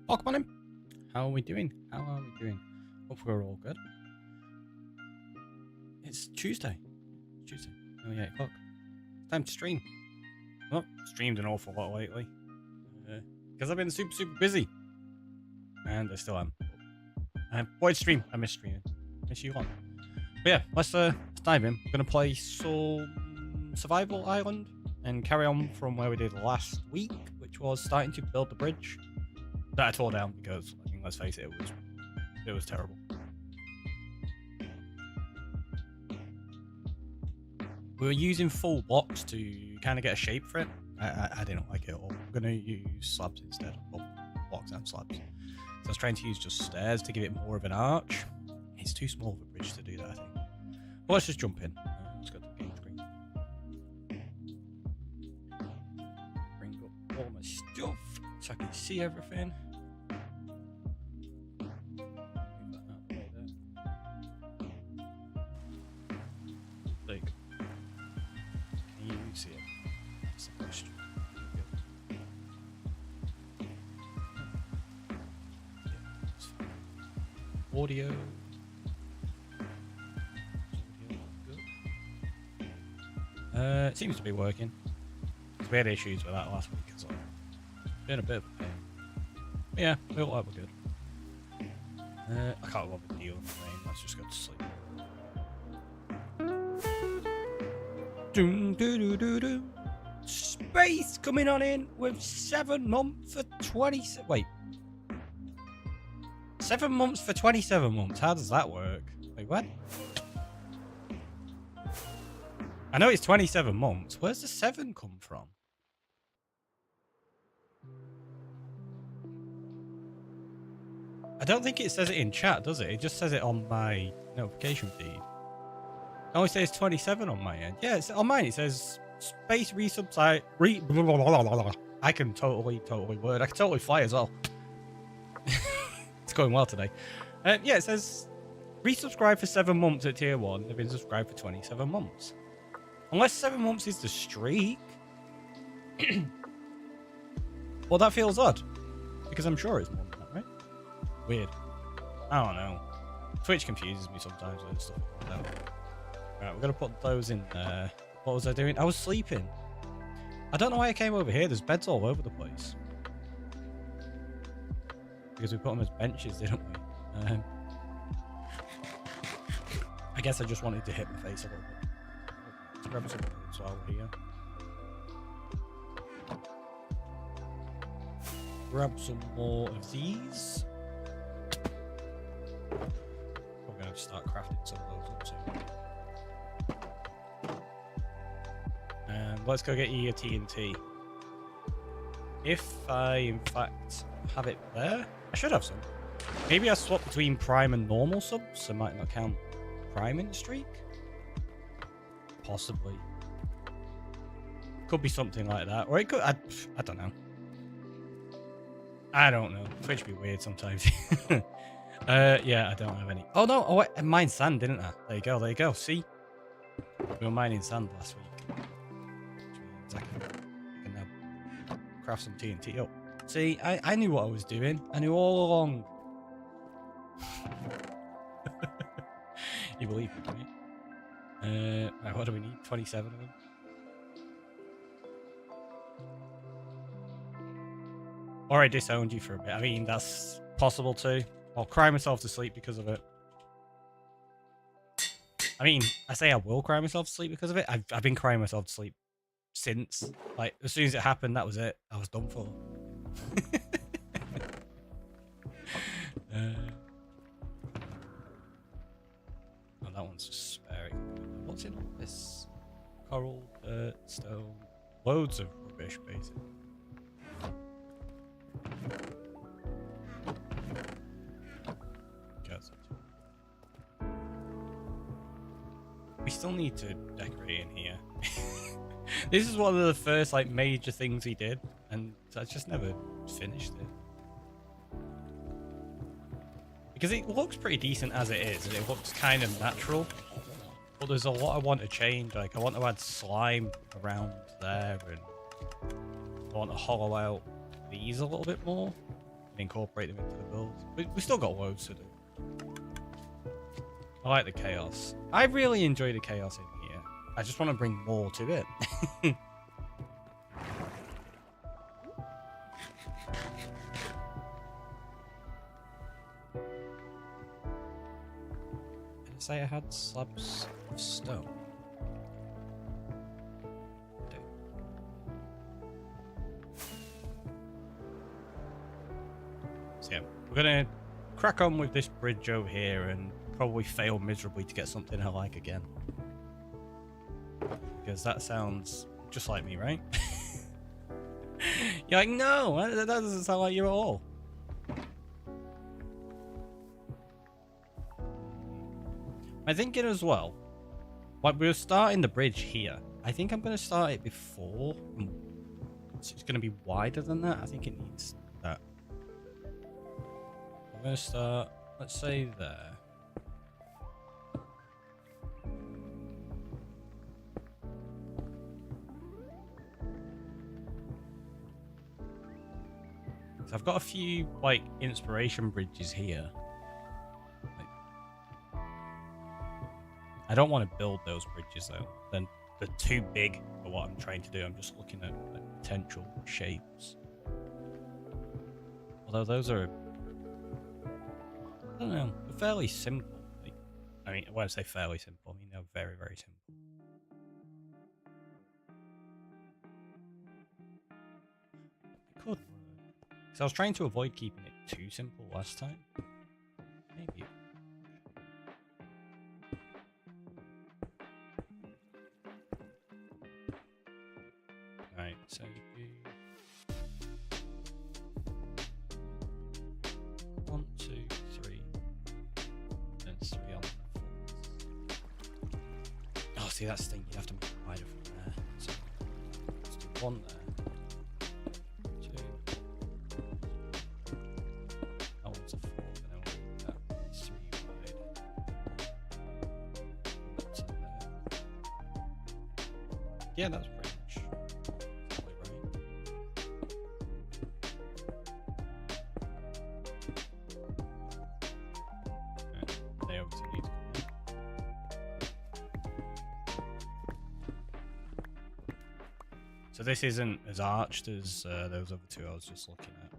Welcome on in. How are we doing? Hope we're all good. It's Tuesday. Nearly 8 o'clock. Time to stream. Well, streamed an awful lot lately. Because I've been super busy. And I still am. Why stream? I miss streaming. Miss you on. But yeah, let's dive in. We're going to play some Survival Island and carry on from where we did last week, which was starting to build the bridge that I tore down because, I mean, let's face it, it was terrible. We were using full blocks to kind of get a shape for it. I didn't like it at all. I'm going to use slabs instead. Well, blocks and slabs. So I was trying to use just stairs to give it more of an arch. It's too small of a bridge to do that, I think. Well, let's just jump in. Let's go to the game screen. Bring up all my stuff so I can see everything. Audio. It seems to be working. We had issues with that last week as well. Been a bit of a pain. But yeah, we look like we're good. I can't love a deal in the rain. Let's just go to sleep. Space coming on in with 7 months for 20. Wait. 7 months for 27 months. How does that work? Wait, what? I know it's 27 months. Where's the 7 come from? I don't think it says it in chat, does it? It just says it on my notification feed. It only says 27 on my end. Yeah, it's on mine. It says space resubside. I can totally word. I can totally fly as well. It's going well today. Yeah, it says resubscribe for 7 months at tier 1. They've been subscribed for 27 months. Unless 7 months is the streak. Well, that feels odd. Because I'm sure it's more than that, right? Weird. I don't know. Twitch confuses me sometimes with stuff like that. Right, we're going to put those in there. What was I doing? I was sleeping. I don't know why I came over here. There's beds all over the place. Because we put them as benches, didn't we? I guess I just wanted to hit my face a little bit. Let's grab some boots while we're here. Grab some more of these. We're going to have to start crafting some of those up soon. And let's go get you your TNT. If I, in fact, have it there, I should have some. Maybe I swap between prime and normal subs, so it might not count prime in the streak. Possibly. Could be something like that. Or it could, I don't know. I don't know. Twitch be weird sometimes. Yeah, I don't have any. Oh no, oh, I mined sand, didn't I? There you go. See? We were mining sand last week. Which means I can now craft some TNT. Oh. See, I knew what I was doing. I knew all along. You believe me, right? Right, what do we need? 27 of them. Or I disowned you for a bit. I mean, that's possible too. I'll cry myself to sleep because of it. I mean, I say I will cry myself to sleep because of it. I've been crying myself to sleep since. Like, as soon as it happened, that was it. I was done for. Oh, that one's just sparing. What's in all this? Coral, dirt, stone, loads of rubbish, basically. We still need to decorate in here. This is one of the first like major things he did, and I just never finished it. Because it looks pretty decent as it is, and it looks kind of natural. But there's a lot I want to change. Like, I want to add slime around there, and I want to hollow out these a little bit more. and incorporate them into the build. We still got loads to do. I like the chaos. I really enjoy the chaos in here. I just want to bring more to it. Did I say I had slabs of stone? I do. So yeah, we're gonna crack on with this bridge over here and probably fail miserably to get something I like again. Because that sounds just like me, right? You're like, no, that doesn't sound like you at all. I'm thinking as well, like we're starting the bridge here. I think I'm going to start it before. It's going to be wider than that. I think it needs that. I'm going to start, let's say there. So I've got a few like inspiration bridges here. I don't want to build those bridges though. Then they're too big for what I'm trying to do. I'm just looking at potential shapes. Although those are, I don't know, they're fairly simple. Like, I mean, when I say fairly simple, I mean they're very, very simple. It could work. Because I was trying to avoid keeping it too simple last time. Maybe. Right, so you do 1, 2, 3, and 3 on the fourth. Oh, see, that's the thing, you have to make it wider from there. So let's do 1 there. 2. That one's a 4, and then we'll do that 3 wide. That's it there. Yeah, that's pretty much. So this isn't as arched as those other two I was just looking at.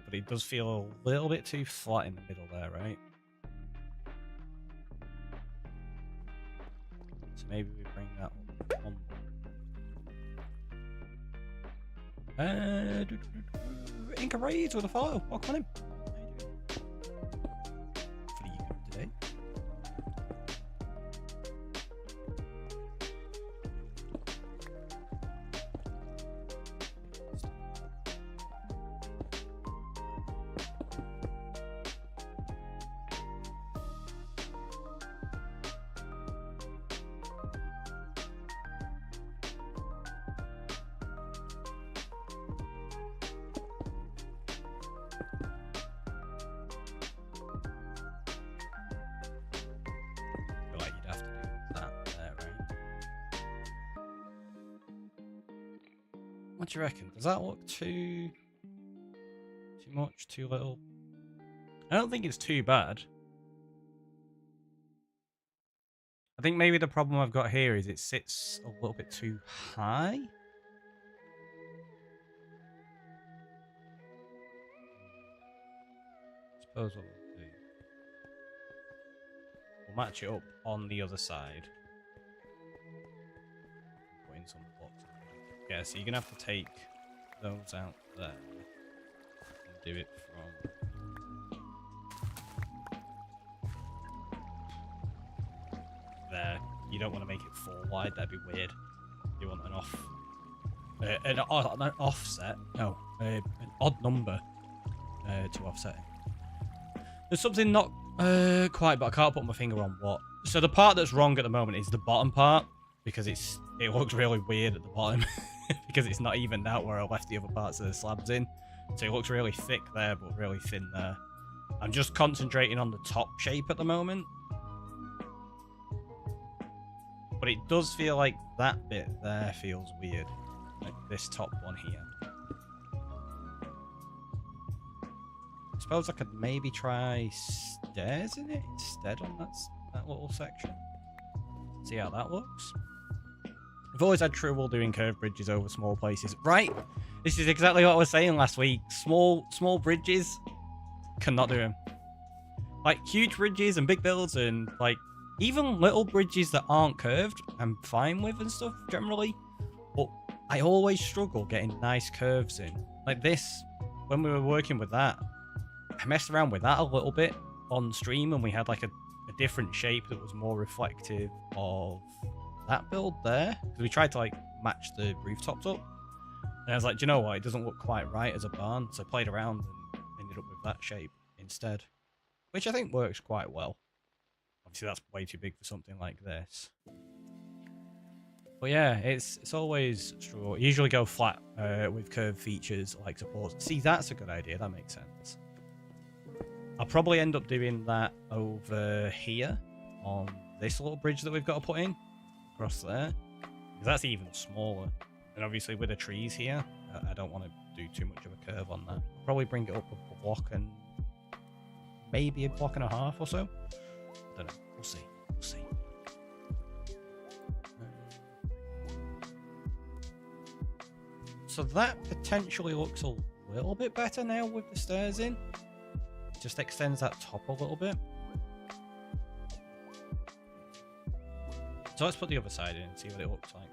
But it does feel a little bit too flat in the middle there, right? So maybe we bring that one more. Inca Raids with a follow. Welcome on in. How you doing? Hopefully you good today. What do you reckon? Does that look too much, too little? I don't think it's too bad. I think maybe the problem I've got here is it sits a little bit too high. Suppose what we'll do. We'll match it up on the other side. Put in some blocks. Yeah, so you're gonna have to take those out there and do it from there. You don't want to make it 4 wide, that'd be weird. You want an offset. No, an odd number to offset it. There's something not quite, but I can't put my finger on what. So the part that's wrong at the moment is the bottom part, because it looks really weird at the bottom. Because it's not evened out where I left the other parts of the slabs in. So it looks really thick there, but really thin there. I'm just concentrating on the top shape at the moment. But it does feel like that bit there feels weird. Like this top one here. suppose I could maybe try stairs in it instead on that little section. See how that looks. I've always had trouble doing curved bridges over small places. Right? This is exactly what I was saying last week. Small bridges, cannot do them. Like, huge bridges and big builds and, like, even little bridges that aren't curved, I'm fine with and stuff, generally. But I always struggle getting nice curves in. Like this, when we were working with that, I messed around with that a little bit on stream, and we had, like, a different shape that was more reflective of that build there. Because we tried to, like, match the rooftops up. And I was like, do you know what? It doesn't look quite right as a barn. So I played around and ended up with that shape instead. Which I think works quite well. Obviously, that's way too big for something like this. But yeah, it's always struggle. Usually go flat with curved features like supports. See, that's a good idea. That makes sense. I'll probably end up doing that over here on this little bridge that we've got to put in. Across there. Because that's even smaller. And obviously with the trees here, I don't want to do too much of a curve on that. I'll probably bring it up a block and maybe a block and a half or so. I don't know. We'll see. We'll see. So that potentially looks a little bit better now with the stairs in. Just extends that top a little bit. So let's put the other side in and see what it looks like.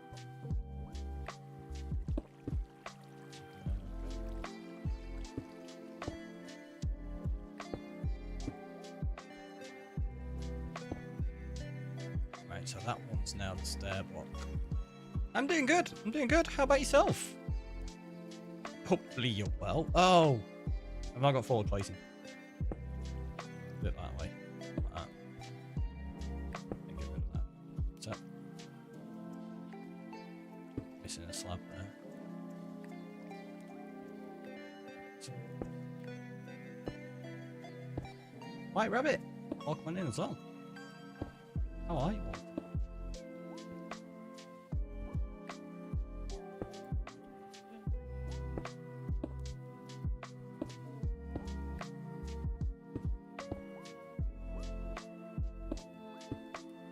Right, so that one's now the stair block. I'm doing good. I'm doing good. How about yourself? Hopefully you're well. Oh, I've not got forward placing. A bit that way. Like that. And get rid of that. So, missing a slab there. So. White Rabbit, welcome in as well. How are you?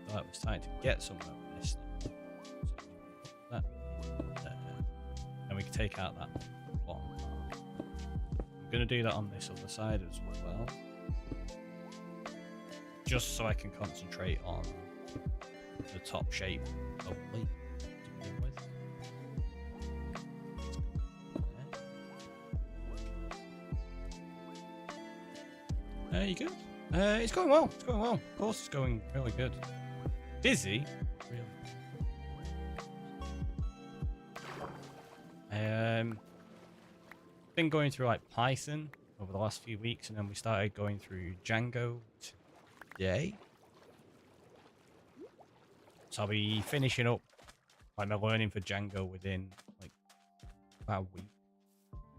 It was time to get somewhere with this. So that there. And we can take out that bottom part. I'm going to do that on this other side as well. Just so I can concentrate on the top shape only to begin with. There you go. It's going well. It's going well. Of course, it's going really good. Busy, really. Been going through like Python over the last few weeks, and then we started going through Django today. So I'll be finishing up like my learning for Django within like about a week,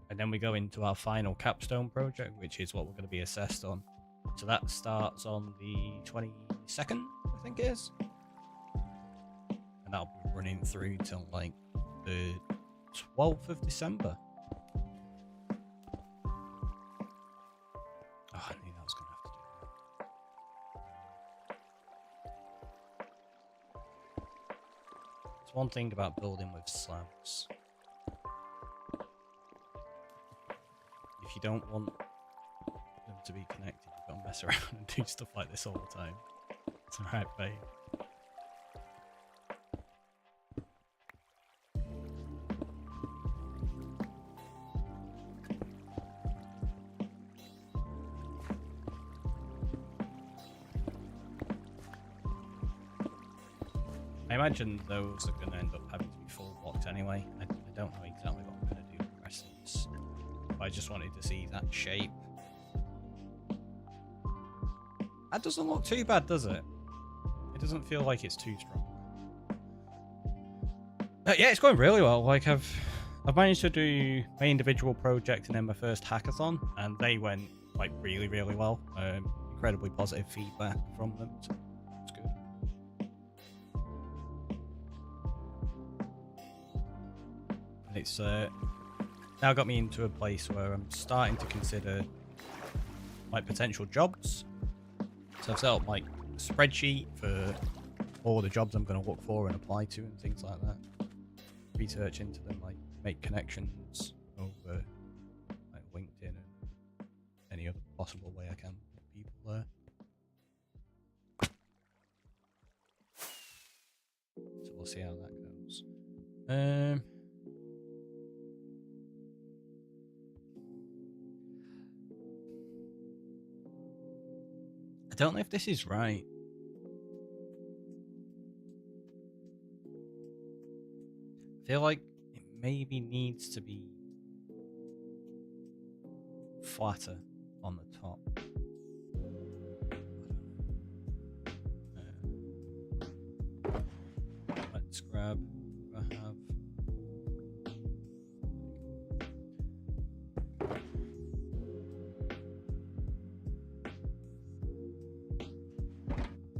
and then we go into our final capstone project, which is what we're going to be assessed on. So that starts on the 22nd, I think it is. And that'll be running through till like the 12th of December. Oh, I knew that was going to have to do that. It's one thing about building with slabs. If you don't want them to be connected, you've got to mess around and do stuff like this all the time. It's alright, babe. I imagine those are going to end up having to be full blocked anyway. I don't know exactly what I'm going to do with the rest of this. But I just wanted to see that shape. That doesn't look too bad, does it? It doesn't feel like it's too strong. Yeah, it's going really well. Like I've managed to do my individual project and then my first hackathon, and they went like really, really well. Incredibly positive feedback from them. So it's good. It's now got me into a place where I'm starting to consider like potential jobs. So I've set up like a spreadsheet for all the jobs I'm going to look for and apply to and things like that. Research into them, like make connections over like LinkedIn and any other possible way I can get people there. So we'll see how that goes. I don't know if this is right. I feel like it maybe needs to be flatter on the top. Let's grab what I have.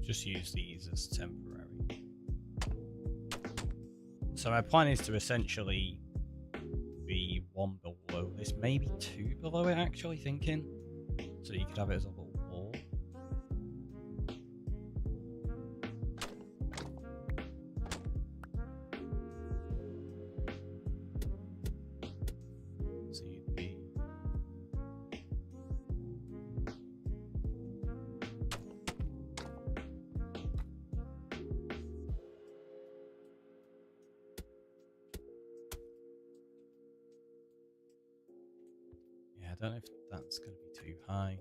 Just use these as temporary. So my plan is to essentially be one below this, maybe two below it actually, thinking. So you could have it as a little wall. So you'd be... Yeah, I don't know if that's going to be too high.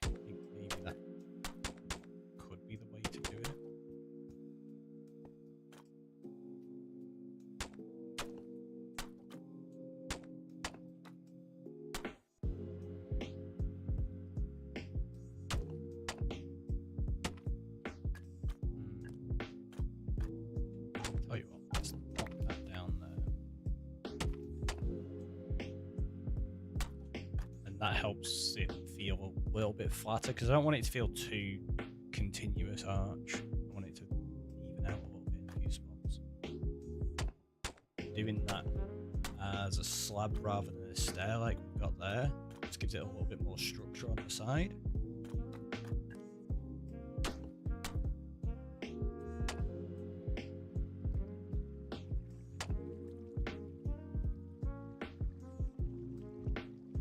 I think maybe that could be the way to do it. Tell you what, let's knock that down there. And that helps it feel a little bit flatter, because I don't want it to feel too continuous arch. I want it to even out a little bit in a few spots. Doing that as a slab rather than a stair like we've got there just gives it a little bit more structure on the side.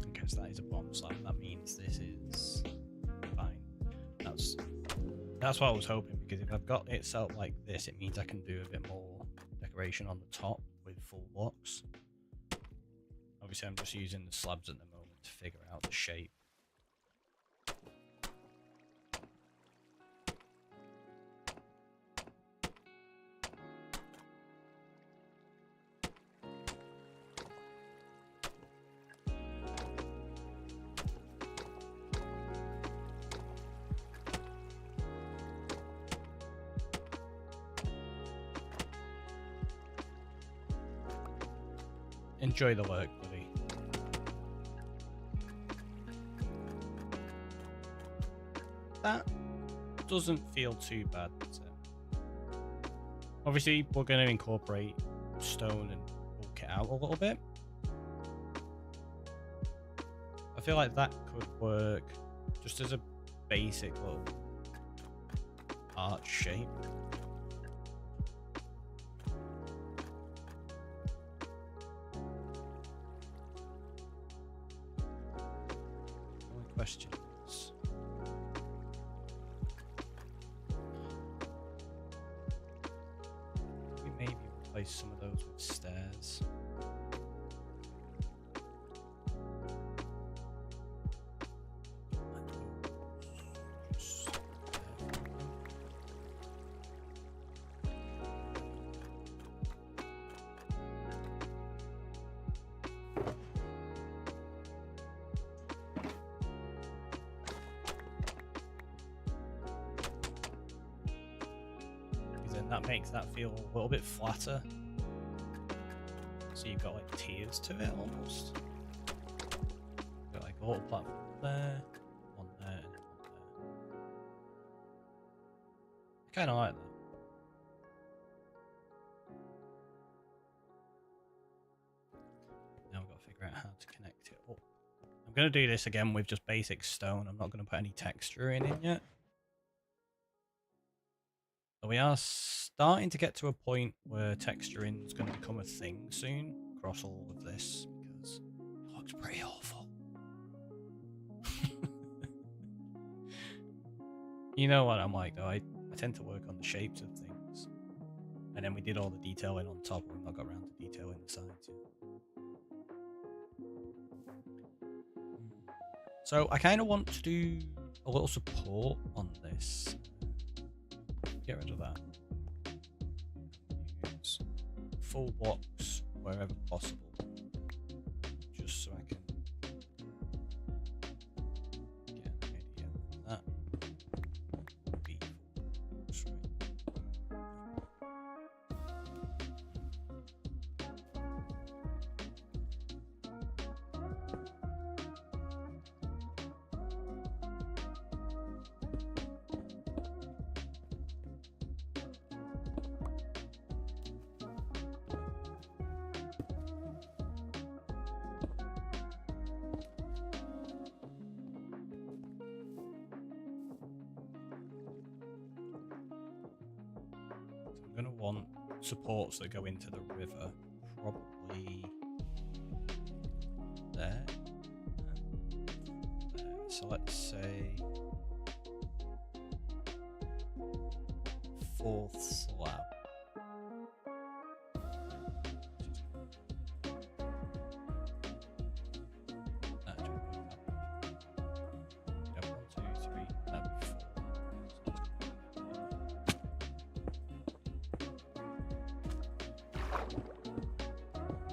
Okay, so that is a bottom slab. That means this is fine. That's what I was hoping, because if I've got it set up like this, it means I can do a bit more decoration on the top with full blocks. Obviously, I'm just using the slabs at the moment to figure out the shape. Enjoy the work, buddy. That doesn't feel too bad, does it? Obviously, we're going to incorporate stone and bulk it out a little bit. I feel like that could work just as a basic little arch shape. Questions. We maybe replace some of those with stairs. That makes that feel a little bit flatter. So you've got like tiers to it almost. Got like a little platform there, one there, and one there. I kind of like that. Now we've got to figure out how to connect it up. I'm going to do this again with just basic stone. I'm not going to put any texture in it yet. So we are starting to get to a point where texturing is going to become a thing soon across all of this because it looks pretty awful. You know what I'm like though, I tend to work on the shapes of things. And then we did all the detailing on top, we've not got around to detailing the sides yet. So I kind of want to do a little support on this. Get rid of that. Use full blocks wherever possible. Just so I can get an idea of that. Be full I'm going to want supports that go into the river, probably there and there. So let's say 4th slab.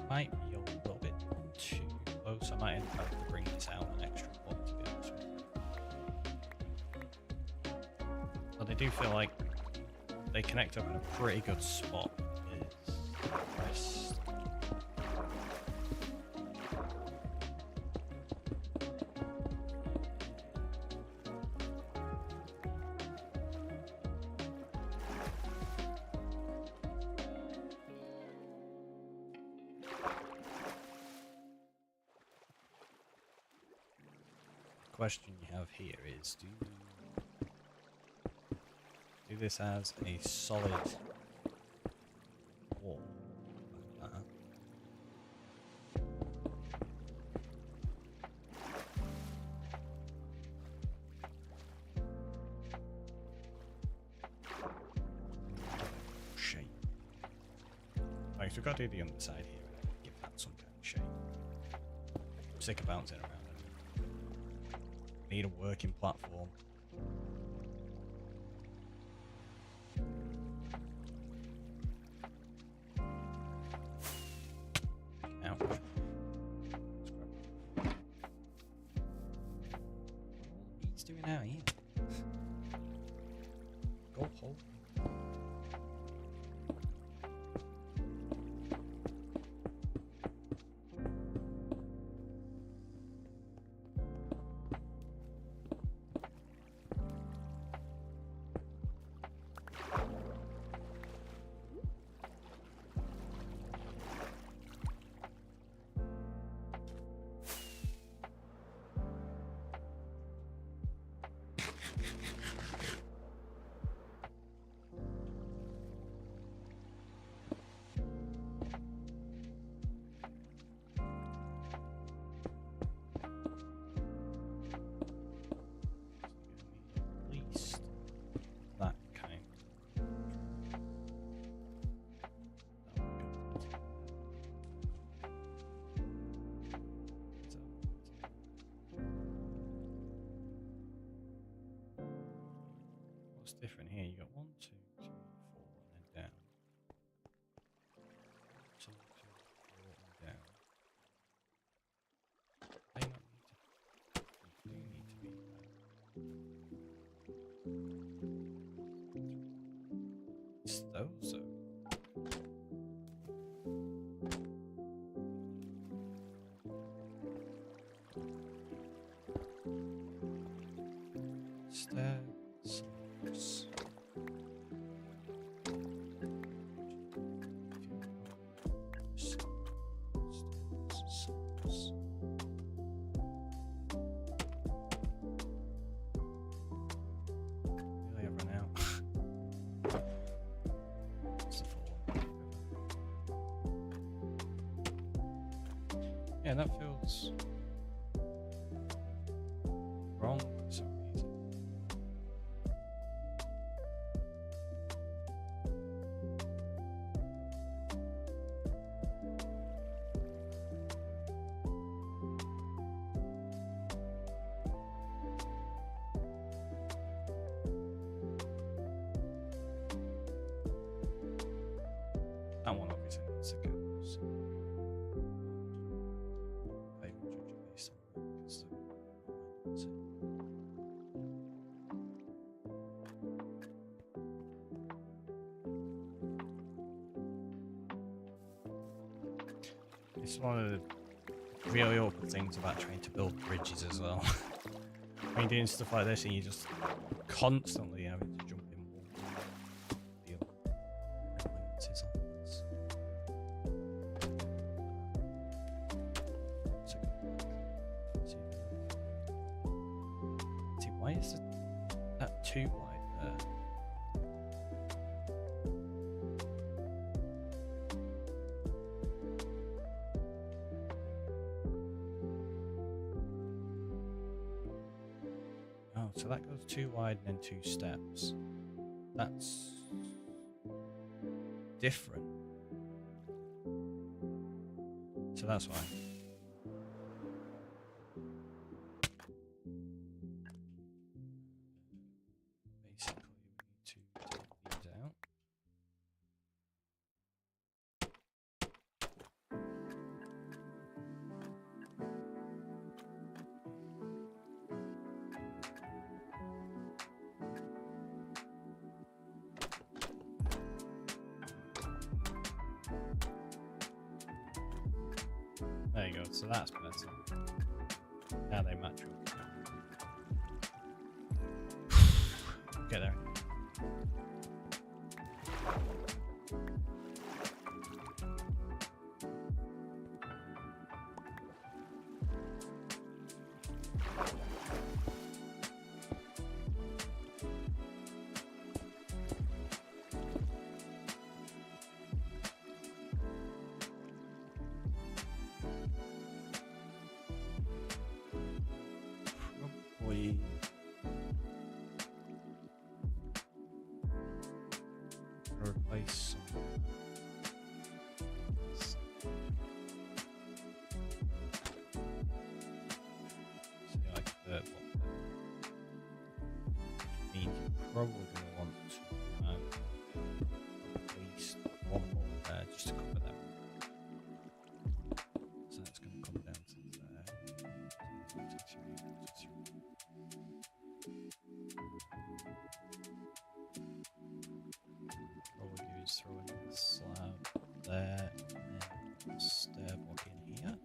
Might be a little bit too close. I might end up bring this out an extra block to be honest with you. But I do feel like they connect up in a pretty good spot. Is rest. Question you have here is do this as a solid wall like that. Shape. Right, so we've got to do the underside here and give that some kind of shape. I'm sick of bouncing around. Need a working platform. Ouch. What he's doing out here? Go hole. Different here. You got 1, 2, 3, 4, and then down. 2, 3, 4, and down. They not need to. You do need to be there. It's those though. Stairs. Yeah, that feels wrong for some reason. That one obviously needs to go. So I will judge it based on that because it's one of the really awkward things about trying to build bridges as well. When you're doing stuff like this and you're just constantly having to jump in water. Deal. Annoyances on this. See, why is that too wide there? Oh, so that goes too wide and then 2 steps. That's different. So that's why. Basically, we need to take these out. There you go, so that's better. Now they match up. Get there. Probably replace some. So like third one. Means you're probably going to want to have at least one more there just to cover them. So that's going to come down to there. 1, 2, 3, 1, 2, 3. All we do is throw in the slab there and then stair block in here.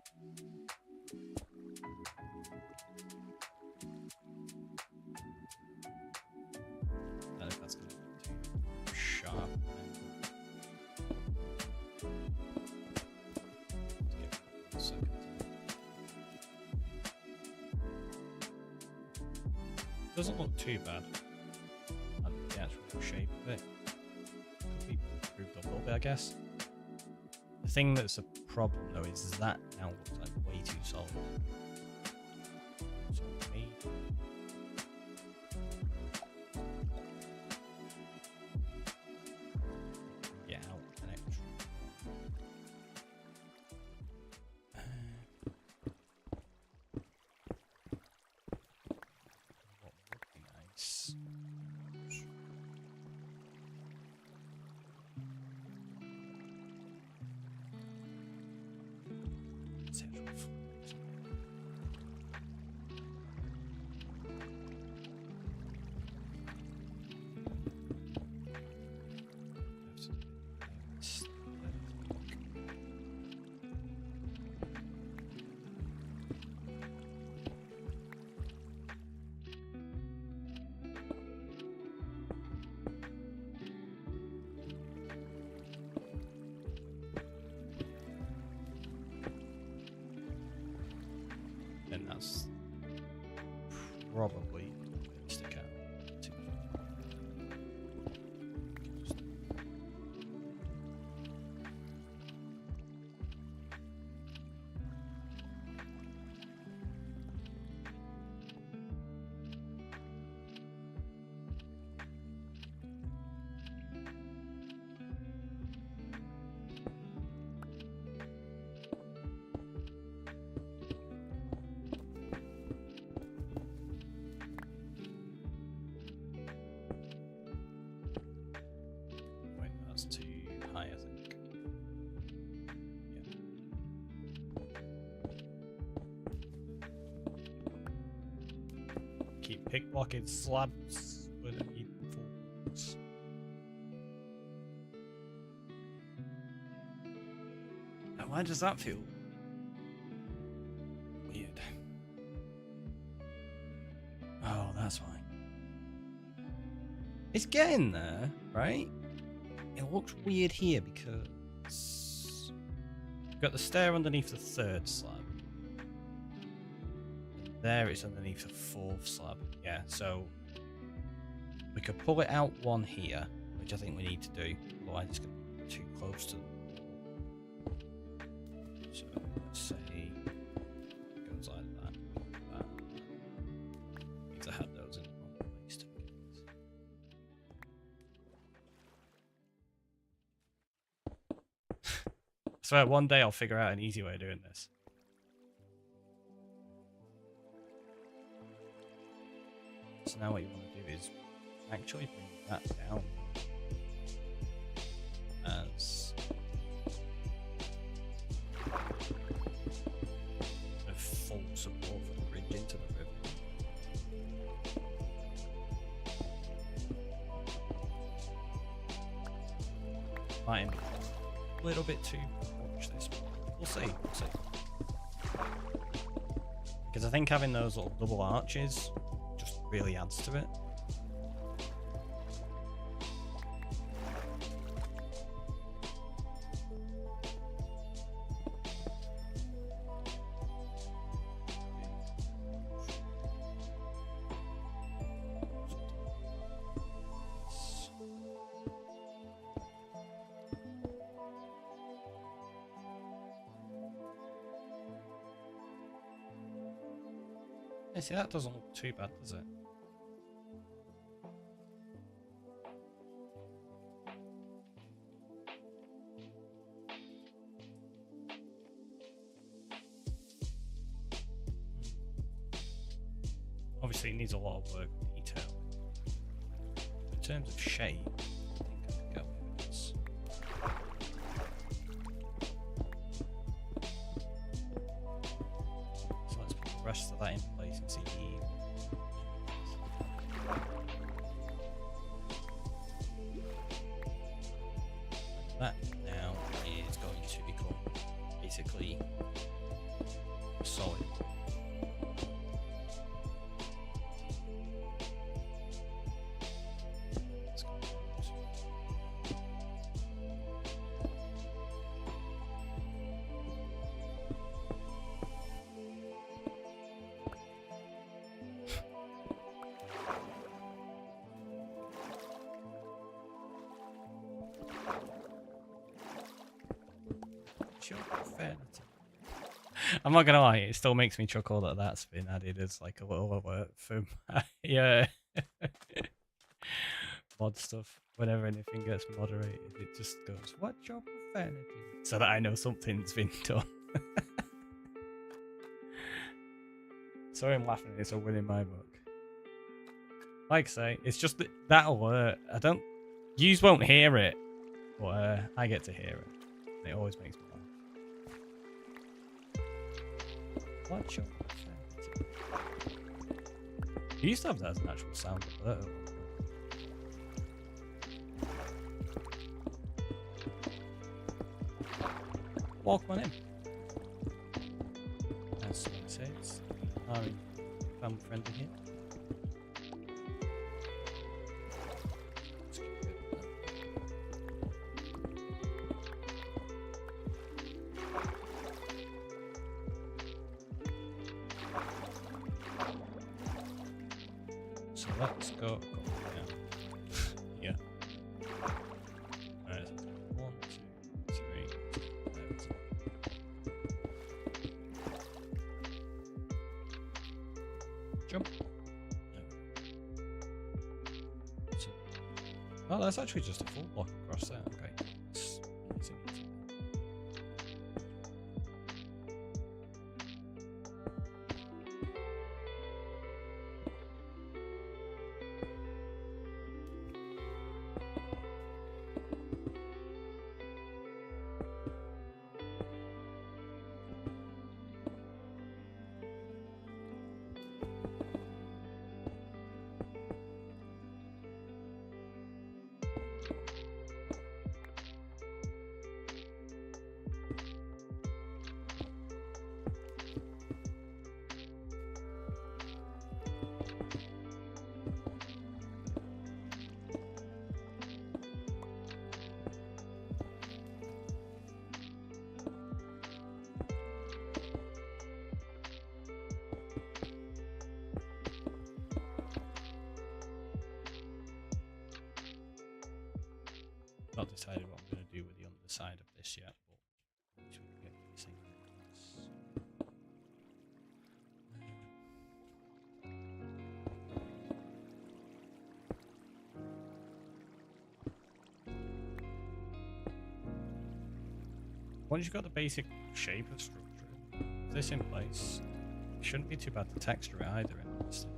I don't know if that's going to be too sharp. Let's give it a second. Doesn't look too bad. And the actual shape of it could be improved a little bit, I guess. The thing that's a problem though is that now looks like way too solid. So maybe get out an extra. What would be nice? And that's probably going to stick out too. pick-blocking slabs with a need fools. Now, why does that feel weird? Oh, that's why. It's getting there, right? It looks weird here because you've got the stair underneath the third slab. There it's underneath the fourth slab. Yeah, so we could pull it out one here, which I think we need to do. Otherwise it's going to be too close to the wall. So let's say it goes like that. Because I had those in the wrong place to begin with. I swear one day I'll figure out an easy way of doing this. So now what you want to do is actually bring that down as a full support for the bridge into the river. Might be a little bit too much this one. We'll see, we'll see. Because I think having those little double arches really adds to it. Yeah, see, that doesn't look too bad, does it? Obviously, it needs a lot of work with detail. In terms of shape, I think I could go with this. So let's put the rest of that in place and see that now is going to become basically solid. I'm not gonna lie, it still makes me chuckle that that's been added as like a little alert for yeah mod stuff. Whenever anything gets moderated, it just goes, "What's your profanity?" So that I know something's been done. Sorry, I'm laughing. It's a win in my book. Like I say, it's just that alert. I don't. Yous won't hear it, but I get to hear it. And it always makes me laugh. What's your profanity? You used to have that as an actual sound alert. Welcome on in. As someone says, I'm family friendly here. So let's go. Yeah. Alright, so 1, 2, 3. Jump. No. So, oh, that's actually just a full block across there. Okay. It's easy. Not decided what I'm going to do with the underside of this yet, but at least we can get these things in place. Once you've got the basic shape of structure, with this in place, it shouldn't be too bad to texture it either, in honesty.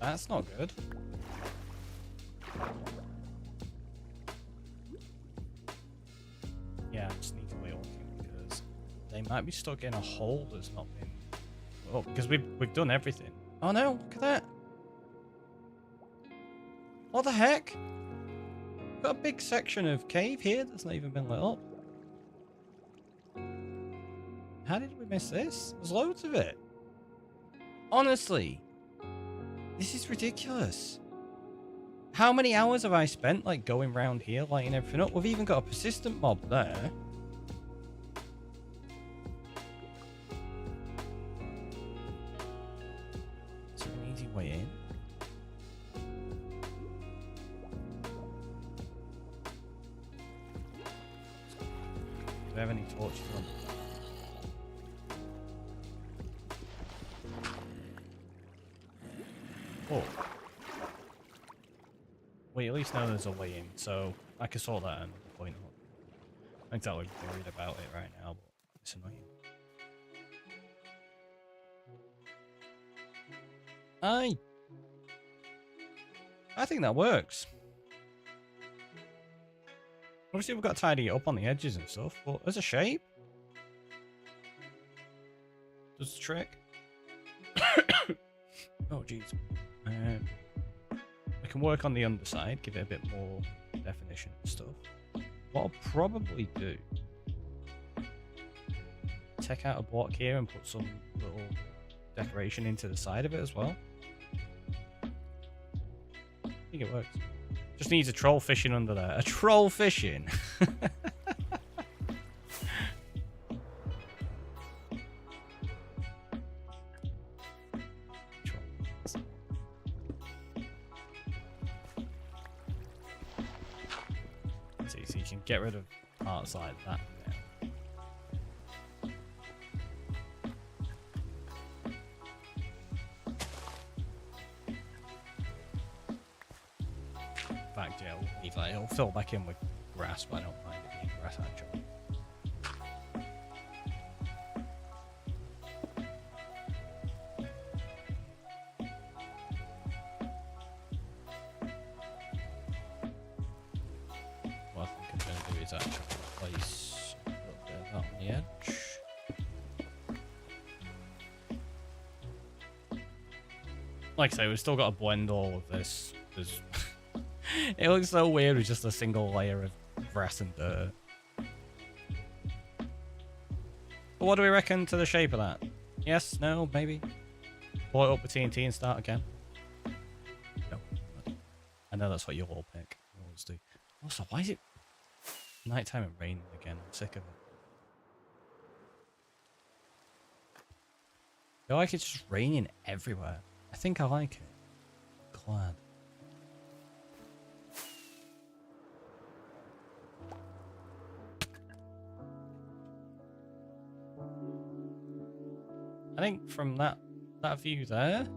That's not good. Yeah, I'm sneakily looking because they might be stuck in a hole that's not been... Oh, because we've done everything. Oh no, look at that. What the heck? Got a big section of cave here that's not even been lit up. How did we miss this? There's loads of it. Honestly. This is ridiculous. How many hours have I spent like going around here lighting everything up? We've even got a persistent mob there. Is there an easy way in? Do we have any torches on? Oh. We at least know there's a way in, so I can sort that at another point. I'm not exactly worried about it right now, but it's annoying. I think that works. Obviously we've got to tidy it up on the edges and stuff, but as a shape, does the trick. Oh jeez. We can work on the underside, give it a bit more definition and stuff. What I'll probably do, take out a block here and put some little decoration into the side of it as well. I think it works. Just needs a troll fishing under there. A troll fishing! So you can get rid of parts like that. In fact, yeah, we'll leave that. It'll fill back in with grass, but I don't mind it being grass actually. What I think I'm going to do is actually place a little bit of that on the edge. Like I say, we've still got to blend all of this. There's it looks so weird with just a single layer of grass and dirt. But what do we reckon to the shape of that? Yes? No? Maybe? Blow it up with TNT and start again? No. I know that's what you'll all pick. You always do. Also, why is it nighttime and raining again? I'm sick of it. I feel like it's just raining everywhere. I think I like it. Glad. I think from that view there,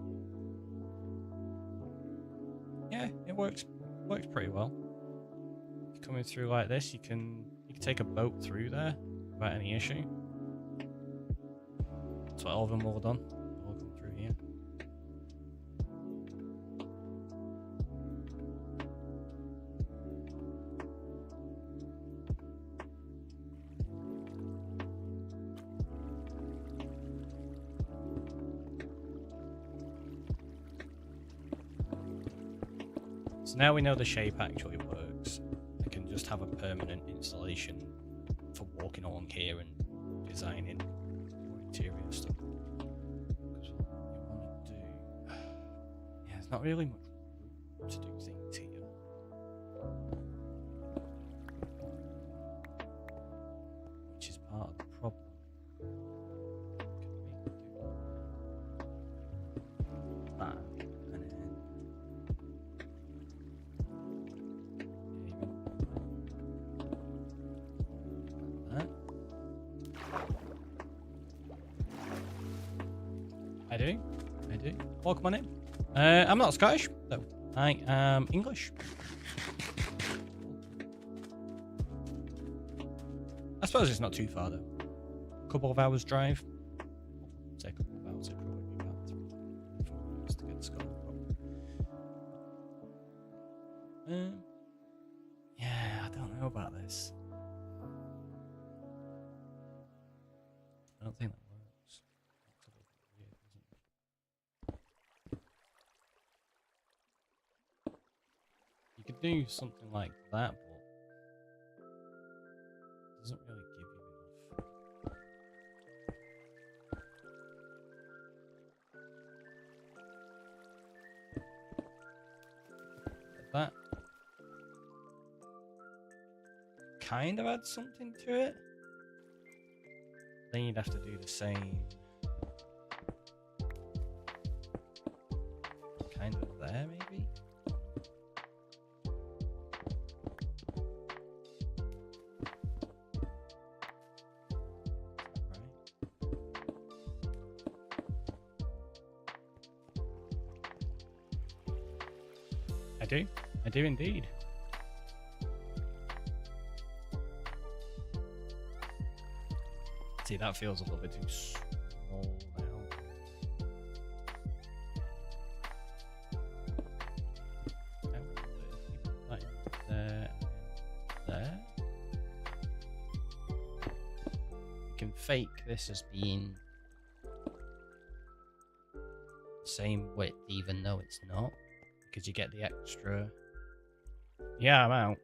yeah, it works pretty well. Coming through like this, you can take a boat through there without any issue. That's what all of them will have done. They'll come through here. So now we know the shape actually works. I can just have a permanent installation for walking along here and designing more interior stuff. Because what we want to do... Yeah, there's not really much room to do things here. Which is part of the problem. That, and then... That. I do. Welcome on in. I'm not Scottish, though. I am English. I suppose it's not too far, though. A couple of hours drive. Say a couple of hours, it'd probably be about 3 hours to get to Scotland. Yeah, I don't know about this. I don't think that works. That's a little bit weird, isn't it? You could do something like that, but it doesn't really give you enough. That kind of adds something to it. Then you'd have to do the same kind of there, maybe. Right. I do indeed. See, that feels a little bit too small now. Right there and there. You can fake this as being the same width, even though it's not, because you get the extra. Yeah, I'm out.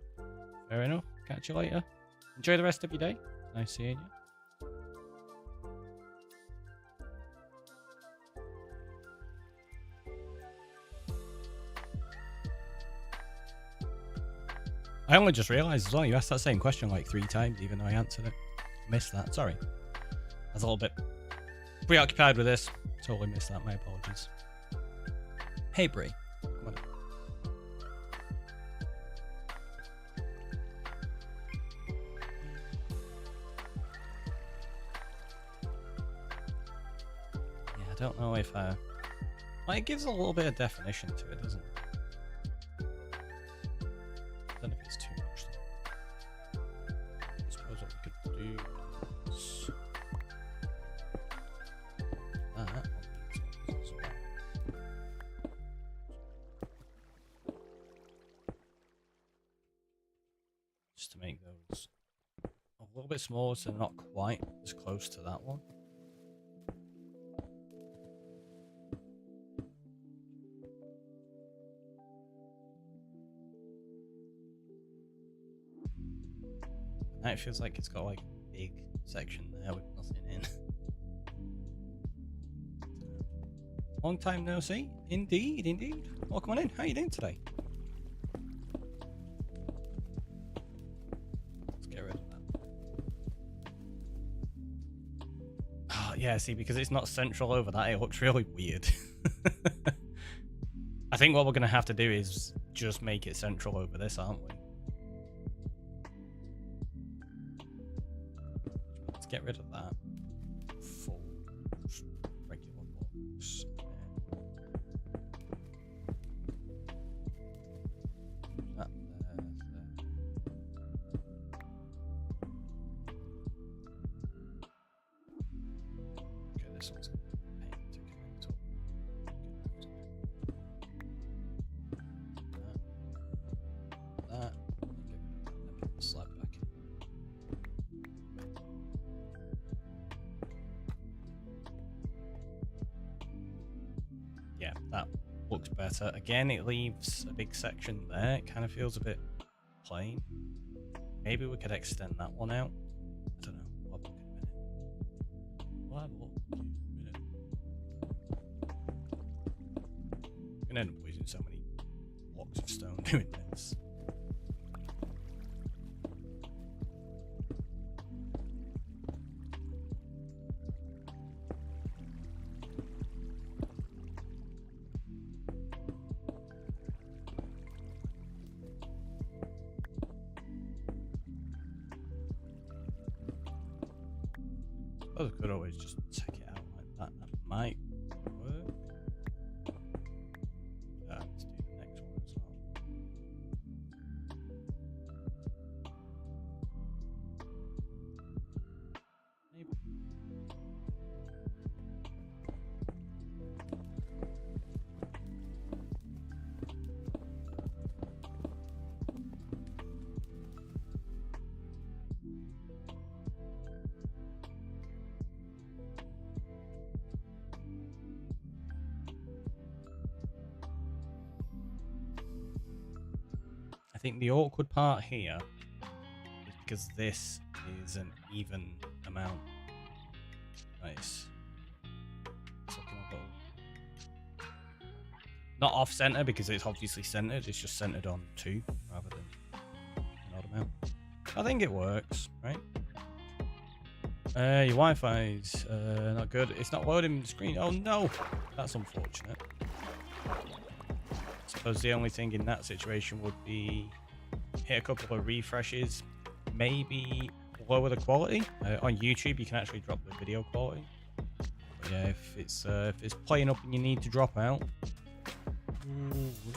Fair enough. Catch you later. Enjoy the rest of your day. Nice seeing you. I only just realised as well, you asked that same question like 3 times, even though I answered it. Missed that, sorry. I was a little bit preoccupied with this. Totally missed that, my apologies. Hey, Brie. Come on. Yeah, I don't know if well, it gives a little bit of definition to it, doesn't it? I don't know if it's too much though. I suppose what we could do is that as well. Just to make those a little bit smaller so they're not quite as close to that one. Now it feels like it's got like a big section there with nothing in. Long time no see. Indeed, indeed. Welcome on in. How are you doing today? Let's get rid of that. Oh, yeah, see, because it's not central over that, it looks really weird. I think what we're going to have to do is just make it central over this, aren't we? Get rid of that. Full regular box. That there. Okay, this one's going to be a pain to connect up. That. And put the slab back in. Yeah, that looks better. Again, it leaves a big section there. It kind of feels a bit plain. Maybe we could extend that one out. I don't know. We'll have a look in a minute. I'm gonna end up using so many blocks of stone doing this. I could always just take it out like that. That might work. Let's do the next one as well. Maybe. I think the awkward part here is because this is an even amount. Nice. It's looking a little... Not off center because it's obviously centered. It's just centered on 2 rather than an odd amount. I think it works, right? Your Wi-Fi's not good. It's not loading the screen. Oh no, that's unfortunate. I suppose the only thing in that situation would be hit a couple of refreshes, maybe lower the quality. On YouTube, you can actually drop the video quality. But yeah, if it's playing up and you need to drop out,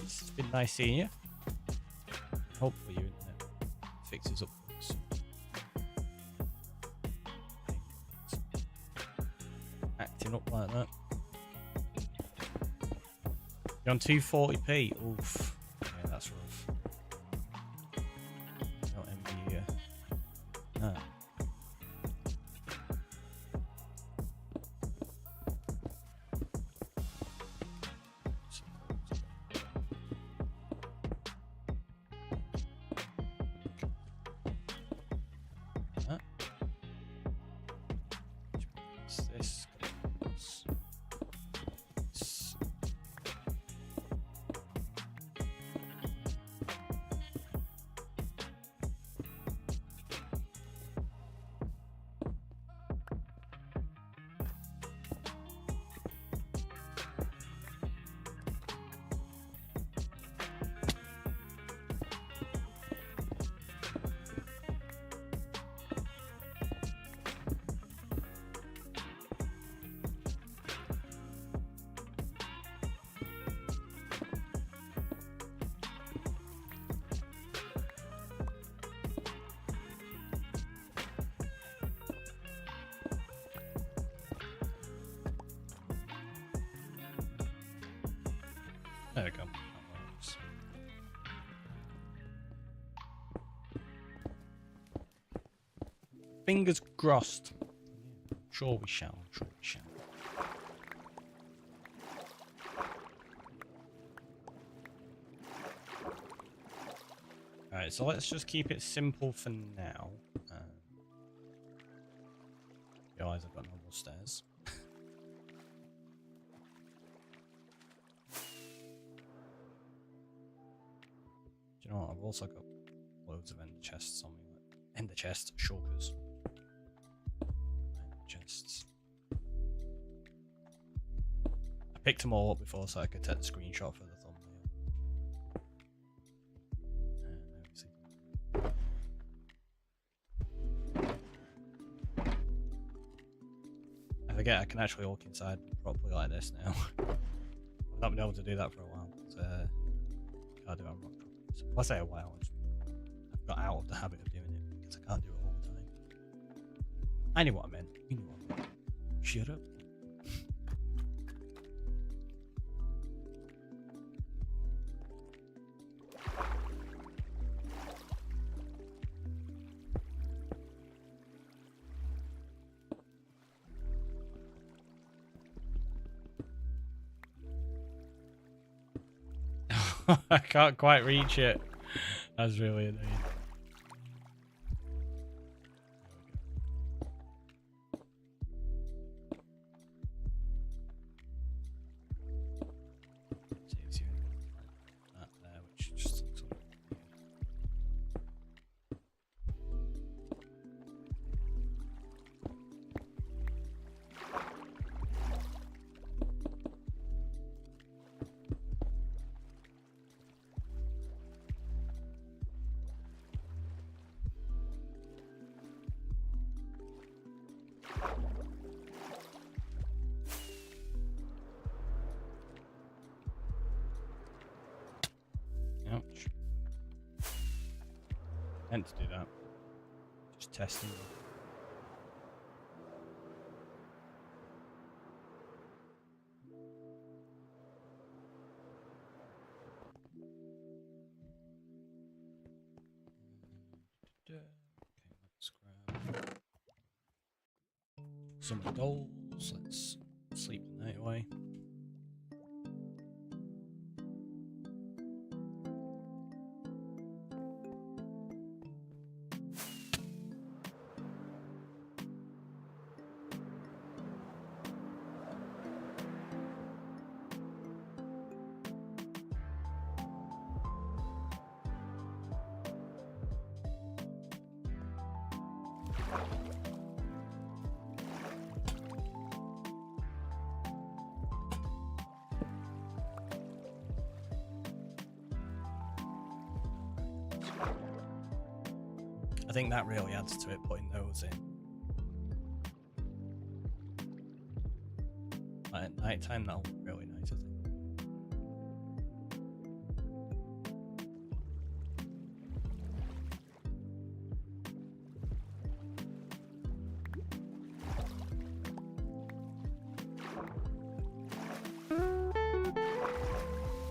it's been nice seeing you. Hopefully your internet fixes up for us. Acting up like that. You're on 240p. Oof. Yeah, that's rough. Not envy you. Ah. What's this? There we go. That works. Fingers crossed. Sure we shall. Sure we shall. Alright, so let's just keep it simple for now. Realize I've got no more stairs. Do you know what? I've also got loads of ender chests on me. Ender chests, shulkers. Ender chests. I picked them all up before so I could take the screenshot for the thumbnail. I forget I can actually walk inside properly like this now. I've not been able to do that for a while. Can't do it on rock droppings. Well, I say a while, I've got out of the habit of doing it because I can't do it all the time. I knew what I meant. You knew what I meant. Shut up. I can't quite reach it. That's really annoying. That there, which just looks like ouch. Meant to do that. Just testing. Okay, let's grab some dolls. Let's sleep the night away. I think that really adds to it, putting those in. Like at night time, that'll look really nice, I think.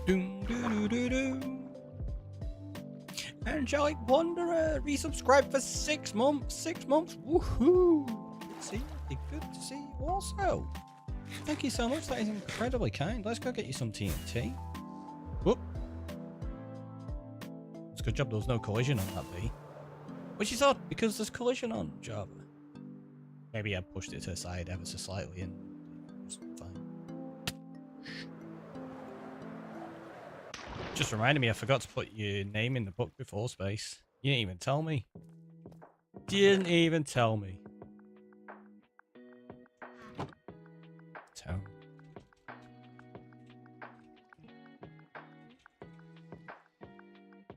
Doom, doo, doo, doo, doo. Angelic Wanderer resubscribed for 6 months. 6 months. Woohoo! Good to see you. Good to see you also. Thank you so much. That is incredibly kind. Let's go get you some TNT. Whoop. It's a good job there was no collision on that bee. Which is odd because there's collision on Java. Maybe I pushed it to the side ever so slightly and it was fine. Just reminded me I forgot to put your name in the book before space. You didn't even tell me. Didn't even tell me. Tell.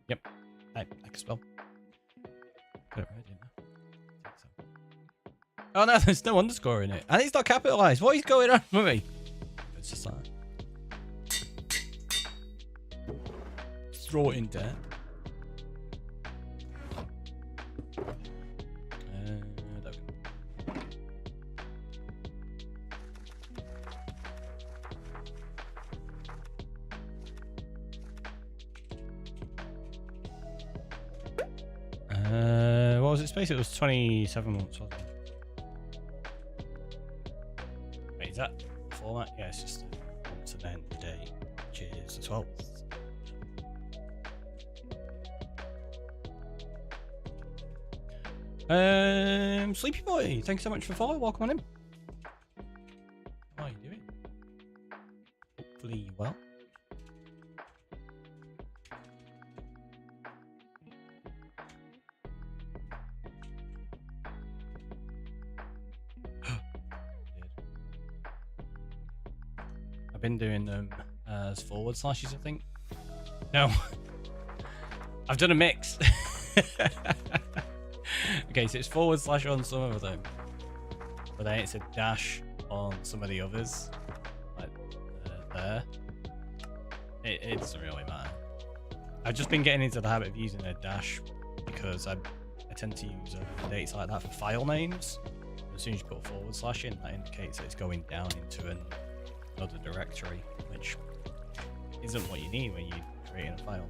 Yep. I can spell. Put it right in there. I think so. Oh no, there's no underscore in it. And it's not capitalized. What is going on with me? It's just like... throw it in there. What was it, space? It was 27 months, wasn't it? Wait, is that format? Yeah, it's just months and then the day, which is the 12th. Sleepy Boy, thanks so much for following. Welcome on in. How are you doing? Hopefully you well. I've been doing them as forward slashes, I think. No, I've done a mix. Okay, so it's forward slash on some of them, but then it's a dash on some of the others, like there. It doesn't really matter. I've just been getting into the habit of using a dash because I tend to use dates like that for file names. As soon as you put a forward slash in, that indicates that it's going down into another directory, which isn't what you need when you're creating a file.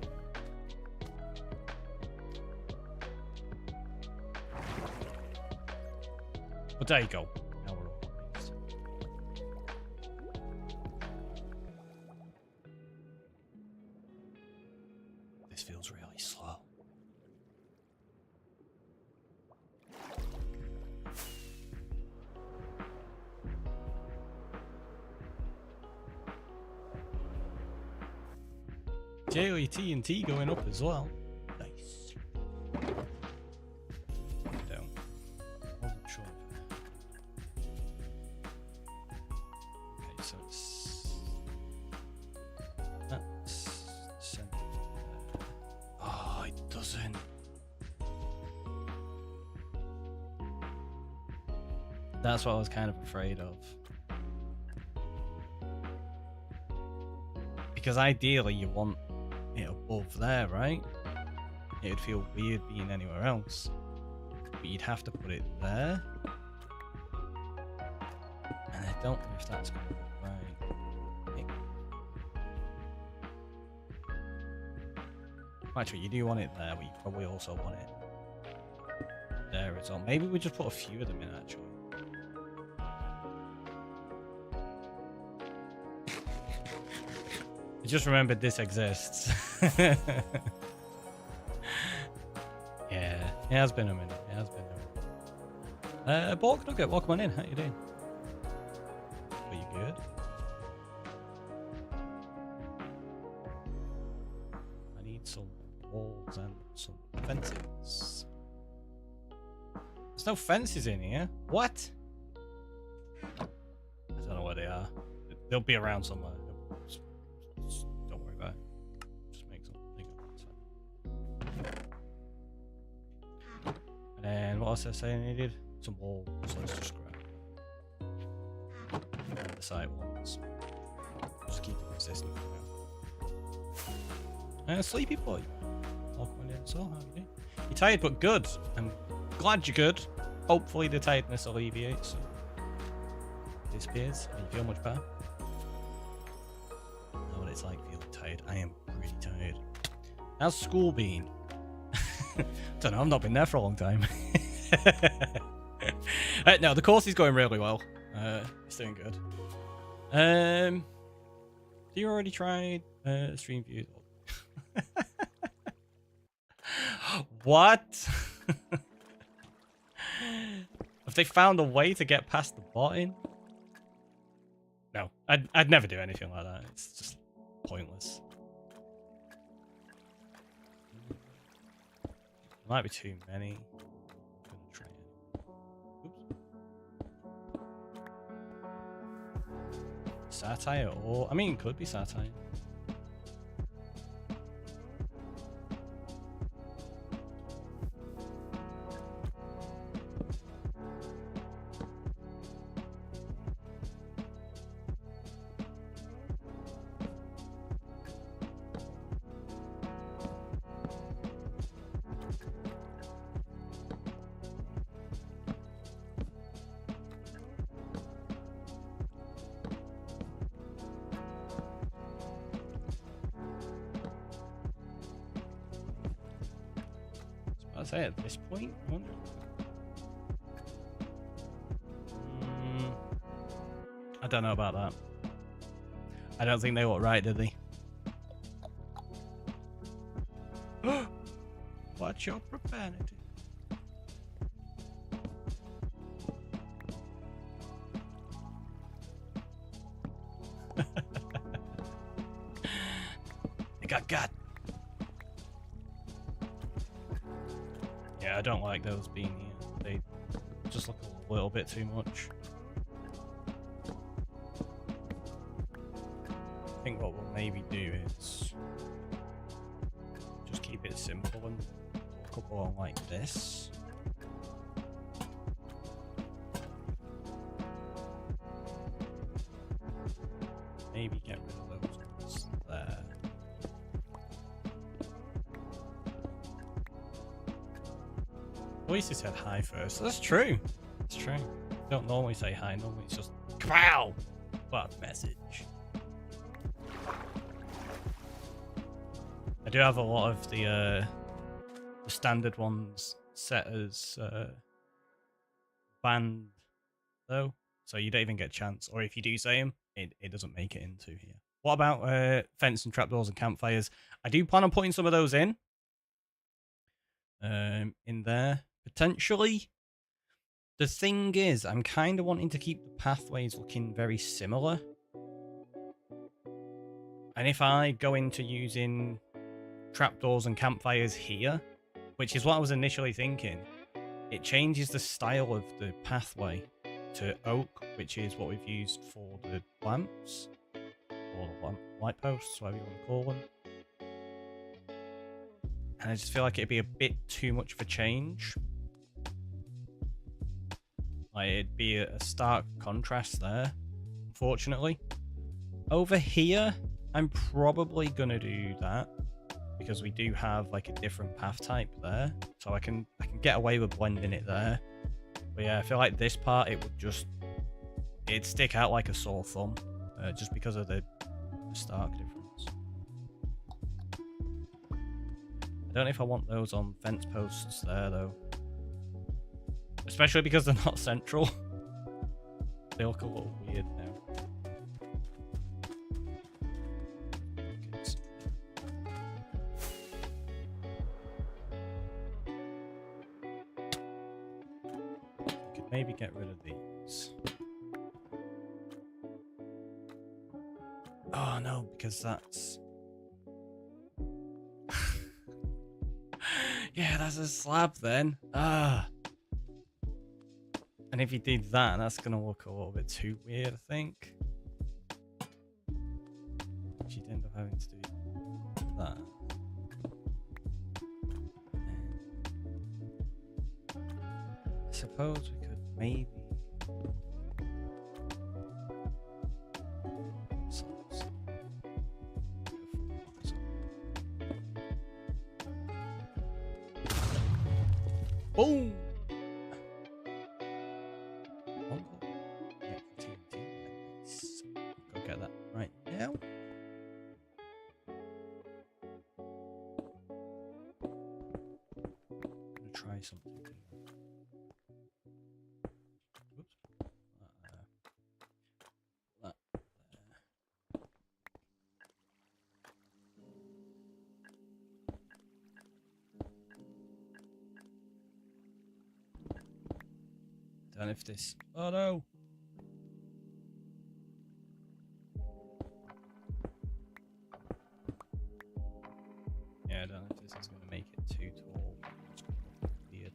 But there you go. Now we're all fixed. feels really slow. Daily TNT going up as well. Nice. Down. Wasn't sure. Okay, so that's the center. Oh, it doesn't. That's what I was kind of afraid of. Because ideally you want it above there, right? It would feel weird being anywhere else. But you'd have to put it there. And I don't know if that's going to be right. Actually, you do want it there, but you probably also want it there as well. Maybe we just put a few of them in, actually. I just remembered this exists. Yeah, it has been a minute. It has been a minute. Bork Nugget, welcome on in. How you doing? Are you good? I need some walls and some fences. There's no fences in here. What? I don't know where they are. They'll be around somewhere. Don't worry about it. Just make something up. And then what else did I say I needed? Some walls. So let's just grab. And the side ones. Just keep it consistent. Sleepy boy. Welcome in. So how are you doing? You're tired but good. I'm glad you're good. Hopefully the tiredness alleviates. So disappears and you feel much better. It's like feeling tired. I am pretty tired. How's school been? Don't know, I've not been there for a long time. No, the course is going really well. It's doing good. So you already tried stream view? What? Have they found a way to get past the botting? No, I'd never do anything like that. It's just pointless. Might be too many. Try it. Oops. Satire, or I mean, it could be satire. I'd say at this point, I wonder. I don't know about that. I don't think they got right, did they? Watch your profanity. They got. Yeah, I don't like those being here. They just look a little bit too much. I think what we'll maybe do is just keep it simple and put a couple on like this. Maybe get rid of those ones there. At least he said hi first. That's true. That's true. Don't normally say hi. Normally it's just wow. What a message. I do have a lot of the standard ones set as banned though, so you don't even get a chance. Or if you do say them, it doesn't make it into here. What about fence and trapdoors and campfires? I do plan on putting some of those in there, potentially. The thing is, I'm kind of wanting to keep the pathways looking very similar. And if I go into using trapdoors and campfires here, which is what I was initially thinking, it changes the style of the pathway to oak, which is what we've used for the lamps, or light posts, whatever you want to call them. And I just feel like it'd be a bit too much of a change. Like, it'd be a stark contrast there, unfortunately. Over here, I'm probably going to do that, because we do have like a different path type there. So I can get away with blending it there. But yeah, I feel like this part, it'd stick out like a sore thumb, just because of the stark difference. I don't know if I want those on fence posts there though. Especially because they're not central. They look a little weird now. I could maybe get rid of these. Oh no, because that's... yeah, that's a slab then. Ah. And if you did that, that's going to look a little bit too weird, I think. You'd end up having to do that. I suppose we could maybe... boom! Go get that right now. I'm gonna try something here. Whoops. That there. Don't know if this... oh no! Yeah, I don't know if this is going to make it too tall. It's going to look weird.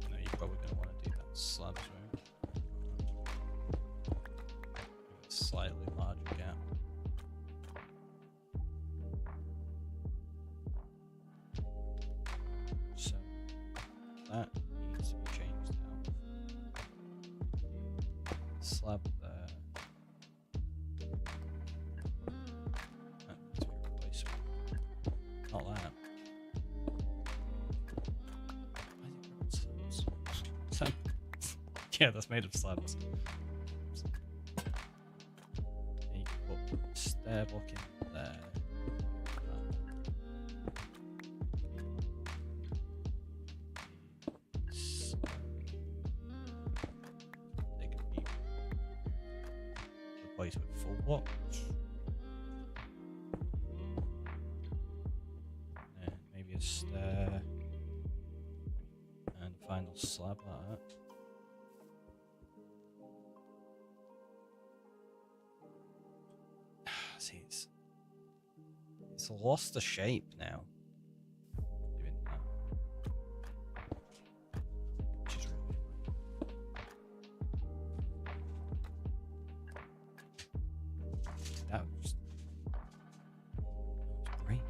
No, you're probably going to want to do that slabs, right? Slightly larger gap. So that needs to be changed now. Slab there. That needs to be replaced. Not that. Slabs. Yeah, that's made of slabs. And you can put stair block in there. Place with full blocks. And maybe a stair. And a final slab like that. See, it's lost the shape now. Doing that. Which is really that was debris.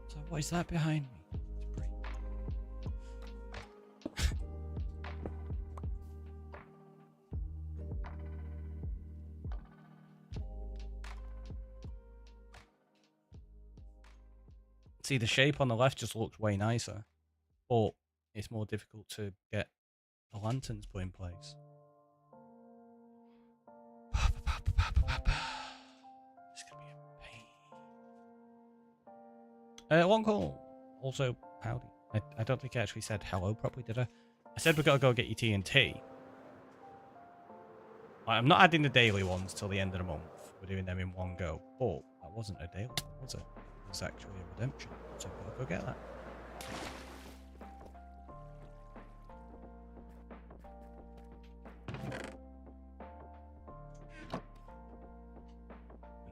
So what is that behind me? Debris. See, the shape on the left just looks way nicer, but it's more difficult to get the lanterns put in place. This One call. Also, howdy. I don't think I actually said hello properly, did I? I said we gotta go get your TNT. I'm not adding the daily ones till the end of the month. We're doing them in one go. But that wasn't a daily, was it? It was actually a redemption. So we've got to go get that.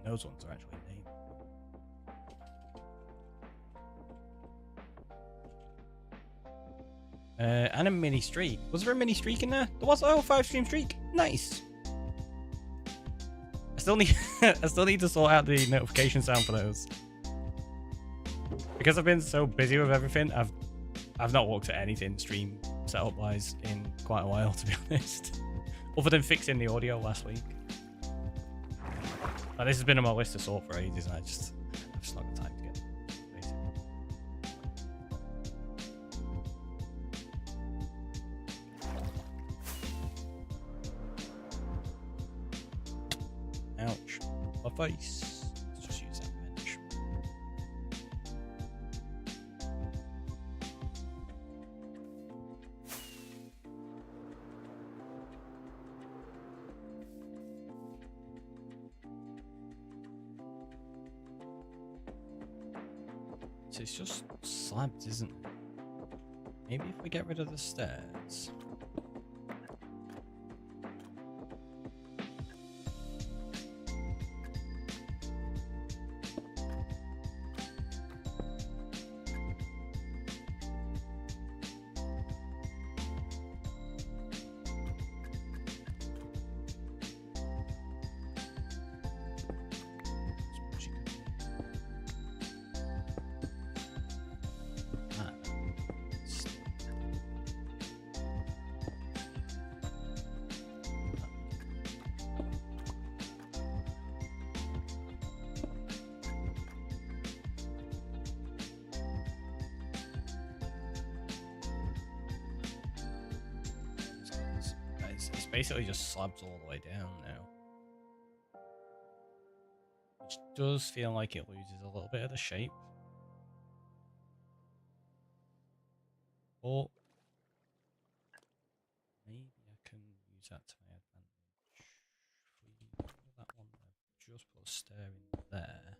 And those ones are actually named. And a mini streak. Was there a mini streak in there? There was. Oh, 5-stream streak. Nice. I still need to sort out the notification sound for those. Because I've been so busy with everything, I've not looked at anything stream setup wise in quite a while, to be honest. Other than fixing the audio last week. Like, this has been on my list to sort for ages, and I've just not got time to get it. Basically. Ouch. My face. Let's just use that bench. So it's just slabs, isn't it? Maybe if we get rid of the stairs. It's basically just slabs all the way down now. Which does feel like it loses a little bit of the shape. But maybe I can use that to my advantage. If we put that one there, just put a stair in there.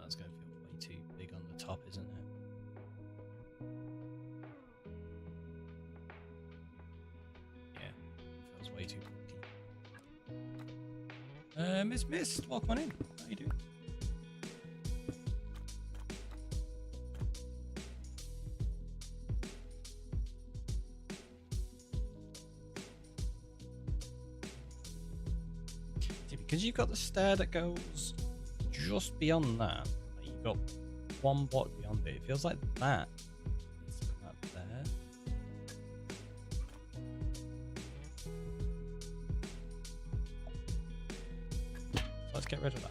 That's going to feel way too big on the top, isn't it? Yeah, it feels way too bulky. Miss Mist, welcome on in. How you doing? See, because you've got the stair that goes just beyond that, like you've got one block beyond it. It feels like that needs to come out there. So let's get rid of that.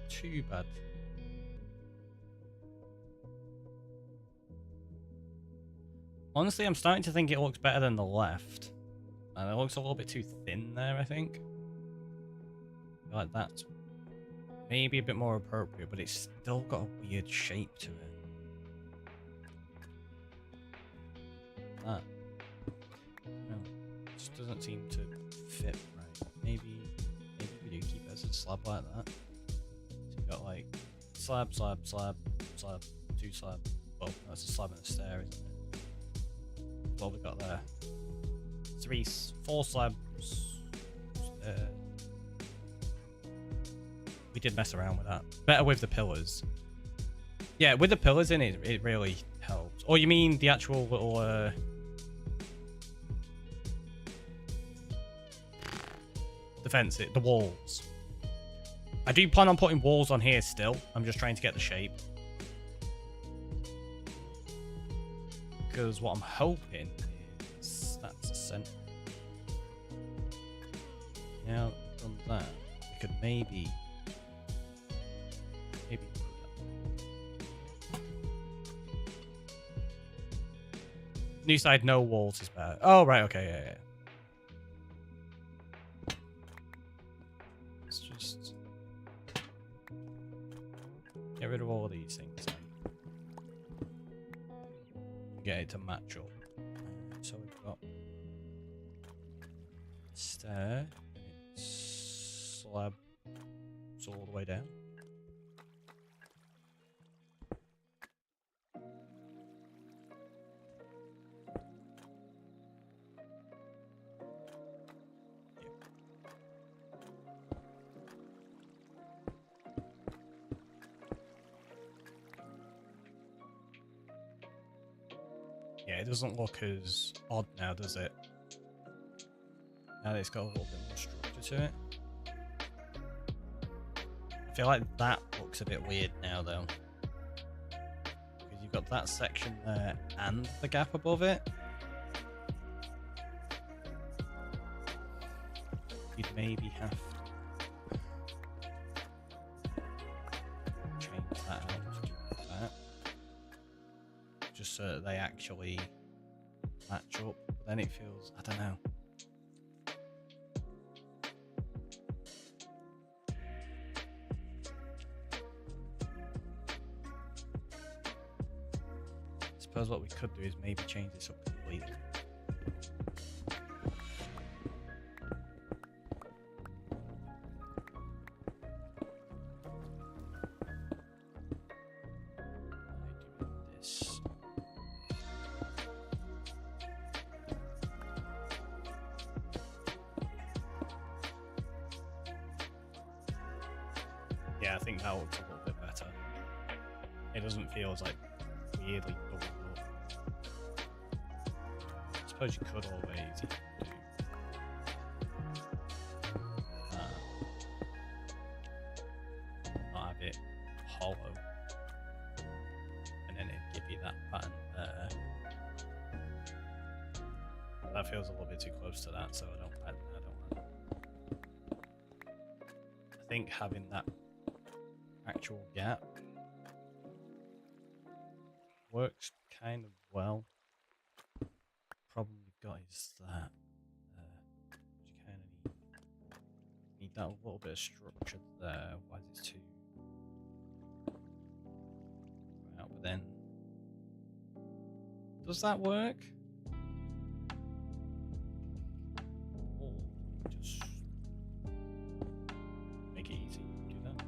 Too bad. Honestly, I'm starting to think it looks better than the left. And it looks a little bit too thin there, I think. I feel like that's maybe a bit more appropriate, but it's still got a weird shape to it. That. No, it just doesn't seem to fit right. Maybe we do keep it as a slab like that. Got like slab, slab, slab, slab, 2 slab. Well, that's a slab and a stair, isn't it? What we got there? 4 slabs. We did mess around with that. Better with the pillars. Yeah, with the pillars in it, it really helps. Or you mean the actual little the fence, the walls. I do plan on putting walls on here still. I'm just trying to get the shape. Because what I'm hoping is that's a center. Now that we've done that, we could maybe new side, no walls is better. Oh, right, okay, yeah. Let's just get rid of all of these things. Get it to match up. So we've got stair, slab, it's all the way down. Yeah, it doesn't look as odd now, does it? Now that it's got a little bit more structure to it. I feel like that looks a bit weird now, though. Because you've got that section there and the gap above it. You'd maybe have to change that out to do that. Just so that they actually match up. But then it feels, I don't know. I suppose what we could do is maybe change this up completely. Yeah, I think that looks a little bit better. It doesn't feel as like weirdly doubled up. I suppose you could always do not have it hollow, and then it'd give you that pattern there. But that feels a little bit too close to that, so I don't like that. I think having that actual gap works kind of well. Problem you've got is that you kind of need that little bit of structure there. Why is it too out? But then, does that work? Or just make it easy to do that?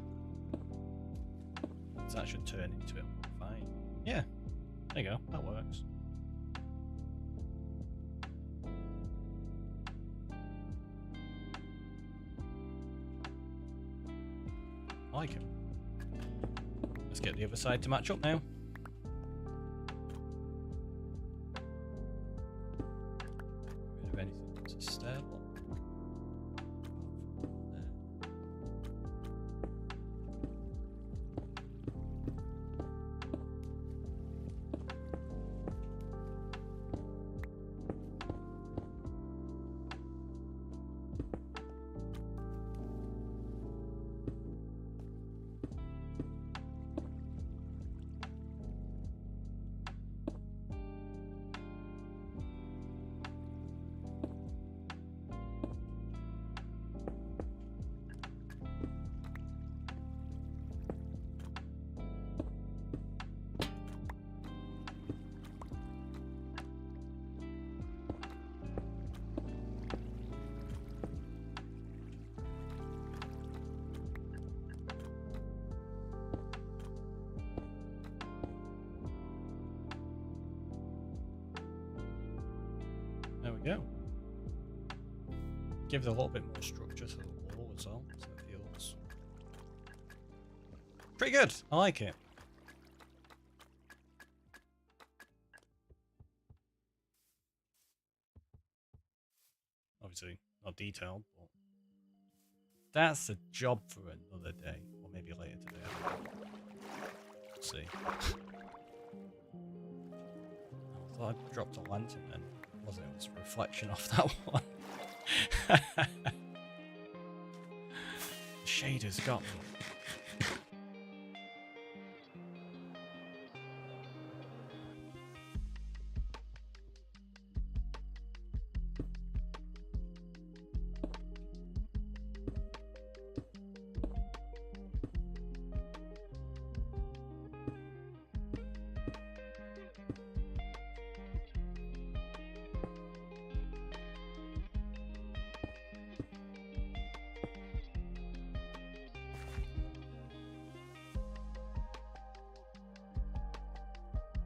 Because that should turn into it fine. Yeah, there you go. That works. I like it. Let's get the other side to match up now. Get rid of anything that's a stair block. There we go. Gives a little bit more structure to the wall as well, so it feels pretty good. I like it. Obviously not detailed, but That's a job for another day, or maybe later today. We'll see. I thought I dropped a lantern then. It wasn't, it was a reflection off that one. The shader's got me.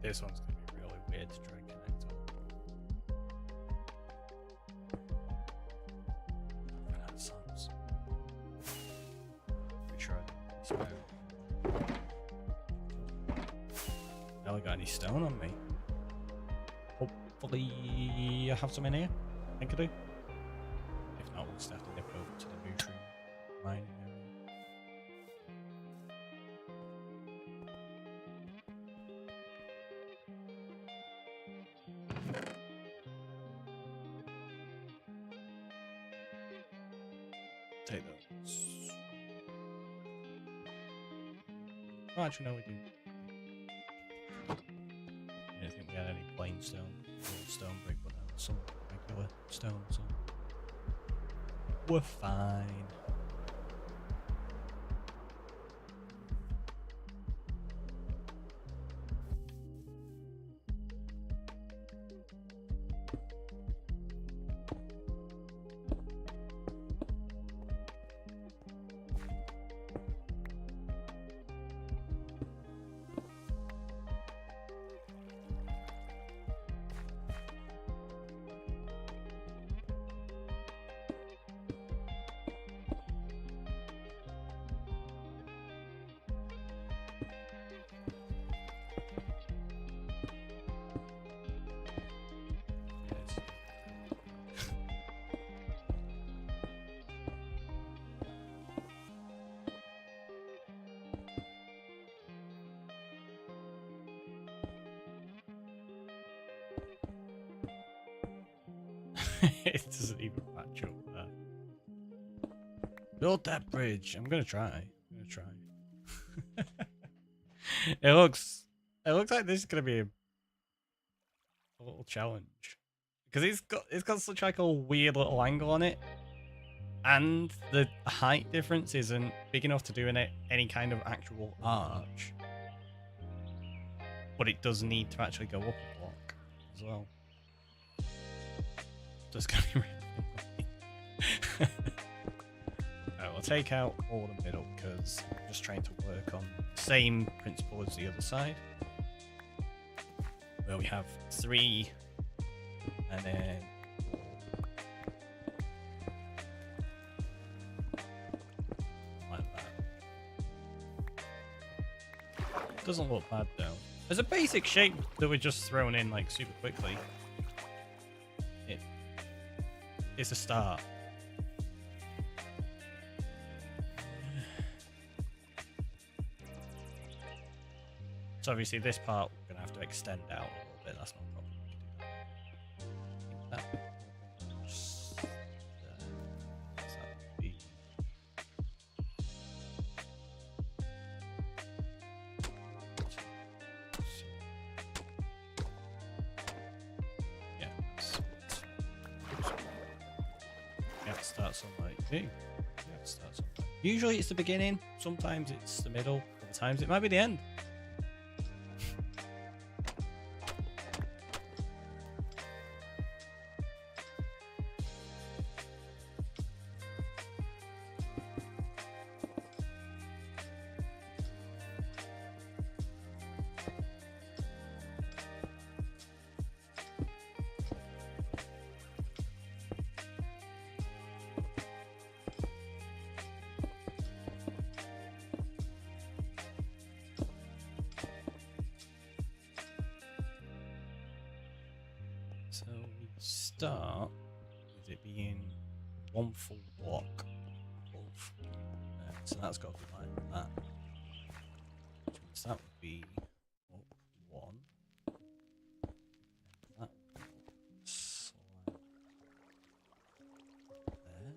This one's going to be really weird to try and connect all. I've had sounds. Pretty sure I swear. I haven't got any stone on me. Hopefully I have some in here. I think I do. If not, we'll just have to nip over to the mushroom mining area. Take those. Oh, actually, no, we do. I didn't think we had any plain stone or stone brick, but that was some regular stone, so we're fine. It doesn't even match up there. Build that bridge. I'm gonna try. It looks like this is gonna be a little challenge because it's got such like a weird little angle on it, and the height difference isn't big enough to do any kind of actual arch. But it does need to actually go up a block as well. So it's gonna be really Alright, we'll take out all the middle because I'm just trying to work on the same principle as the other side. Where we have 3 and then like that. Doesn't look bad though. As a basic shape that we're just thrown in like super quickly. It's a start. So obviously this part we're gonna have to extend out a little bit. That's not a problem. We can do that. Usually it's the beginning, sometimes it's the middle, other times it might be the end. So we start with it being one full block of So that's got to be like that. Which means that would be up 1. And that would slide there.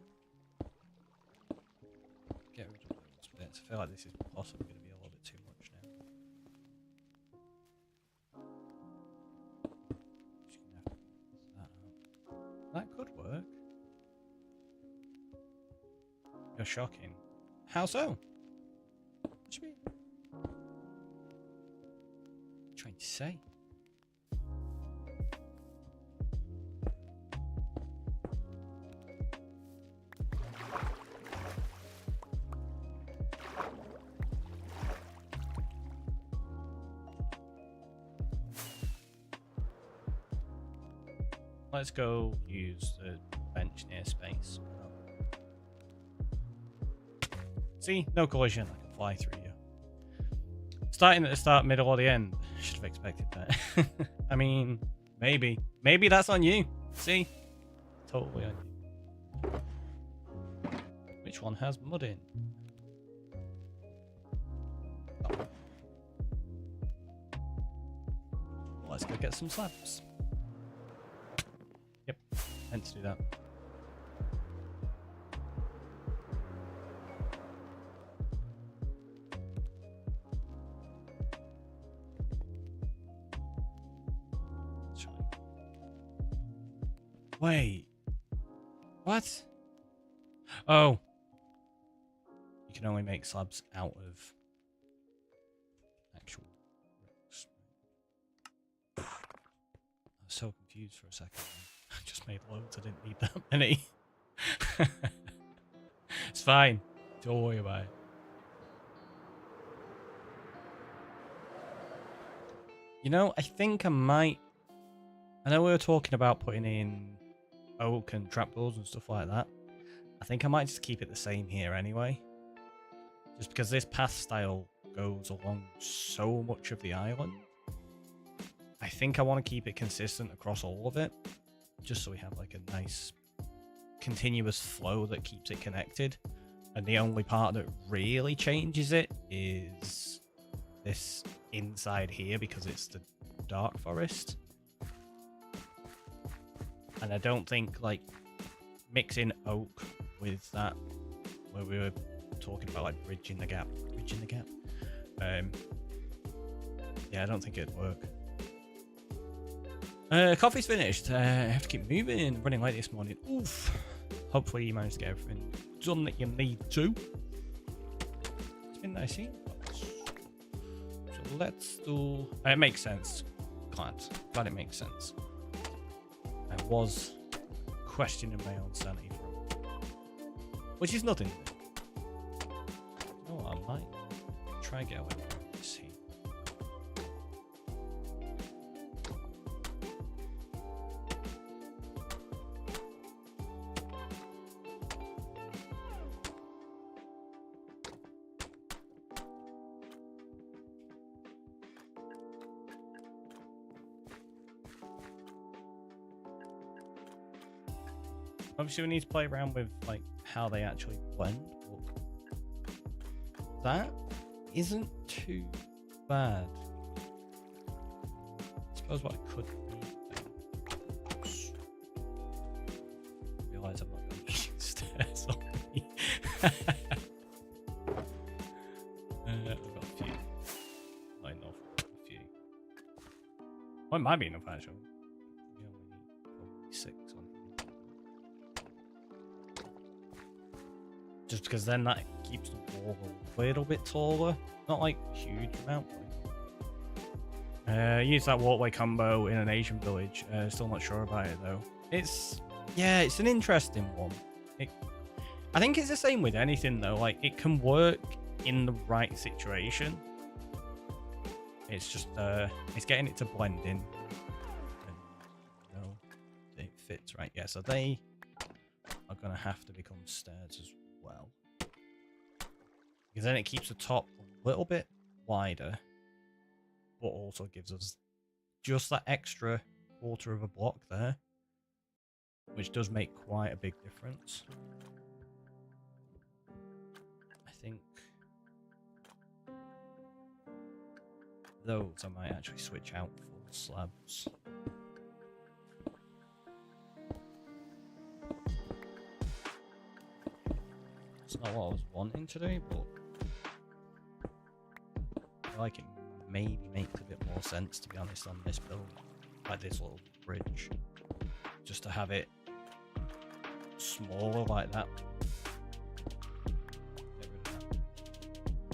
Get rid of those bits. I feel like this is possibly going to be a little bit too much now. Just gonna have to get that out. That could work. You're shocking. How so? What do you mean? What are you trying to say? Let's go use the bench near space. See? No collision. I can fly through you. Starting at the start, middle, or the end. Should have expected that. I mean, maybe. Maybe that's on you. See? Totally on you. Which one has mud in? Oh. Let's go get some slabs. Yep. Meant to do that. Wait. What? Oh. You can only make slabs out of actual bricks. I was so confused for a second. I just made loads. I didn't need that many. It's fine. Don't worry about it. You know, I think I might... I know we were talking about putting in oak and trapdoors and stuff like that. I think I might just keep it the same here anyway. Just because this path style goes along so much of the island. I think I want to keep it consistent across all of it. Just so we have like a nice continuous flow that keeps it connected. And the only part that really changes it is this inside here because it's the dark forest. And I don't think like mixing oak with that, where we were talking about like bridging the gap. Yeah, I don't think it'd work. Coffee's finished. I have to keep moving. Running late this morning. Oof. Hopefully you managed to get everything done that you need to. It's been nice seeing you. So let's do... It makes sense. Glad it makes sense. I was questioning my own sanity for a moment. Which is nothing. You know what, I might try and get away from this here. Obviously, we need to play around with like how they actually blend. But that isn't too bad. I suppose what I could do. Realise I'm not going to use stairs on me. I've got a few. Not enough. A few. Well, it might be enough actually. We only need probably 6 on. Just because then that keeps the wall a little bit taller. Not like a huge amount. Use that walkway combo in an Asian village. Still not sure about it though. It's an interesting one. I think it's the same with anything though. Like it can work in the right situation. It's just it's getting it to blend in. And, you know, it fits right. Yeah, so they are gonna have to become stairs as well. Because then it keeps the top a little bit wider, but also gives us just that extra quarter of a block there, which does make quite a big difference. those, I might actually switch out full slabs. It's not what I was wanting to do, but I feel like it maybe makes a bit more sense, to be honest, on this build. Like this little bridge. Just to have it smaller like that.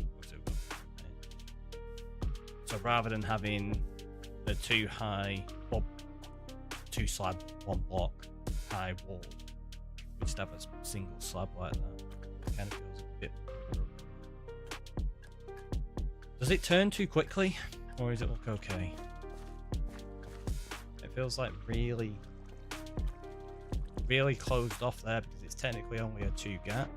Get rid of that. So rather than having the two high, or two slab, one block high wall, we just have a single slab like that. It kind of feels a bit. Does it turn too quickly, or does it look okay? It feels like really closed off there because it's technically only a 2 gap.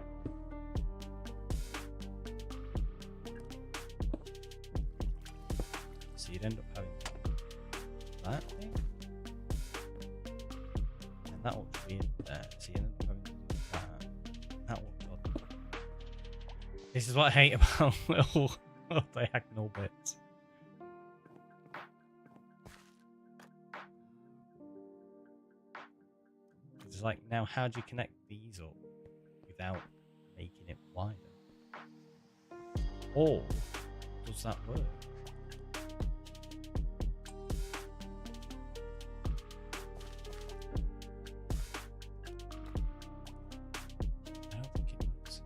So you'd end up having that thing, and that looks weird there. So you end up having that. That looks odd. This is what I hate about little diagonal bits. It's like, now how do you connect these up without making it wider? Or does that work? I don't think it does.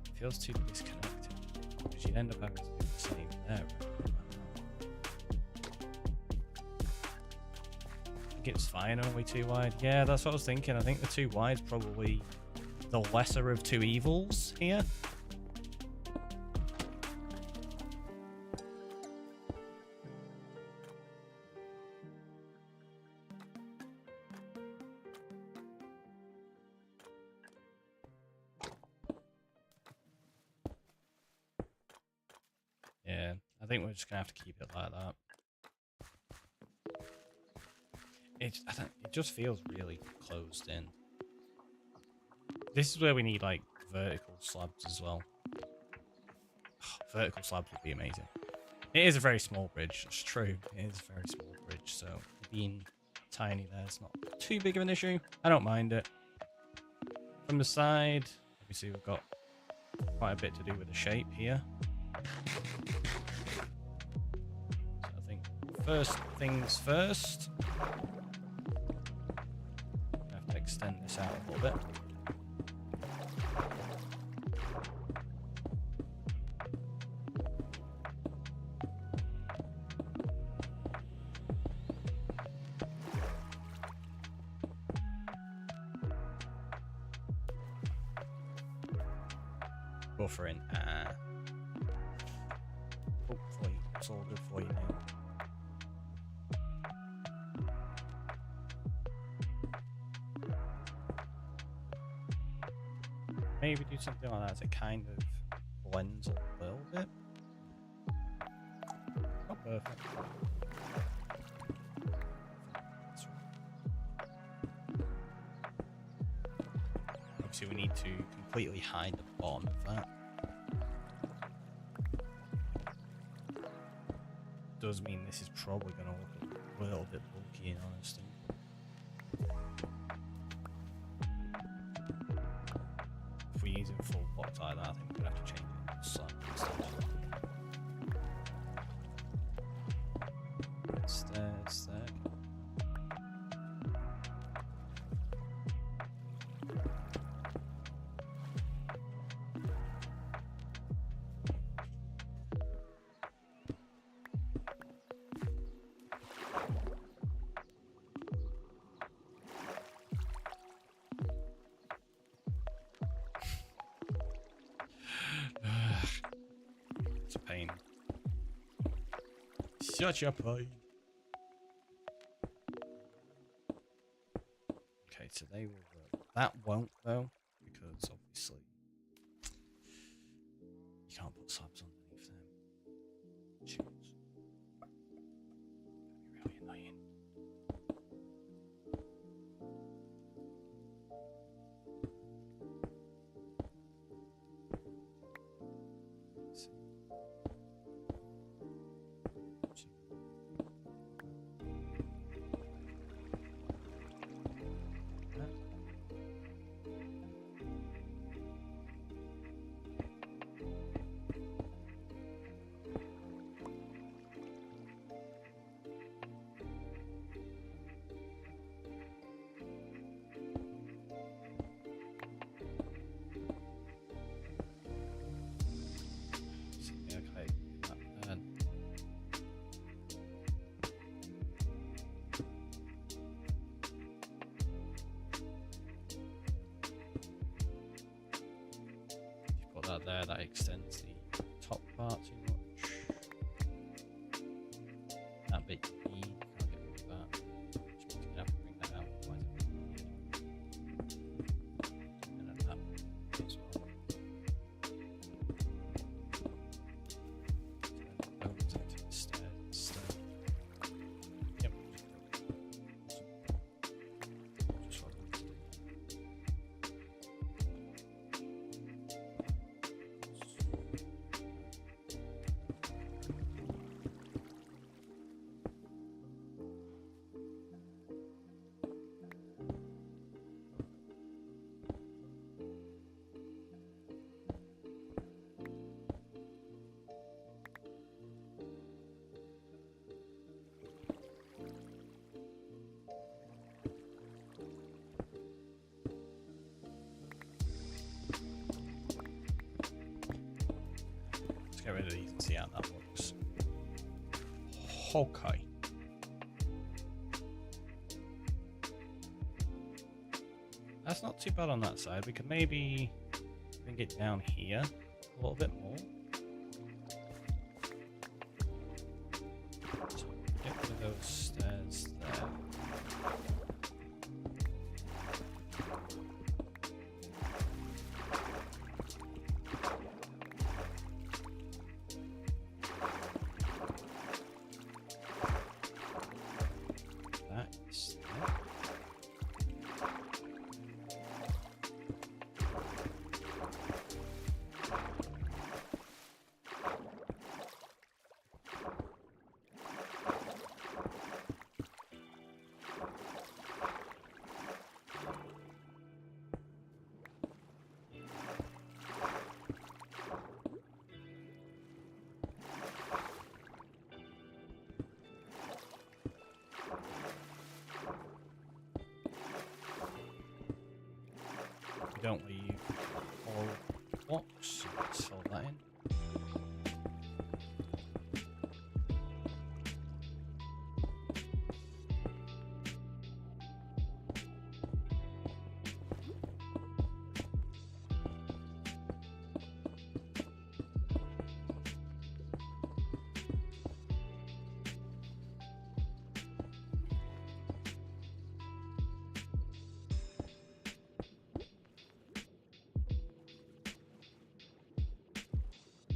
It feels too disconnected because you'd end up having to do the same there. It's fine, only 2 wide. Yeah, that's what I was thinking. I think the 2 wide's probably the lesser of 2 evils here. Yeah, I think we're just gonna have to keep it like that. It just feels really closed in. This is where we need like vertical slabs as well. Vertical slabs would be amazing. It is a very small bridge, it's true. It is a very small bridge, so being tiny there is not too big of an issue. I don't mind it. From the side, obviously we've got quite a bit to do with the shape here. So I think first things first. Extend this out a little bit. Buffering. Hopefully it's all good for you now. Maybe do something like that so it kind of blends a little bit. Oh, perfect. Obviously we need to completely hide the bottom of that. Does mean this is probably going to look a little bit bulky in honesty. If we use it full box like that, I think we're going to have to change it to slab instead. Stairs there. It's a pain. Such a pain. Okay, so they will work. That won't though, because obviously you can't put slabs underneath them. Shoot. That'd be really annoying. that there, that extends the top part too much. That bit E, can't get rid of that. Just gonna have to bring that out, otherwise it won't be good. And then that as well. So that opens into the stairs instead. Yep. Just what I want to do. Let's get rid of these and see how that looks. Okay. That's not too bad on that side. We could maybe bring it down here a little bit more. So get rid of those stairs there. That is there. We don't leave all blocks. Let's fill that in.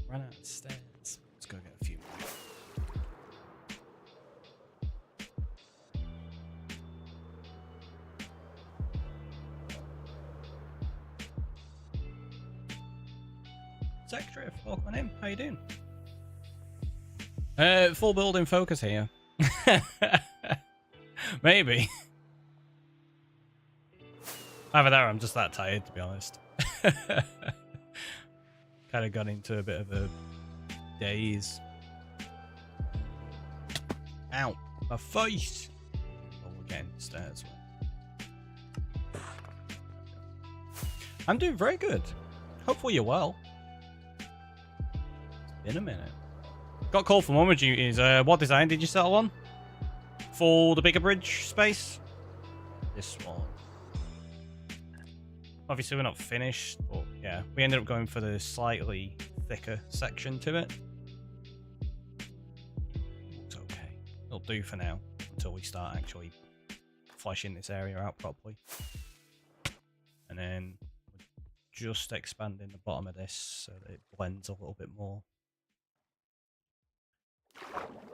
Run out of stairs. Let's go get a few more. Zach Drift, welcome in. How you doing? Full build in focus here. Maybe. Either that or I'm just that tired, to be honest. Kind of got into a bit of a daze. Ow, my face! Oh, we're getting stairs. I'm doing very good. Hopefully you're well. It's been a minute. Got called for mummer duties. What design did you settle on? For the bigger bridge space? This one. Obviously we're not finished, but yeah, we ended up going for the slightly thicker section to it. Looks okay. It'll do for now, until we start actually fleshing this area out properly. And then we're just expanding the bottom of this so that it blends a little bit more.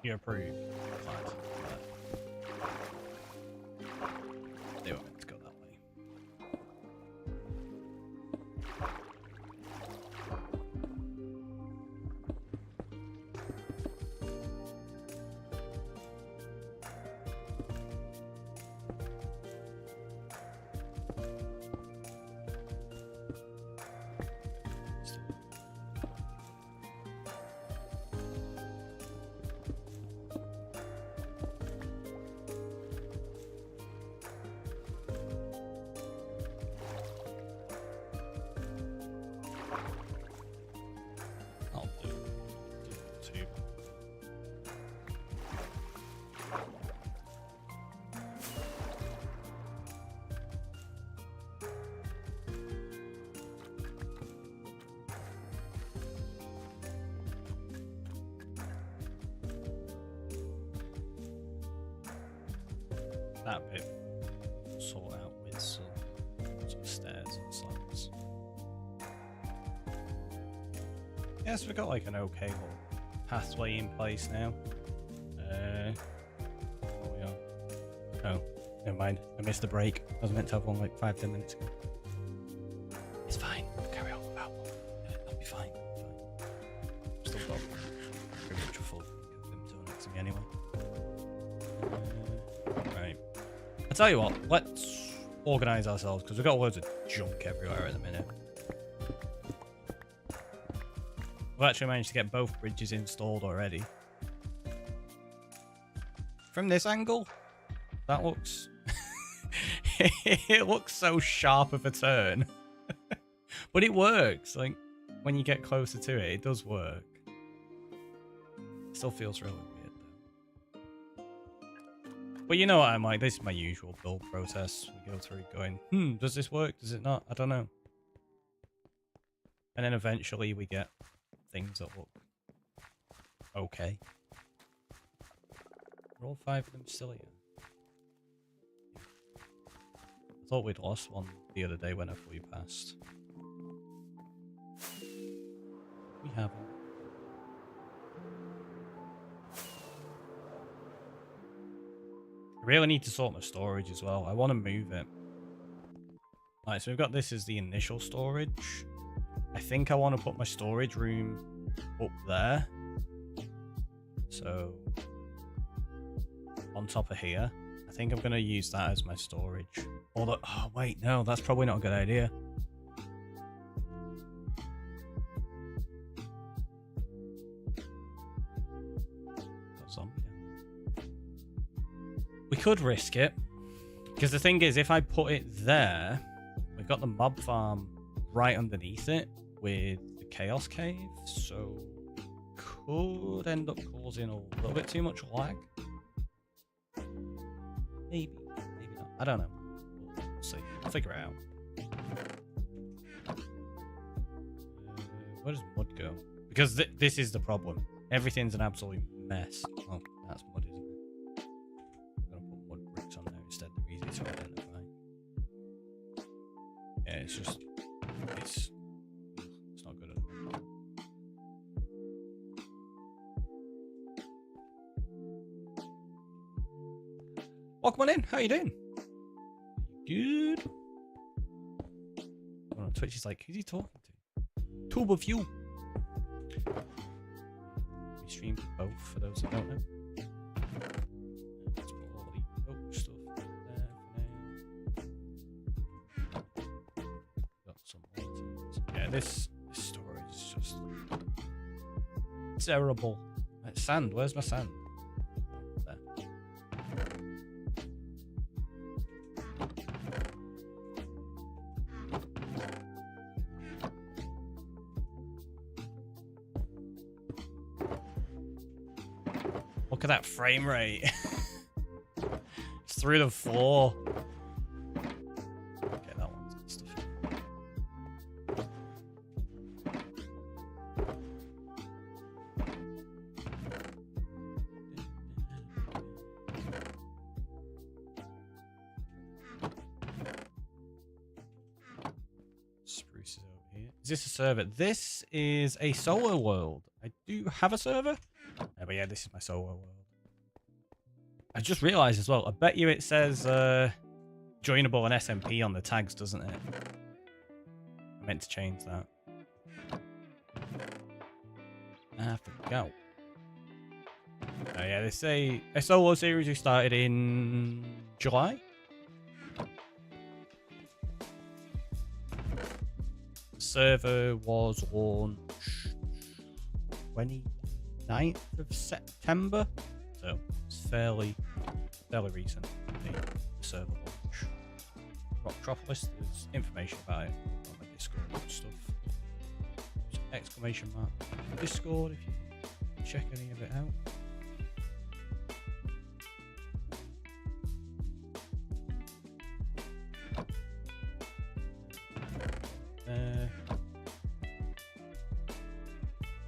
You approve? Glad. They were meant to go that way. that bit sort out with some stairs and slabs. Yes, we've got like an okay little pathway in place now. We are. Oh, never mind. I missed the break. I was meant to have one like 5-10 minutes ago. It's fine. Carry on without one. I'll be fine. Still got pretty much a full think of them doing it to me anyway. Right. I'll tell you what. Let's organise ourselves because we've got loads of junk everywhere at the minute. We've actually managed to get both bridges installed already. From this angle, that looks... it looks so sharp of a turn. But it works. Like, when you get closer to it, it does work. It still feels really weird, though. But you know what I'm like? This is my usual build process. We go through going, does this work? Does it not? I don't know. And then eventually we get things that look okay. Are all 5 of them still here? I thought we'd lost one the other day when I flew past. We haven't. I really need to sort my storage as well. I want to move it. Alright, so we've got this as the initial storage. I think I want to put my storage room up there. So, on top of here. I think I'm going to use that as my storage. Although, oh wait, no, that's probably not a good idea. Got zombie down. We could risk it. Because the thing is, if I put it there, we've got the mob farm right underneath it with the chaos cave, so could end up causing a little bit too much lag. Maybe not. I don't know. We'll see. I'll figure it out. Where does mud go? Because this is the problem. Everything's an absolute mess. Oh, that's mud, isn't it? I'm gonna put mud bricks on there instead. They're easy to identify. Yeah, it's just it's not good enough. Welcome on in. How you doing? Good. Oh, on Twitch is like, who's he talking to? Tube of you. We stream both for those who don't know. Let's put all the oak stuff there for now. Got some items. Yeah, this storage is just terrible. Sand. Where's my sand? Look at that frame rate. It's through the floor. Okay, that one's good stuff. Spruce is over here. Is this a server? This is a solo world. I do have a server. But yeah, this is my solo world. I just realised as well, I bet you it says joinable and SMP on the tags, doesn't it? I meant to change that. I have to go. Oh yeah, they say a solo series we started in July. The server was launched 29th of September, so it's fairly recent. The server launch. Rocktropolis, there's information about it on my Discord and stuff. Exclamation mark Discord if you check any of it out.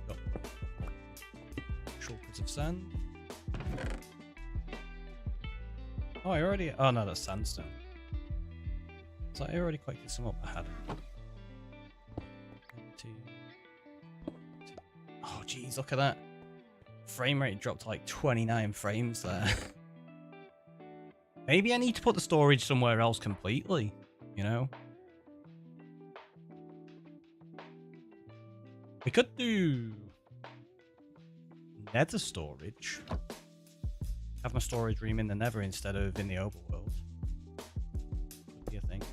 Got short bits of sand. Oh, I already... Oh, no, that's sandstone. So I already collected some up. I had it. Oh, jeez, look at that. Frame rate dropped to like 29 frames there. Maybe I need to put the storage somewhere else completely, you know? We could do nether storage. Have my storage room in the nether instead of in the overworld. What do you think?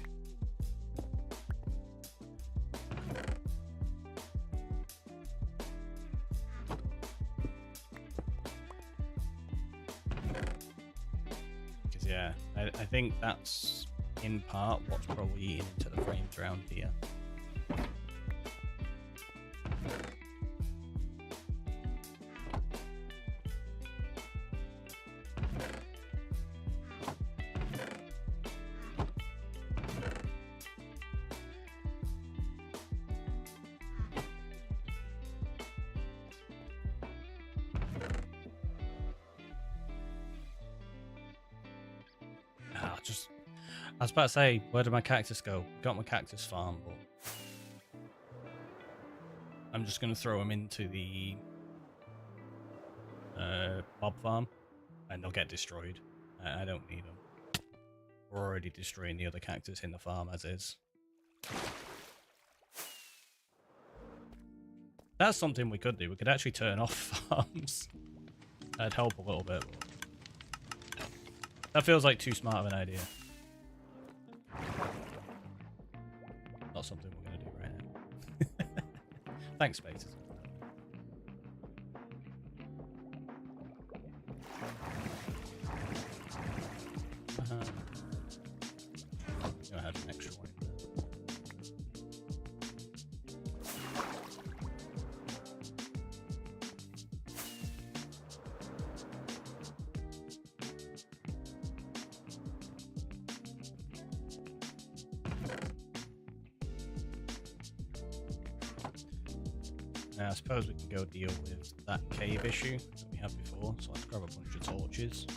Because yeah, I think that's in part what's probably eating into the frames around here. I was about to say, where did my cactus go? Got my cactus farm, but I'm just going to throw them into the mob farm, and they'll get destroyed. I don't need them. We're already destroying the other cactus in the farm as is. That's something we could do. We could actually turn off farms. That'd help a little bit. That feels like too smart of an idea. Not something we're going to do right now. Thanks, Spaces. I had an extra one there. Now, I suppose we can go deal with that cave issue that we had before. So let's grab a bunch of torches.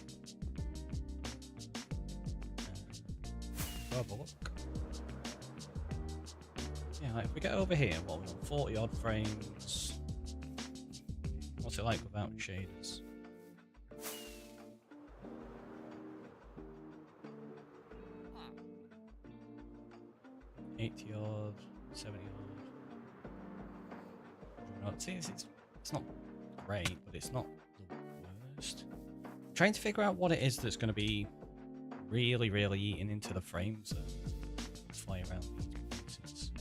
Have a look. Yeah, like if we get over here, what, we're on 40 odd frames. What's it like without shaders? $80 odd, 70 odd. See, it's not great, but it's not the worst. I'm trying to figure out what it is that's going to be really eating into the frames that fly around these places.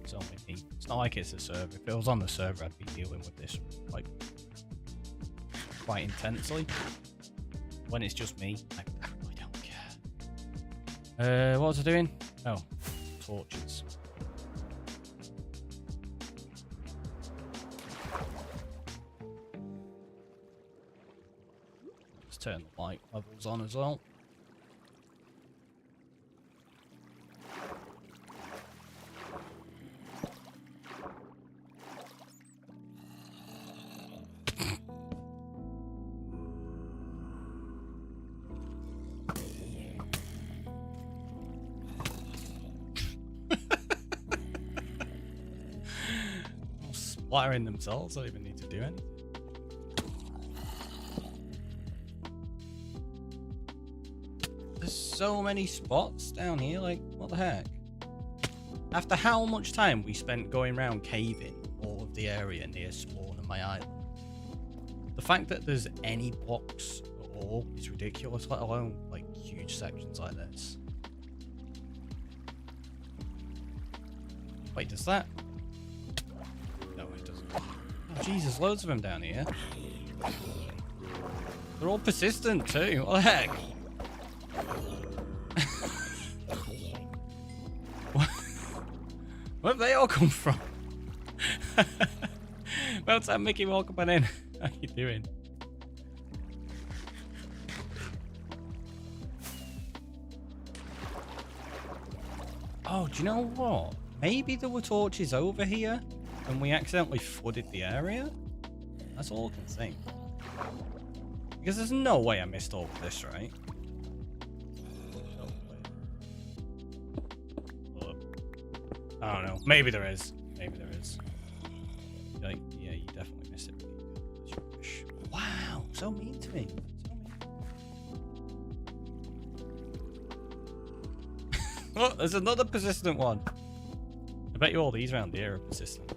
It's only me. It's not like it's a server. If it was on the server, I'd be dealing with this like quite intensely. When it's just me, I really don't care. What was I doing? Oh, torches. Let's turn the light levels on as well. Splattering themselves, I don't even need to do anything. There's so many spots down here, like, what the heck? After how much time we spent going around caving all of the area near spawn and my island, the fact that there's any blocks at all is ridiculous, let alone, like, huge sections like this. Wait, does that... Oh, Jesus, loads of them down here. They're all persistent too. What the heck? Where have they all come from? Where's that Mickey welcoming in? How you doing? Oh, do you know what? Maybe there were torches over here and we accidentally flooded the area? That's all I can think. Because there's no way I missed all of this, right? No way. I don't know. Maybe there is. Maybe there is. Like, yeah, you definitely missed it. Wow, so mean to me. So mean. Oh, there's another persistent one. I bet you all these around here are persistent.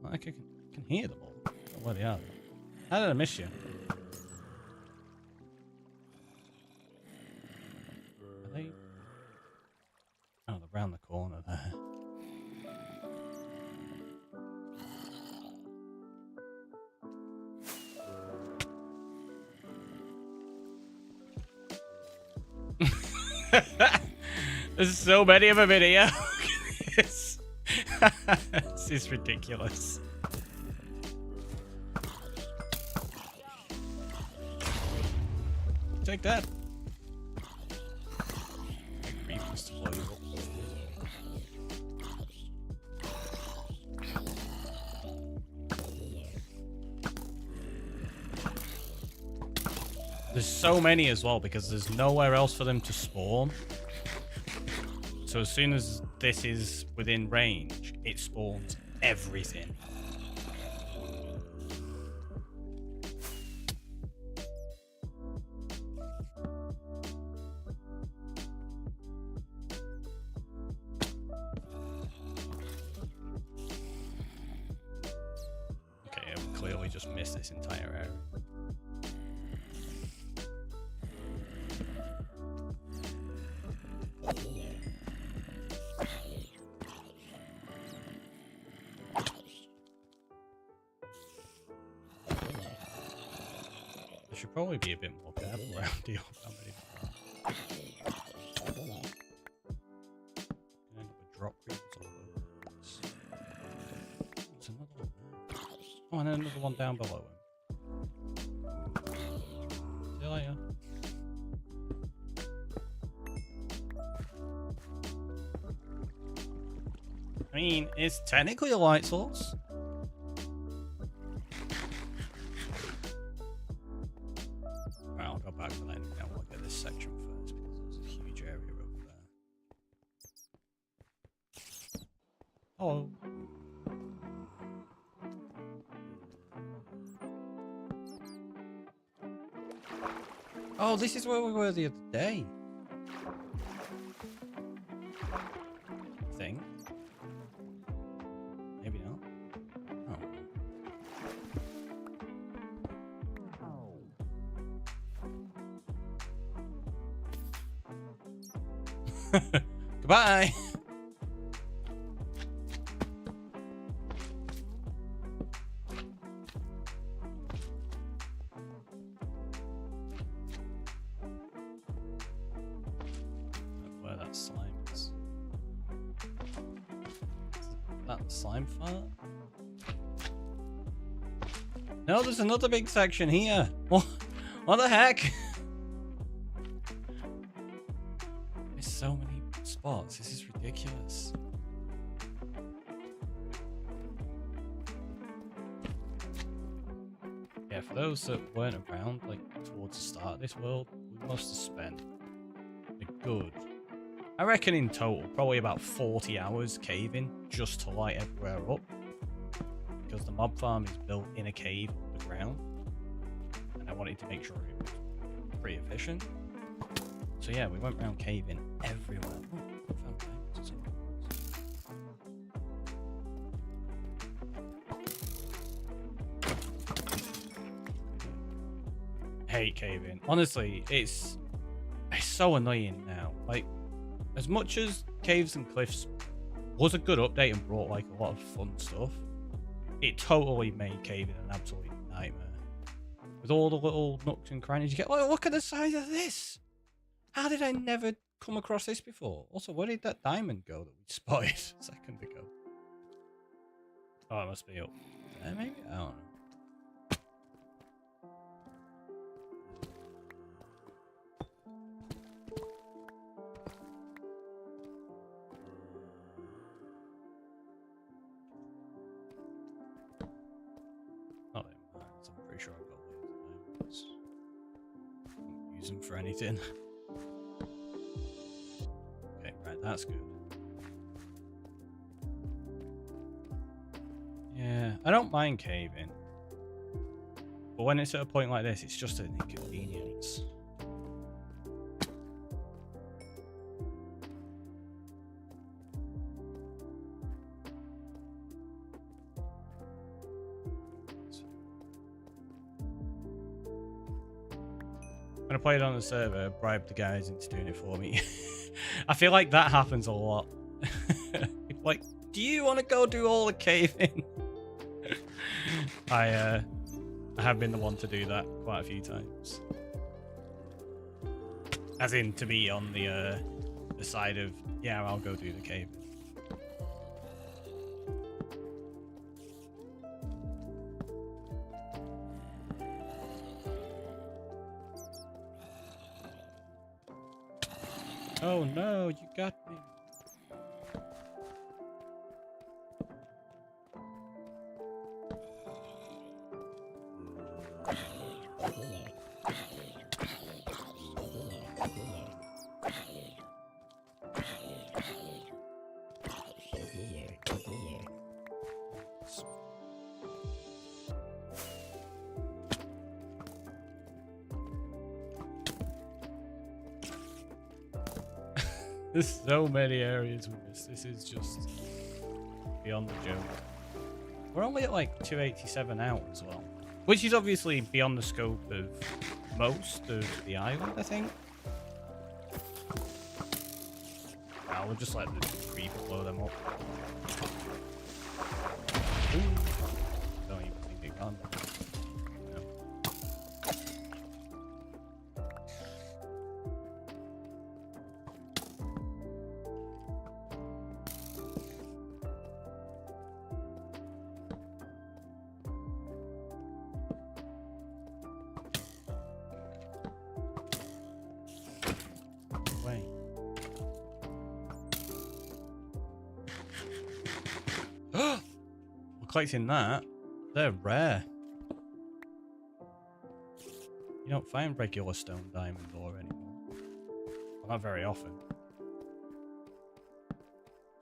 I can hear them all. I don't know where they are. How did I miss you? Are they? Oh, they're around the corner there. There's so many of them in here. This is ridiculous. Take that. Reef is to blow you up. There's so many as well because there's nowhere else for them to spawn. So as soon as this is within range, it spawns everything. Okay, I've clearly just missed this entire area. Should probably be a bit more careful around here. End up with drop creepers all over the place. There's another one there. Oh, and then another one down below him. See you later. I mean, it's technically a light source. Back to that. Now we'll look at this section first because there's a huge area over there. Hello. Oh, this is where we were the other day. I think. Maybe not. Goodbye. Where that slime is. That slime fart? No, there's another big section here. What the heck? So many spots. This is ridiculous. Yeah, for those that weren't around, like towards the start of this world, we must have spent a good, I reckon in total, probably about 40 hours caving just to light everywhere up. Because the mob farm is built in a cave underground, and I wanted to make sure it was pretty efficient. So yeah, we went around caving everywhere. Oh, found diamonds. Hate caving. Honestly, it's so annoying now. Like, as much as Caves and Cliffs was a good update and brought like a lot of fun stuff, it totally made caving an absolute nightmare. With all the little nooks and crannies you get. Like, look at the size of this! How did I never come across this before? Also, where did that diamond go that we spotted a second ago? Oh, it must be up there, maybe? I don't know. Not in mines, I'm pretty sure I've got loads of those. Don't use them for anything. Okay, right, that's good. Yeah, I don't mind caving. But when it's at a point like this, it's just an inconvenience. When I played on the server, bribed the guys into doing it for me. I feel like that happens a lot. Like, do you want to go do all the caving? I have been the one to do that quite a few times. As in, to be on the side of, yeah, I'll go do the caving. Oh no, you got me. There's so many areas with this. This is just beyond the joke. We're only at like 287 out as well, which is obviously beyond the scope of most of the island, I think. Nah, we'll just let the Reef blow them up. Ooh. Don't even think it can. No. Way. We're collecting that. They're rare. You don't find regular stone diamond ore anymore. Well, not very often.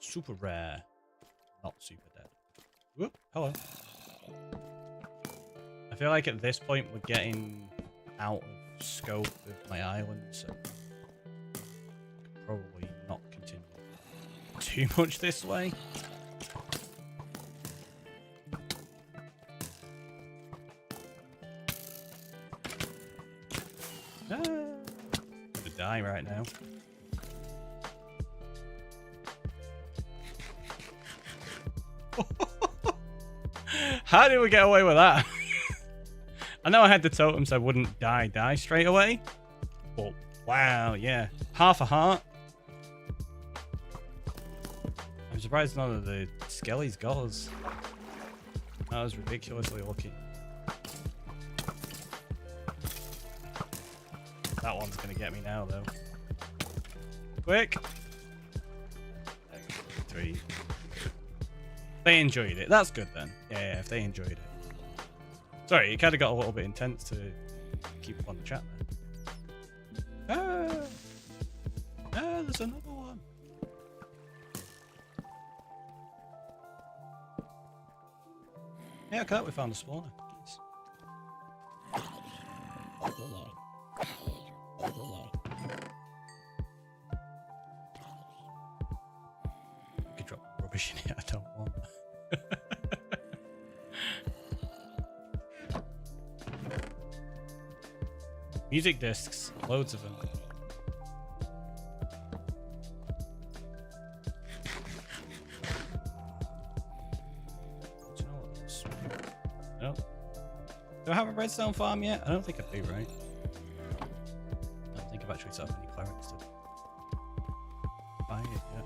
Super rare. Not super dead. Whoop, hello. I feel like at this point we're getting out of scope of my island, so probably not continue too much this way. I'm gonna die right now. How did we get away with that? I know I had the totem so I wouldn't die straight away, but wow, yeah, half a heart. I'm surprised none of the skellies got us. That was ridiculously lucky. That one's gonna get me now, though. Quick! 3. They enjoyed it. That's good then. Yeah, if they enjoyed it. Sorry, it kind of got a little bit intense to keep up on the chat there. There's another one. Yeah, okay, we found a spawner. Nice. You could drop rubbish in it, I don't want. Music discs, loads of them. No. Do I have a redstone farm yet? I don't think I do, right? I don't think I've actually set up any clerics to buy it yet.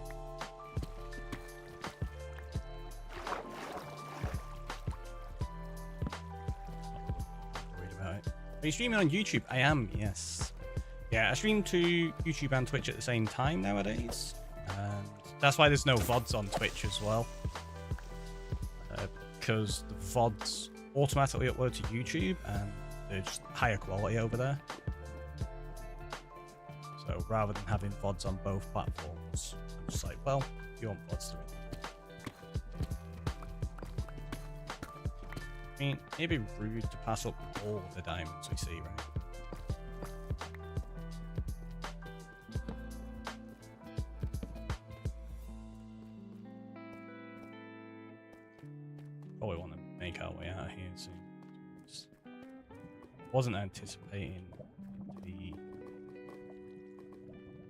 Are you streaming on YouTube? I am, yes. Yeah, I stream to YouTube and Twitch at the same time nowadays. And that's why there's no VODs on Twitch as well. Because the VODs automatically upload to YouTube and they're just higher quality over there. So rather than having VODs on both platforms, I'm just like, well, if you want VODs to it. I mean, it'd be rude to pass up all the diamonds we see, right? Probably want to make our way out of here soon. Just wasn't anticipating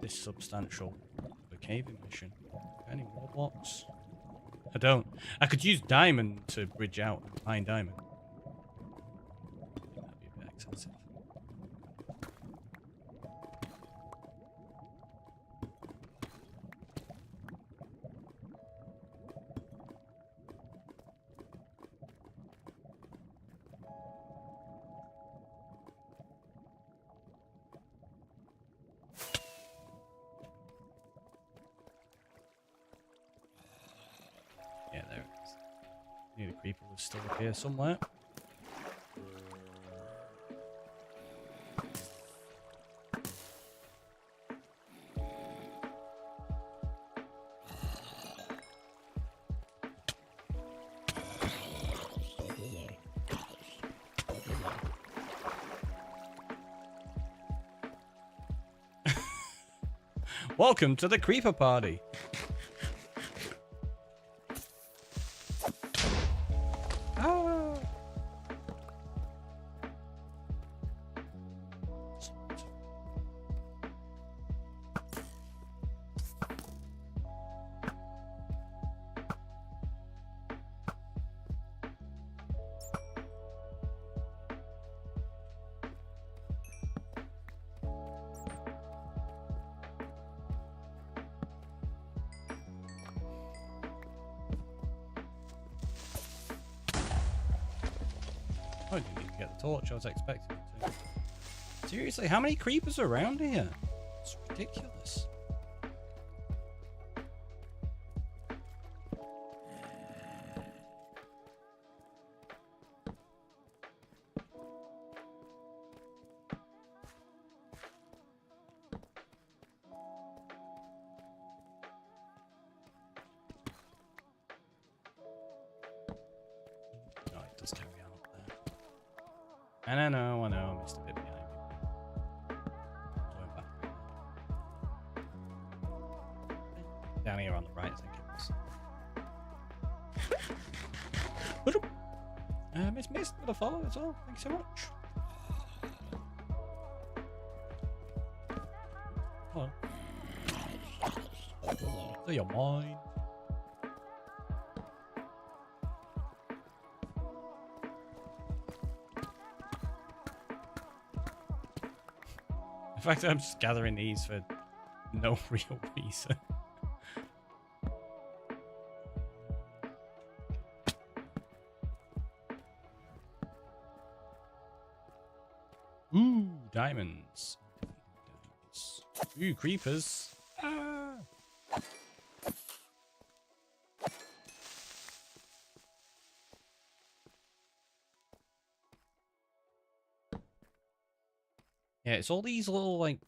this substantial of a caving mission. Any more blocks? I don't. I could use diamond to bridge out and mine diamond. That'd be a bit expensive. Yeah, there it is. Knew the creeper was still up here somewhere. Welcome to the creeper party. I didn't even get the torch I was expecting to. Seriously, how many creepers are around here? It's ridiculous. Oh, it does carry on up there. And I know, I missed a bit behind me. Going back. Down here on the right, I think it was. Miss Mist with a follow as well. Thanks so much. Hello. So you're mine. In fact, I'm just gathering these for no real reason. Ooh, diamonds. Ooh, creepers. Ah. Yeah, it's all these little, like,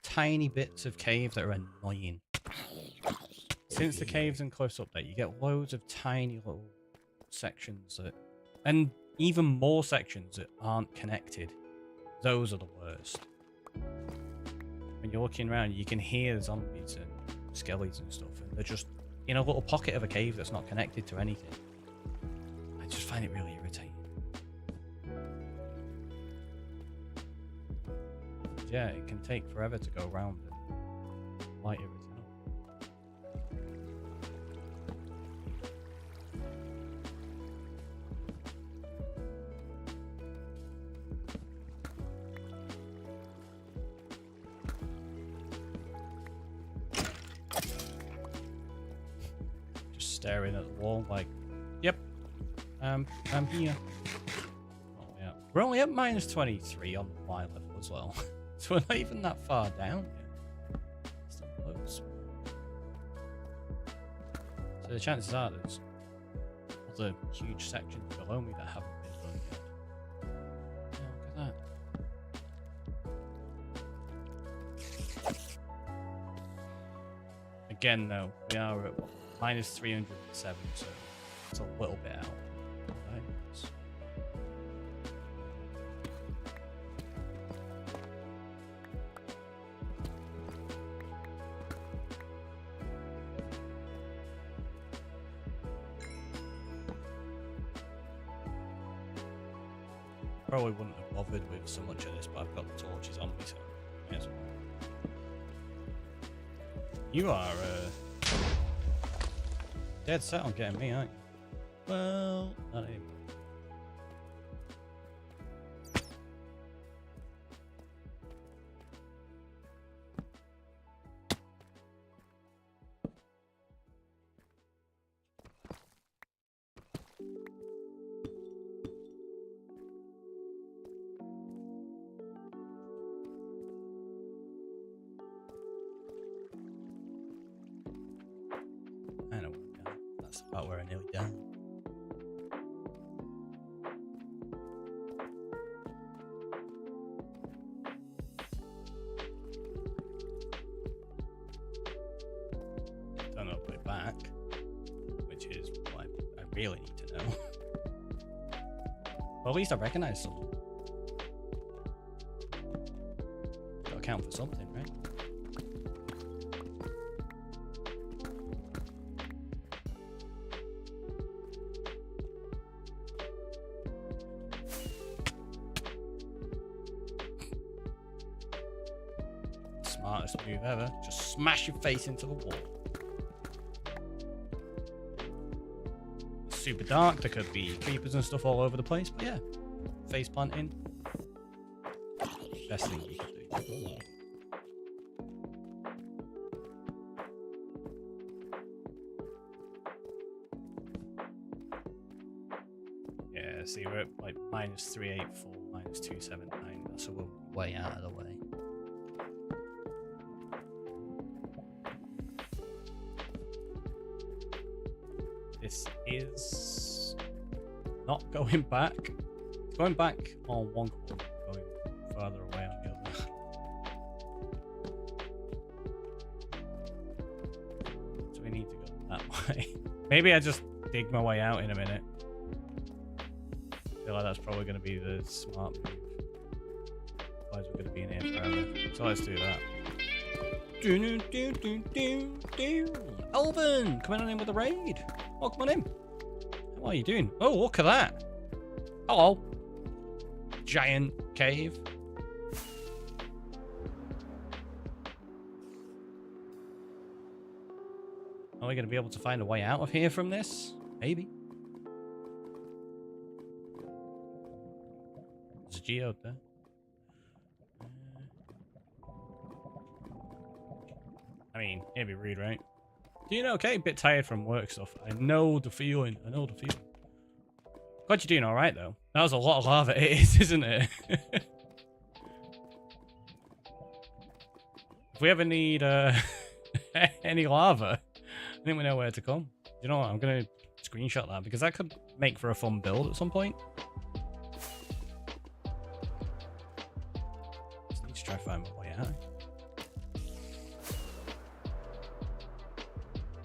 tiny bits of cave that are annoying. Since the cave's in close update, you get loads of tiny little sections that... And even more sections that aren't connected. Those are the worst. When you're looking around, you can hear zombies and skellies and stuff, and they're just in a little pocket of a cave that's not connected to anything. I just find it really irritating. Yeah, it can take forever to go around and light everything up. Just staring at the wall like, yep, I'm here. Oh, yeah. We're only at minus 23 on the Y level as well. So we're not even that far down yet. Still close. So the chances are there's other huge sections below me that haven't been done yet. Yeah, look at that. Again, though, we are at minus 307, so it's a little bit out. Right. Probably wouldn't have bothered with so much of this, but I've got the torches on me, so may as well. You are dead set on getting me, aren't you? Well, not even. I know that's about where I nearly died. Don't know way back, which is what I really need to know. Well, at least I recognize something. Gotta count for something, right? Smartest move ever. Just smash your face into the wall. Super dark. There could be creepers and stuff all over the place, but yeah, face planting. Best thing you can do. Yeah, see, we're at like minus 384, minus 279, so we're way out of the way. This is not going back. It's going back on one corner, going farther away on the other. So we need to go that way. Maybe I just dig my way out in a minute. I feel like that's probably going to be the smart move. Otherwise we're going to be in here forever. So let's do that. Alvin, coming on in with a raid. Oh, come on in. How are you doing? Oh, look at that. Hello. Giant cave. Are we going to be able to find a way out of here from this? Maybe. There's a geode there. I mean, it'd be rude, right? Doing okay, a bit tired from work stuff. I know the feeling. I know the feeling. Glad you're doing alright, though. That was a lot of lava. It is, isn't it? If we ever need any lava, I think we know where to come. You know what? I'm going to screenshot that because that could make for a fun build at some point. Just need to try to find my way out.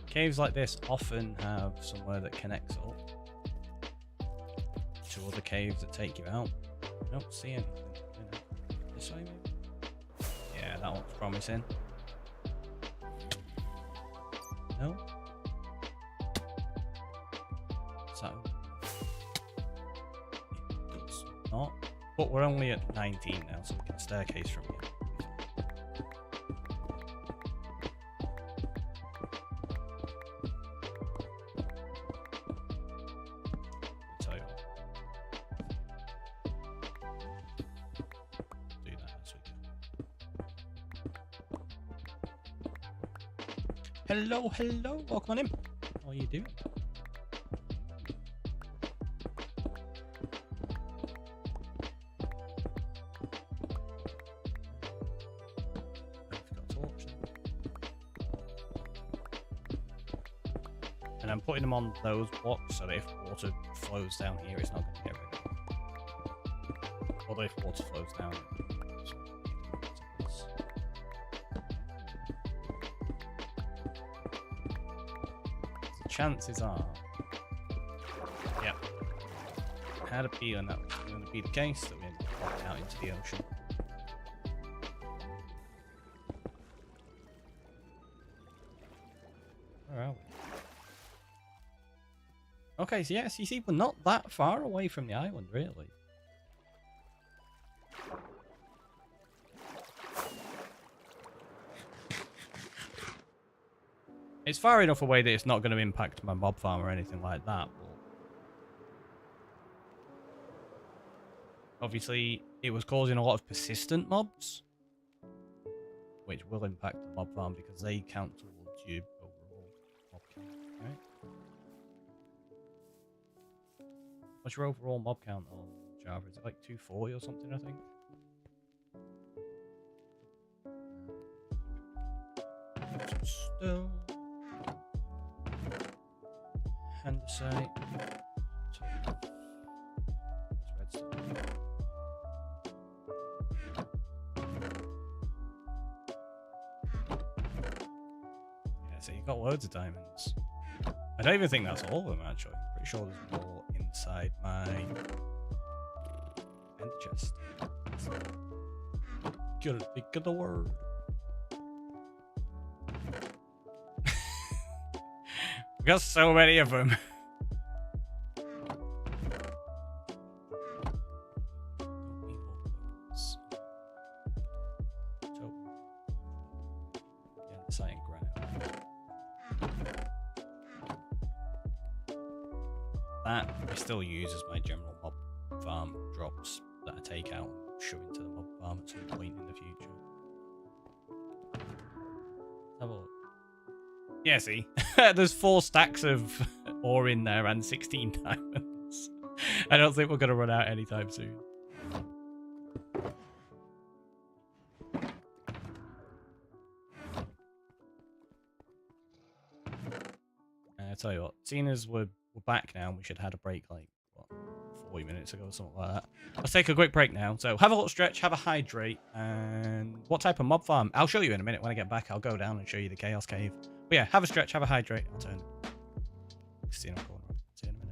Caves like this often have somewhere that connects up to other caves that take you out. I don't see anything. This way, maybe? Yeah, that looks promising. No? So it does not. But we're only at 19 now, so we can staircase from here. Hello, hello, welcome on in. How are you doing? and I'm putting them on those blocks so that if water flows down here, it's not going to get rid of them. Although if water flows down, the chances are, yep, I had a feeling that was going to be the case, that we ended up walking out into the ocean. Where are we? Okay, so yes, you see, we're not that far away from the island, really. It's far enough away that it's not going to impact my mob farm or anything like that, but obviously it was causing a lot of persistent mobs, which will impact the mob farm because they count towards your overall mob count, right? What's your overall mob count on Java? Is it like 240 or something, I think? Still. Andesite. Redstone. Yeah, so you got loads of diamonds. I don't even think that's all of them, actually. Pretty sure there's more inside my end chest. Gotta think of the word. We got so many of them. That I still use as my general mob farm drops that I take out and shove into the mob farm at some point in the future. Have a look. Yeah, see? There's 4 stacks of ore in there and 16 diamonds. I don't think we're going to run out anytime soon. I tell you what, seeing as we're back now, we should have had a break like, what, 40 minutes ago or something like that. Let's take a quick break now. So have a little stretch, have a hydrate, and what type of mob farm? I'll show you in a minute when I get back. I'll go down and show you the Chaos Cave. But yeah, have a stretch, have a hydrate. I'll turn. See you in a corner. See you in a minute.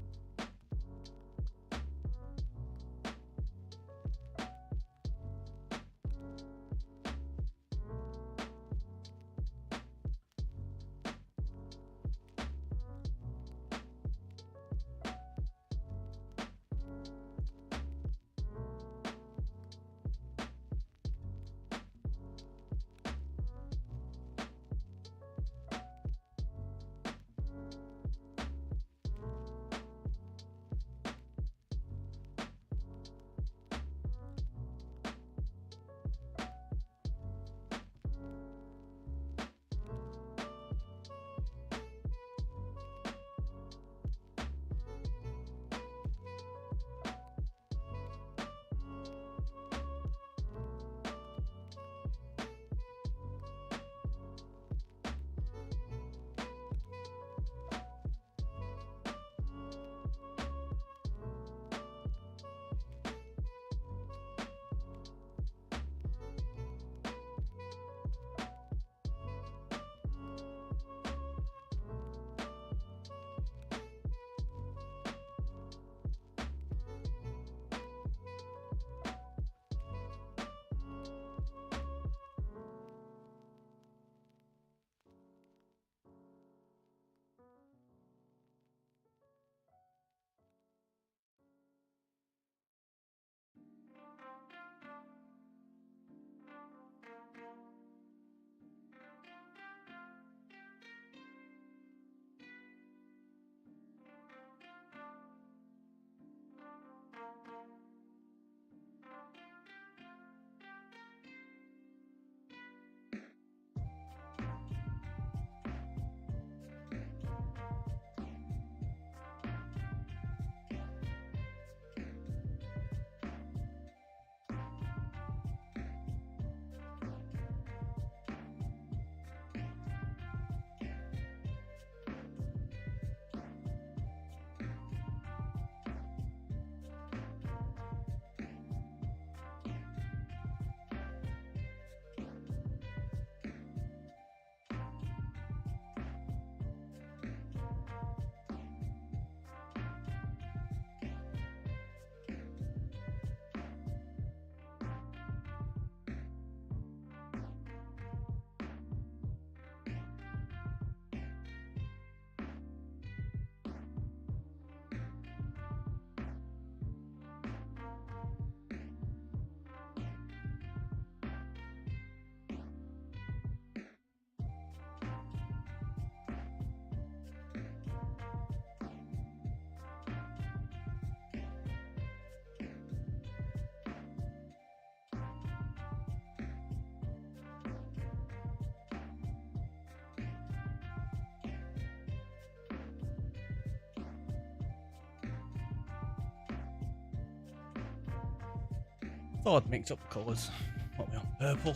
thought I'd mix up the colours. What are we on? Purple.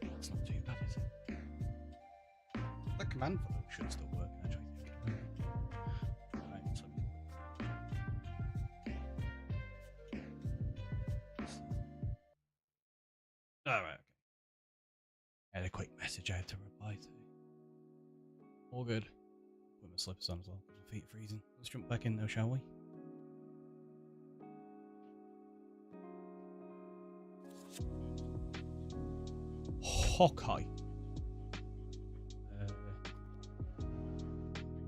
That's not too bad, is it? The command for those should still work, actually. Right, so alright, okay. I had a quick message I had to reply to. All good. Put my slippers on as well. My feet are freezing. Let's jump back in though, shall we? Hawkeye.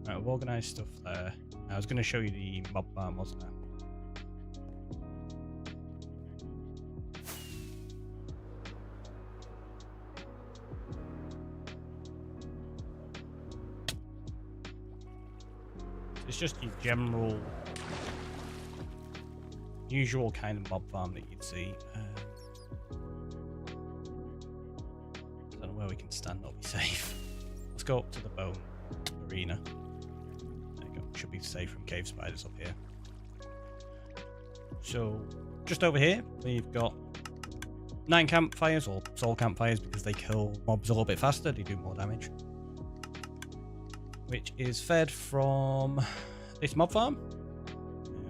Right, I've organised stuff there. I was going to show you the mob farm, wasn't I? It's just your general, usual kind of mob farm that you'd see. I don't know where we can stand, that'll be safe. Let's go up to the bone arena. There you go. Should be safe from cave spiders up here. So, just over here, we've got 9 campfires, or soul campfires, because they kill mobs a little bit faster, they do more damage. Which is fed from this mob farm. Yeah,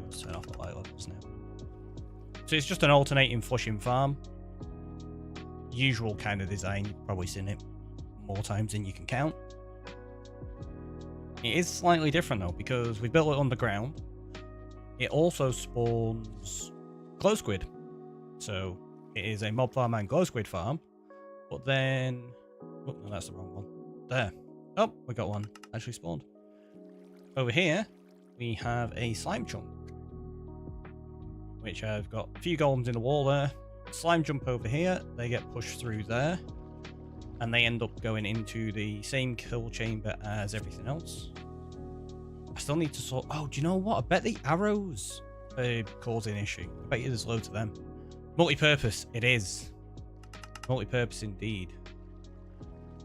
let's turn off the light levels now. So it's just an alternating flushing farm. Usual kind of design, you've probably seen it more times than you can count. It is slightly different though, because we built it underground. It also spawns glow squid. So it is a mob farm and glow squid farm. But then, oh no, that's the wrong one. There. Oh, we got one actually spawned. Over here, we have a slime chunk, which I've got a few golems in the wall there. Slime jump over here, they get pushed through there, and they end up going into the same kill chamber as everything else. I still need to sort. Oh, do you know what? I bet the arrows are causing an issue. I bet you there's loads of them. Multi-purpose, it is. Multi-purpose indeed.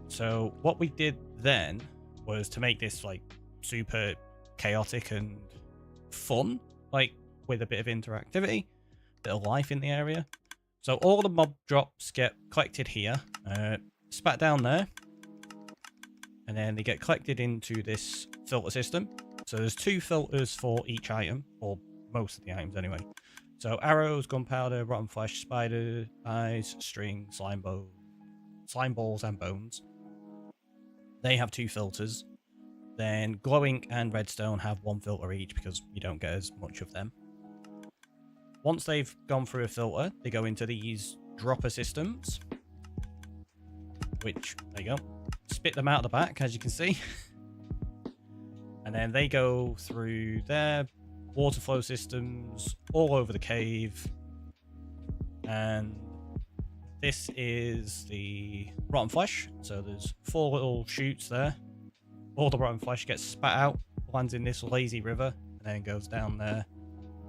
So what we did then was to make this like super chaotic and fun, like with a bit of interactivity, bit of life in the area. So all the mob drops get collected here, spat down there, and then they get collected into this filter system. So there's 2 filters for each item, or most of the items anyway. So arrows, gunpowder, rotten flesh, spider eyes, string, slime balls, and bones. They have 2 filters. Then glowing and redstone have 1 filter each because you don't get as much of them. Once they've gone through a filter, they go into these dropper systems, which, there you go, spit them out the back, as you can see. And then they go through their water flow systems all over the cave. And this is the rotten flesh. So there's 4 little chutes there. All the rotten flesh gets spat out, lands in this lazy river, and then goes down there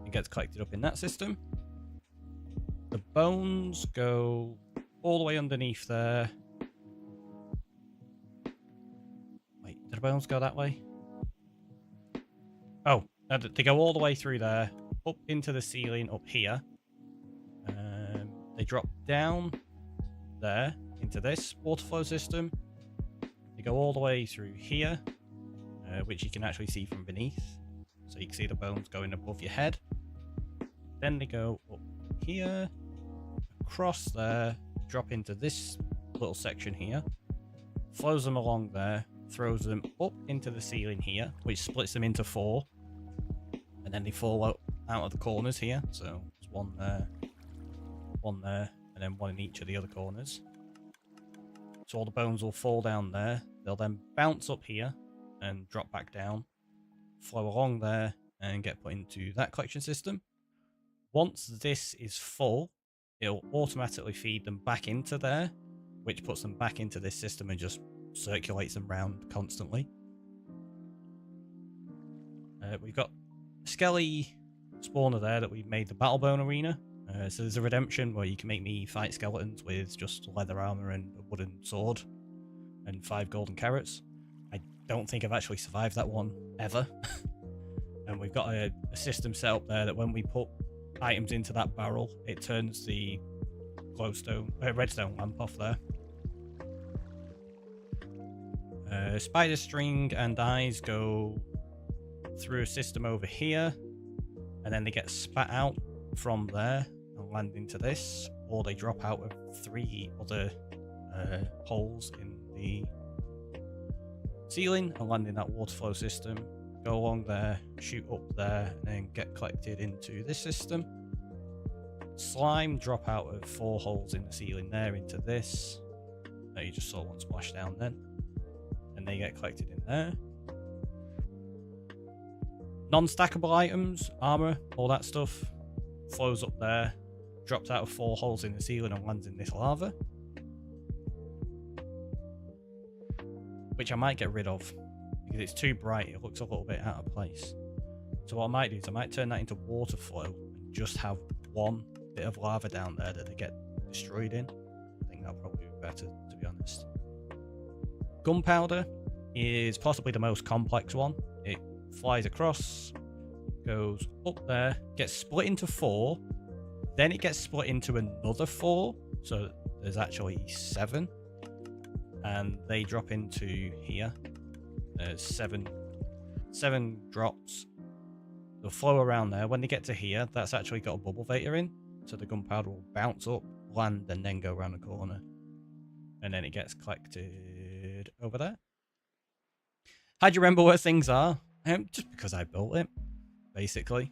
and gets collected up in that system. The bones go all the way underneath there. Wait, did the bones go that way? Oh, no, they go all the way through there, up into the ceiling up here. They drop down there into this water flow system. They go all the way through here, which you can actually see from beneath. So you can see the bones going above your head. Then they go up here, across there, drop into this little section here, flows them along there, throws them up into the ceiling here, which splits them into 4. And then they fall out of the corners here. So there's 1 there, 1 there, and then 1 in each of the other corners. So all the bones will fall down there. They'll then bounce up here and drop back down, flow along there, and get put into that collection system. Once this is full, it'll automatically feed them back into there, which puts them back into this system and just circulates them round constantly. We've got a skelly spawner there that we've made the battle bone arena. So there's a redemption where you can make me fight skeletons with just leather armor and a wooden sword and 5 golden carrots. I don't think I've actually survived that one ever. And we've got a system set up there that when we put items into that barrel, it turns the redstone lamp off there. Spider string and eyes go through a system over here, and then they get spat out from there and land into this, or they drop out of 3 other holes in the ceiling and land in that water flow system, go along there, shoot up there, and then get collected into this system. Slime drop out of 4 holes in the ceiling there into this. No, you just saw one splash down then. And they get collected in there. Non-stackable items, armor, all that stuff, flows up there, drops out of 4 holes in the ceiling and lands in this lava. Which I might get rid of, because it's too bright, it looks a little bit out of place. So what I might do is I might turn that into water flow and just have one bit of lava down there that they get destroyed in. I think that'll probably be better, to be honest. Gunpowder is possibly the most complex one. It flies across, goes up there, gets split into 4, then it gets split into another 4, so there's actually 7, and they drop into here. There's 7 drops. They'll flow around there. When they get to here, that's actually got a bubble vator in, so the gunpowder will bounce up, land, and then go around the corner, and then it gets collected over there. How do you remember where things are? Just because I built it, basically.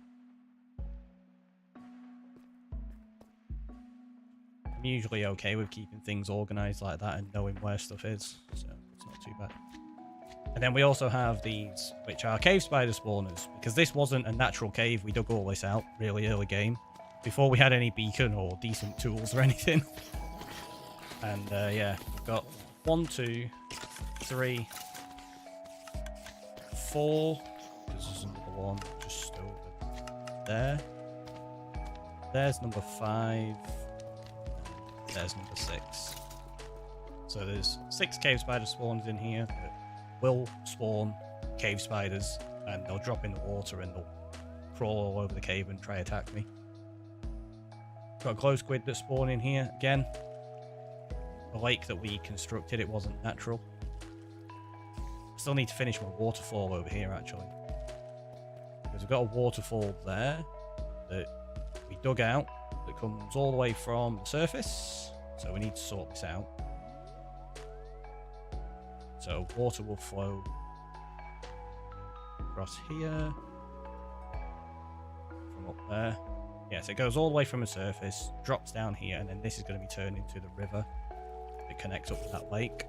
I'm usually okay with keeping things organized like that and knowing where stuff is, so it's not too bad. And then we also have these, which are cave spider spawners, because this wasn't a natural cave. We dug all this out really early game, before we had any beacon or decent tools or anything. And yeah, we've got 1, 2, 3, 4. This is number 1, just over there. There's number 5. There's number 6. So there's 6 cave spider spawns in here that will spawn cave spiders, and they'll drop in the water and they'll crawl all over the cave and try attack me. Got a glow squid that spawn in here again. The lake that we constructed, it wasn't natural. Still need to finish my waterfall over here actually, because we've got a waterfall there that we dug out that comes all the way from the surface, so we need to sort this out. So water will flow across here from up there. Yeah, so it goes all the way from the surface, drops down here, and then this is going to be turned into the river that connects up with that lake.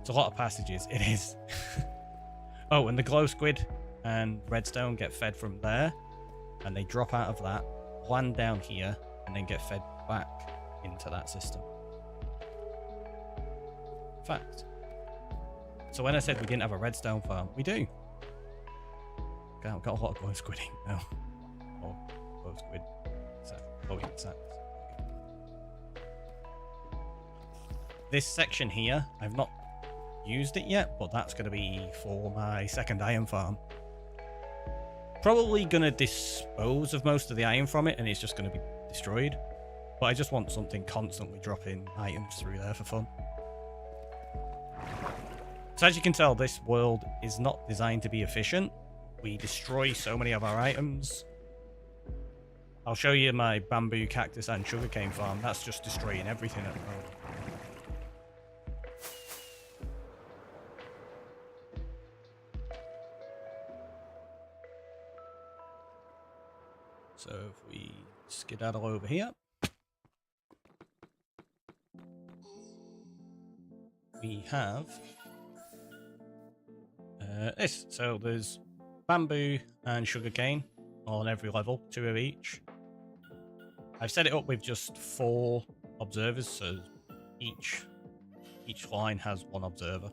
It's a lot of passages, it is. Oh, and the glow squid and redstone get fed from there, and they drop out of that, land down here, and then get fed back into that system. Fact. So when I said we didn't have a redstone farm, we do. Okay, I've got a lot of glow squid ink now. Or glow squid glowing sacks. This section here, I've not used it yet, but that's going to be for my second iron farm. Probably going to dispose of most of the iron from it, and it's just going to be destroyed. But I just want something constantly dropping items through there for fun. So as you can tell, this world is not designed to be efficient. We destroy so many of our items. I'll show you my bamboo, cactus, and sugarcane farm. That's just destroying everything at the moment. So if we skedaddle over here, we have this. So there's bamboo and sugarcane on every level, 2 of each. I've set it up with just 4 observers, so each line has 1 observer.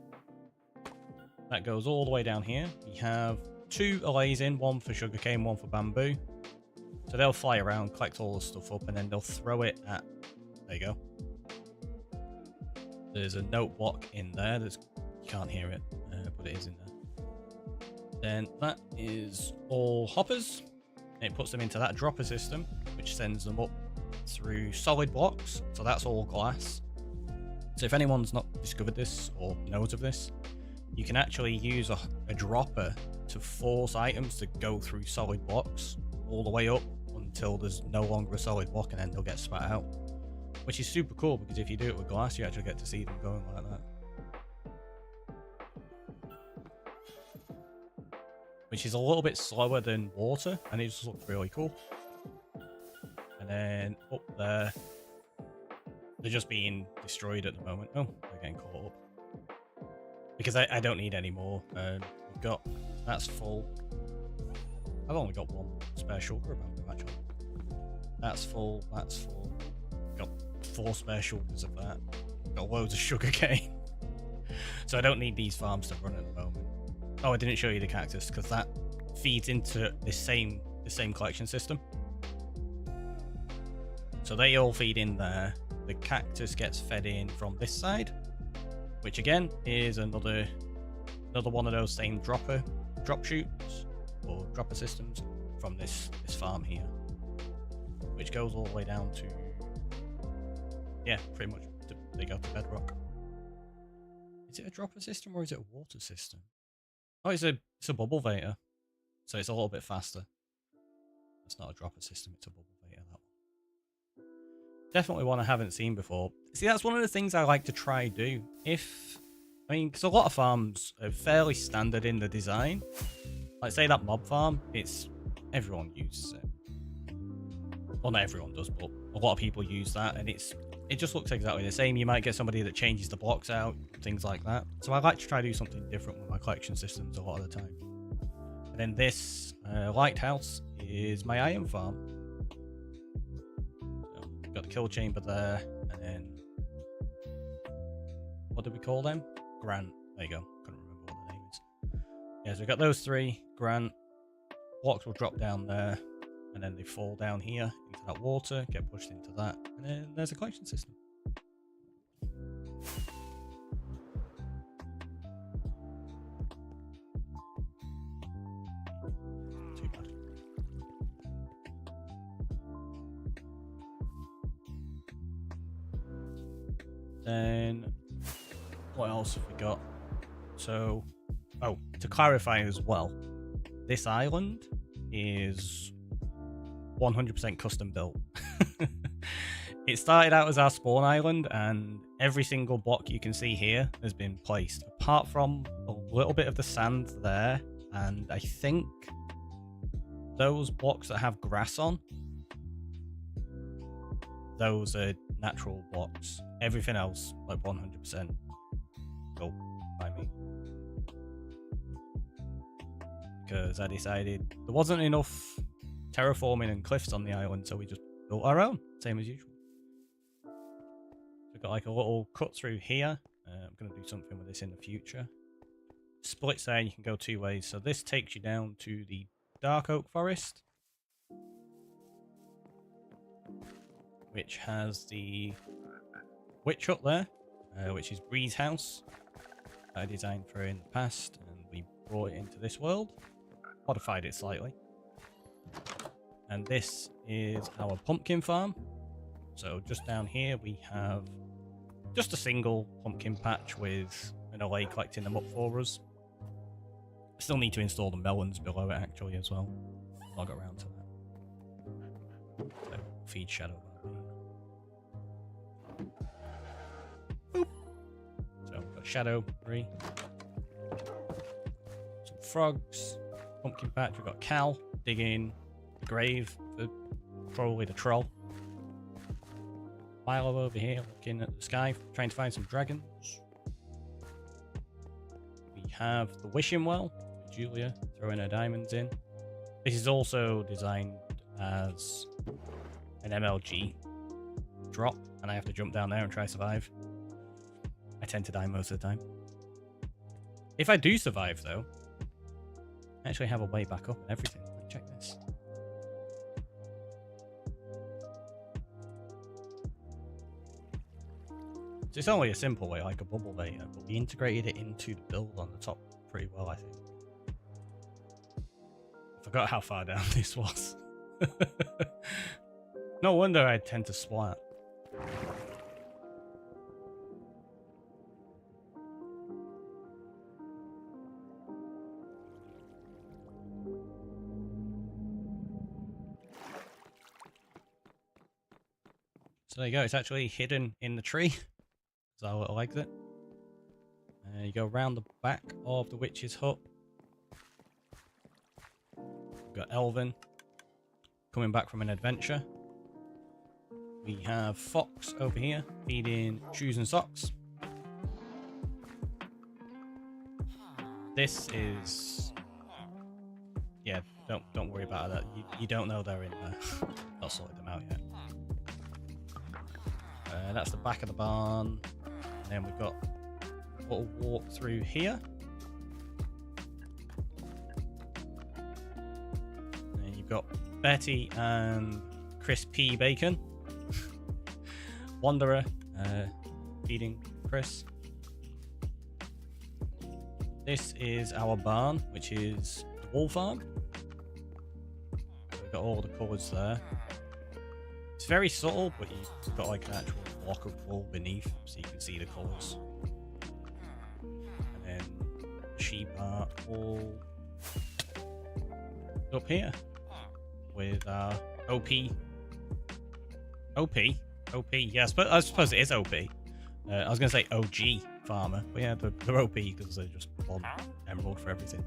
That goes all the way down here. We have 2 allays in, 1 for sugarcane, 1 for bamboo. So they'll fly around, collect all the stuff up, and then they'll throw it at... There you go. There's a note block in there. You can't hear it, but it is in there. Then that is all hoppers. It puts them into that dropper system, which sends them up through solid blocks. So that's all glass. So if anyone's not discovered this or knows of this, you can actually use a dropper to force items to go through solid blocks all the way up until there's no longer a solid block, and then they'll get spat out. Which is super cool, because if you do it with glass, you actually get to see them going like that. Which is a little bit slower than water, and it just looks really cool. And then up there, they're just being destroyed at the moment. Oh, they're getting caught up. Because I don't need any more. We've got, that's full. I've only got one spare sugar about them, actually. That's full, that's full. Got 4 spare sugars of that. Got loads of sugar cane. So I don't need these farms to run at the moment. Oh, I didn't show you the cactus, because that feeds into the same collection system. So they all feed in there. The cactus gets fed in from this side, which again is another one of those same drop shoots or dropper systems from this farm here, which goes all the way down to, yeah, pretty much they go to bedrock. Is it a dropper system or is it a water system? Oh, it's a bubble vator, so it's a little bit faster. It's not a dropper system, it's a bubble vator, that one. Definitely one I haven't seen before. See, that's one of the things I like to try do. Because a lot of farms are fairly standard in the design. Like, say that mob farm, everyone uses it. Well, not everyone does, but a lot of people use that, and it just looks exactly the same. You might get somebody that changes the blocks out, things like that. So I like to try to do something different with my collection systems a lot of the time. And then this lighthouse is my iron farm. So we've got the kill chamber there, and then what did we call them? Grant. There you go. Couldn't remember what the name is. Yeah, so we've got those 3. Grant. Blocks will drop down there, and then they fall down here into that water, get pushed into that, and then there's a collection system. Too bad. Then what else have we got? So, oh, to clarify as well, this island is 100% custom built. It started out as our spawn island, and every single block you can see here has been placed, apart from a little bit of the sand there, and I think those blocks that have grass on, those are natural blocks. Everything else, like 100% built by me. Because I decided there wasn't enough terraforming and cliffs on the island, so we just built our own, same as usual. We've got like a little cut through here. I'm going to do something with this in the future. Splits there, and you can go 2 ways. So this takes you down to the dark oak forest, which has the witch hut there, which is Bree's house that I designed for her in the past, and we brought it into this world, modified it slightly. And this is our pumpkin farm. So just down here we have just a single pumpkin patch with an array collecting them up for us. I still need to install the melons below it actually as well. I'll get around to that. So feed shadow. Boop. So we've got shadow, 3. Some frogs, pumpkin patch, we've got Cal digging the grave for probably the troll. Milo over here looking at the sky, trying to find some dragons. We have the wishing well, with Julia throwing her diamonds in. This is also designed as an MLG drop, and I have to jump down there and try to survive. I tend to die most of the time. If I do survive though, I actually have a way back up and everything. Check this. So it's only a simple way, like a bubble vator, but we integrated it into the build on the top pretty well, I think. I forgot how far down this was. No wonder I tend to splat. So there you go, it's actually hidden in the tree. That's how it likes it. You go around the back of the witch's hut. We've got Elvin coming back from an adventure. We have Fox over here feeding shoes and socks. This is... yeah, don't worry about that. You don't know they're in there. Not sorted them out yet. That's the back of the barn. And then we've got a little walk through here. And you've got Betty and Chris P. Bacon. Wanderer feeding Chris. This is our barn, which is the wool farm. We've got all the colours there. It's very subtle, but you've got like an actual block of wool beneath, so you can see the colours. And then sheep are all up here with our OP. Yes, but I suppose it is OP. I was going to say OG farmer, but yeah, they're OP because they just want emerald for everything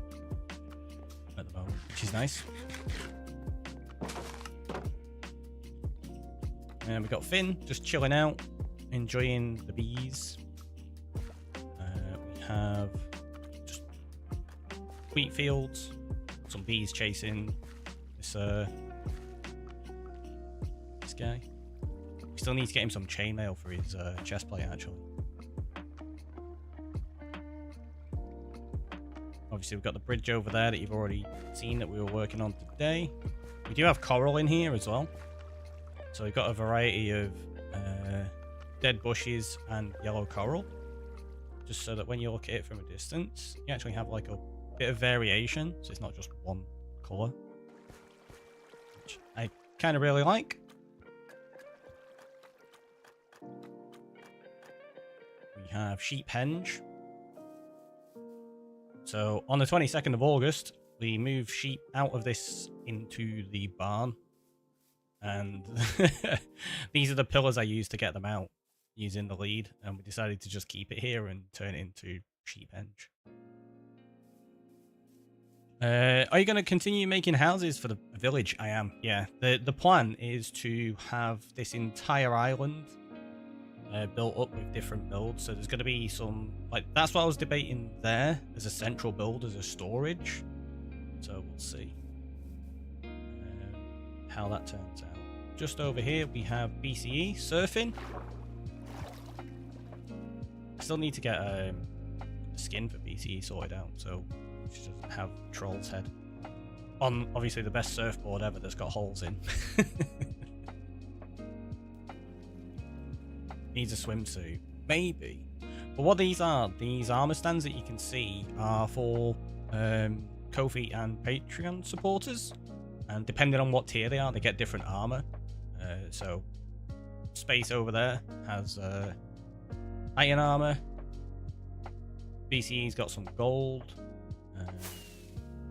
at the moment, which is nice. And we've got Finn just chilling out, enjoying the bees. We have just wheat fields, some bees chasing this guy. We still need to get him some chainmail for his chest plate, actually. Obviously, we've got the bridge over there that you've already seen that we were working on today. We do have coral in here as well. So we've got a variety of dead bushes and yellow coral. Just so that when you look at it from a distance, you actually have like a bit of variation. So it's not just one colour. Which I kind of really like. We have sheep henge. So on the 22nd of August, we moved sheep out of this into the barn. And these are the pillars I used to get them out using the lead. And we decided to just keep it here and turn it into sheep henge. Are you going to continue making houses for the village? I am, yeah. The plan is to have this entire island built up with different builds. So there's going to be some, like, that's what I was debating there as a central build, as a storage. So we'll see how that turns out. Just over here we have BCE surfing. I still need to get a skin for BCE sorted out, so we should just have Troll's head on obviously the best surfboard ever that's got holes in. Needs a swimsuit, maybe. But what these are, these armor stands that you can see are for Ko-fi and Patreon supporters, and depending on what tier they are, they get different armor. So Space over there has iron armor. BCE's got some gold. I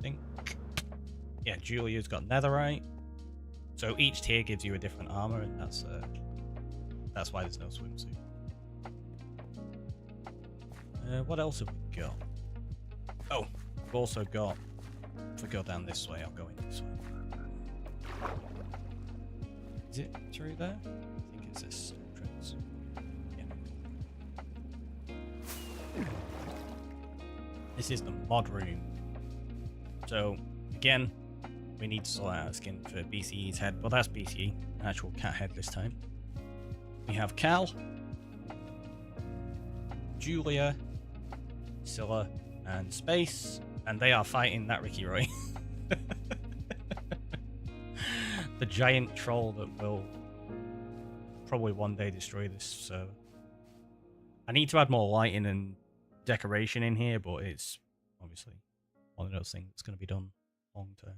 think, yeah, Julia's got netherite. So each tier gives you a different armor, and that's why there's no swimsuit. What else have we got? Oh, we've also got, if we go down this way, I'll go in this way. Is it through there? I think it's this entrance. Yeah. This is the mod room. So, again, we need to sort out a skin for BCE's head. Well, that's BCE, an actual cat head this time. We have Cal, Julia, Scylla, and Space, and they are fighting TheRickyroy. The giant troll that will probably one day destroy this server. I need to add more lighting and decoration in here, but it's obviously one of those things that's going to be done long term.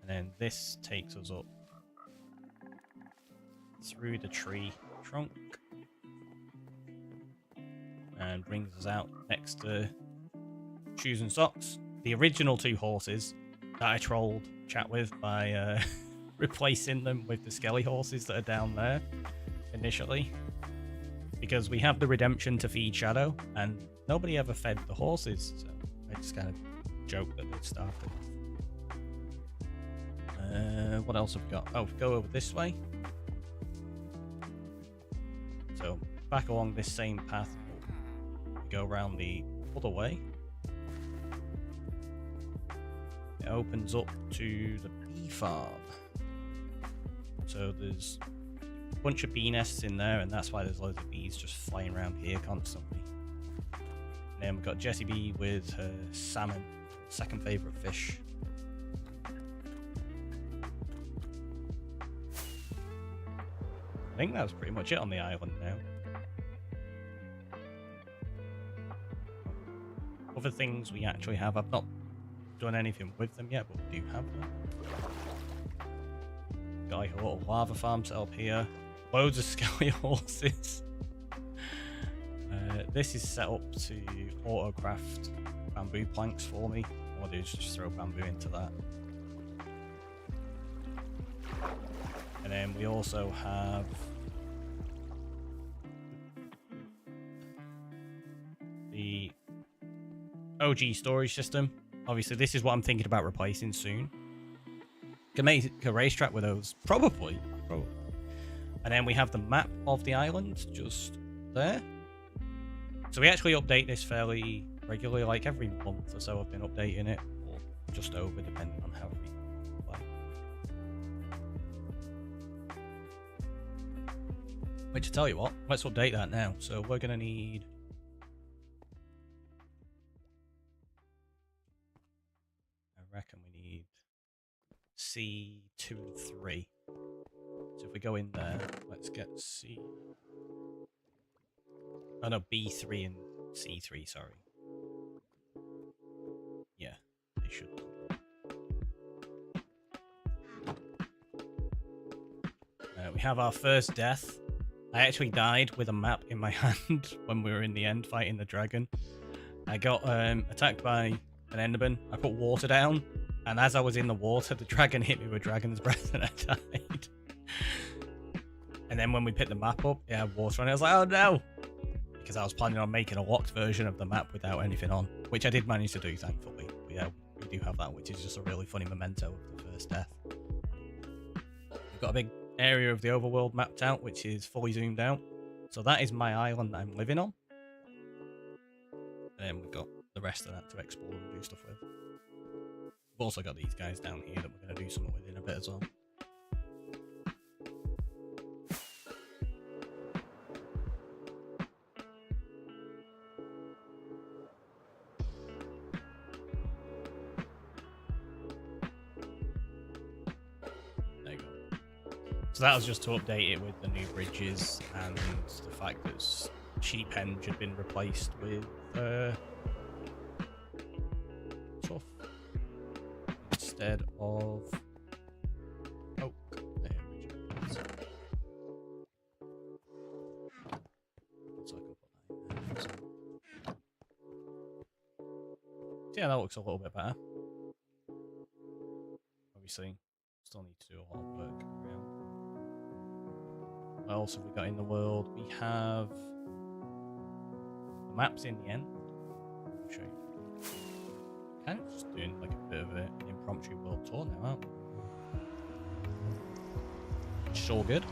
then this takes us up through the tree trunk and brings us out next to Shoes and Socks, the original 2 horses that I trolled chat with by replacing them with the skelly horses that are down there initially, because we have the redemption to feed Shadow and nobody ever fed the horses, so I just kind of joked that they'd started off. What else have we got? Oh, go over this way. So back along this same path, we go around the other way. It opens up to the bee farm. So there's a bunch of bee nests in there, and that's why there's loads of bees just flying around here constantly. And then we've got Jessie Bee with her salmon, second favourite fish. I think that's pretty much it on the island now. Other things we actually have, I've not done anything with them yet, but we do have them. Got like a little lava farm set up here. Loads of skelly horses. This is set up to auto-craft bamboo planks for me. All I do is just throw bamboo into that. And then we also have the OG storage system. Obviously, this is what I'm thinking about replacing soon. Can make a racetrack with those, probably. And then we have the map of the island just there. So we actually update this fairly regularly, like every month or so I've been updating it, or just over, depending on how we play. Which, to tell you what, let's update that now. So we're going to need... I reckon we need C2 and 3. So if we go in there, let's get C... Oh no, B3 and C3, sorry. Yeah, they should. We have our first death. I actually died with a map in my hand when we were in the end fighting the dragon. I got attacked by an enderman. I put water down, and as I was in the water, the dragon hit me with dragon's breath and I died. And then when we picked the map up, it had water on it. I was like, oh no! Because I was planning on making a locked version of the map without anything on, which I did manage to do, thankfully. But yeah, we do have that, which is just a really funny memento of the first death. We've got a big area of the overworld mapped out, which is fully zoomed out. So that is my island that I'm living on. And then we've got the rest of that to explore and do stuff with. We've also got these guys down here that we're going to do something with in a bit as well. So that was just to update it with the new bridges and the fact that Sheep Henge had been replaced with Tuff instead of Oak. There we go. So I can put that in there. So yeah, that looks a little bit better. Obviously, still need to do a lot of work around. What else have we got in the world? We have the maps in the end. I'll show you. Kind of just doing like a bit of an impromptu world tour now, aren't we? Which is all good.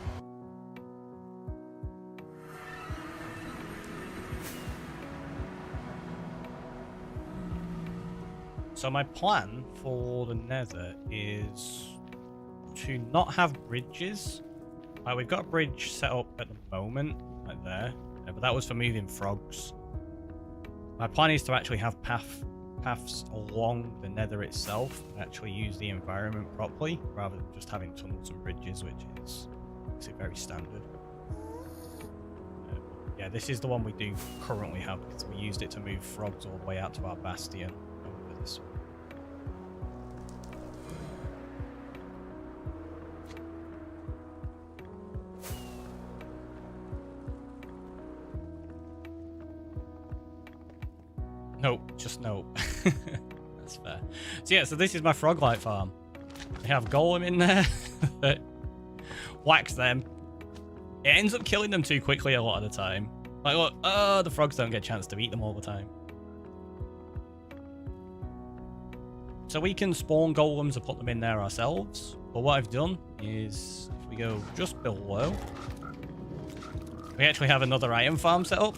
So my plan for the Nether is to not have bridges. We've got a bridge set up at the moment, right there, but that was for moving frogs. My plan is to actually have paths along the Nether itself and actually use the environment properly, rather than just having tunnels and bridges, which is obviously very standard. Yeah, this is the one we do currently have, because we used it to move frogs all the way out to our bastion over this one. Nope, just nope. That's fair. So yeah, so this is my frog light farm. I have Golem in there that whacks them. It ends up killing them too quickly a lot of the time. Like, look, oh, the frogs don't get a chance to eat them all the time. So we can spawn golems and put them in there ourselves. But what I've done is, if we go just below, we actually have another iron farm set up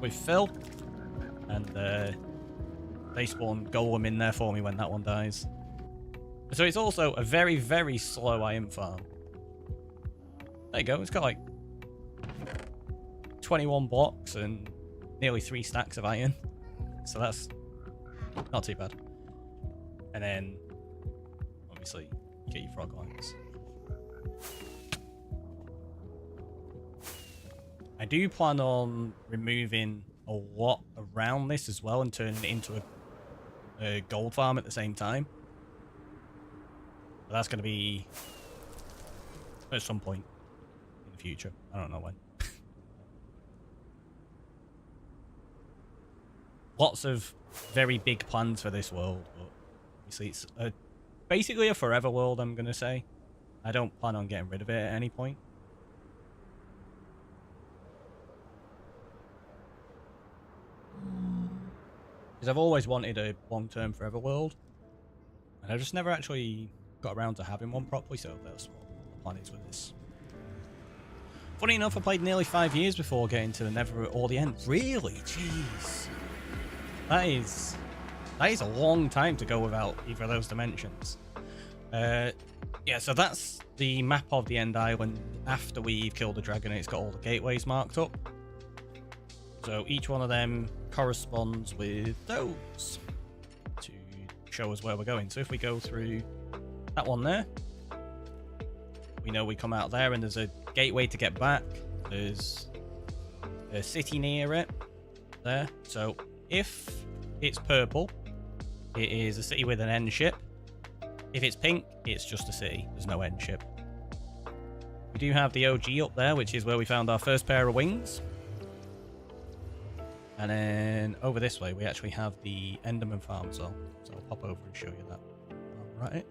with Phil. And they spawn golem in there for me when that one dies. So it's also a very, very slow iron farm. There you go. It's got like 21 blocks and nearly 3 stacks of iron. So that's not too bad. And then, obviously, you get your frog lights. I do plan on removing a lot around this as well and turning it into a gold farm at the same time. But that's going to be at some point in the future. I don't know when. Lots of very big plans for this world, but obviously it's basically a forever world, I'm going to say. I don't plan on getting rid of it at any point. Because I've always wanted a long-term forever world, and I just never actually got around to having one properly, so that's what the plan is with this. Funny enough, I played nearly 5 years before getting to the Nether or the end. Really? Jeez. That is a long time to go without either of those dimensions. Yeah, so that's the map of the End Island after we've killed the dragon and it's got all the gateways marked up. So each one of them corresponds with those to show us where we're going. So if we go through that one there, we know we come out there and there's a gateway to get back. There's a city near it there. So if it's purple, it is a city with an end ship. If it's pink, it's just a city. There's no end ship. We do have the OG up there, which is where we found our first pair of wings. And then over this way, we actually have the Enderman farm as well. So I'll pop over and show you that. All right.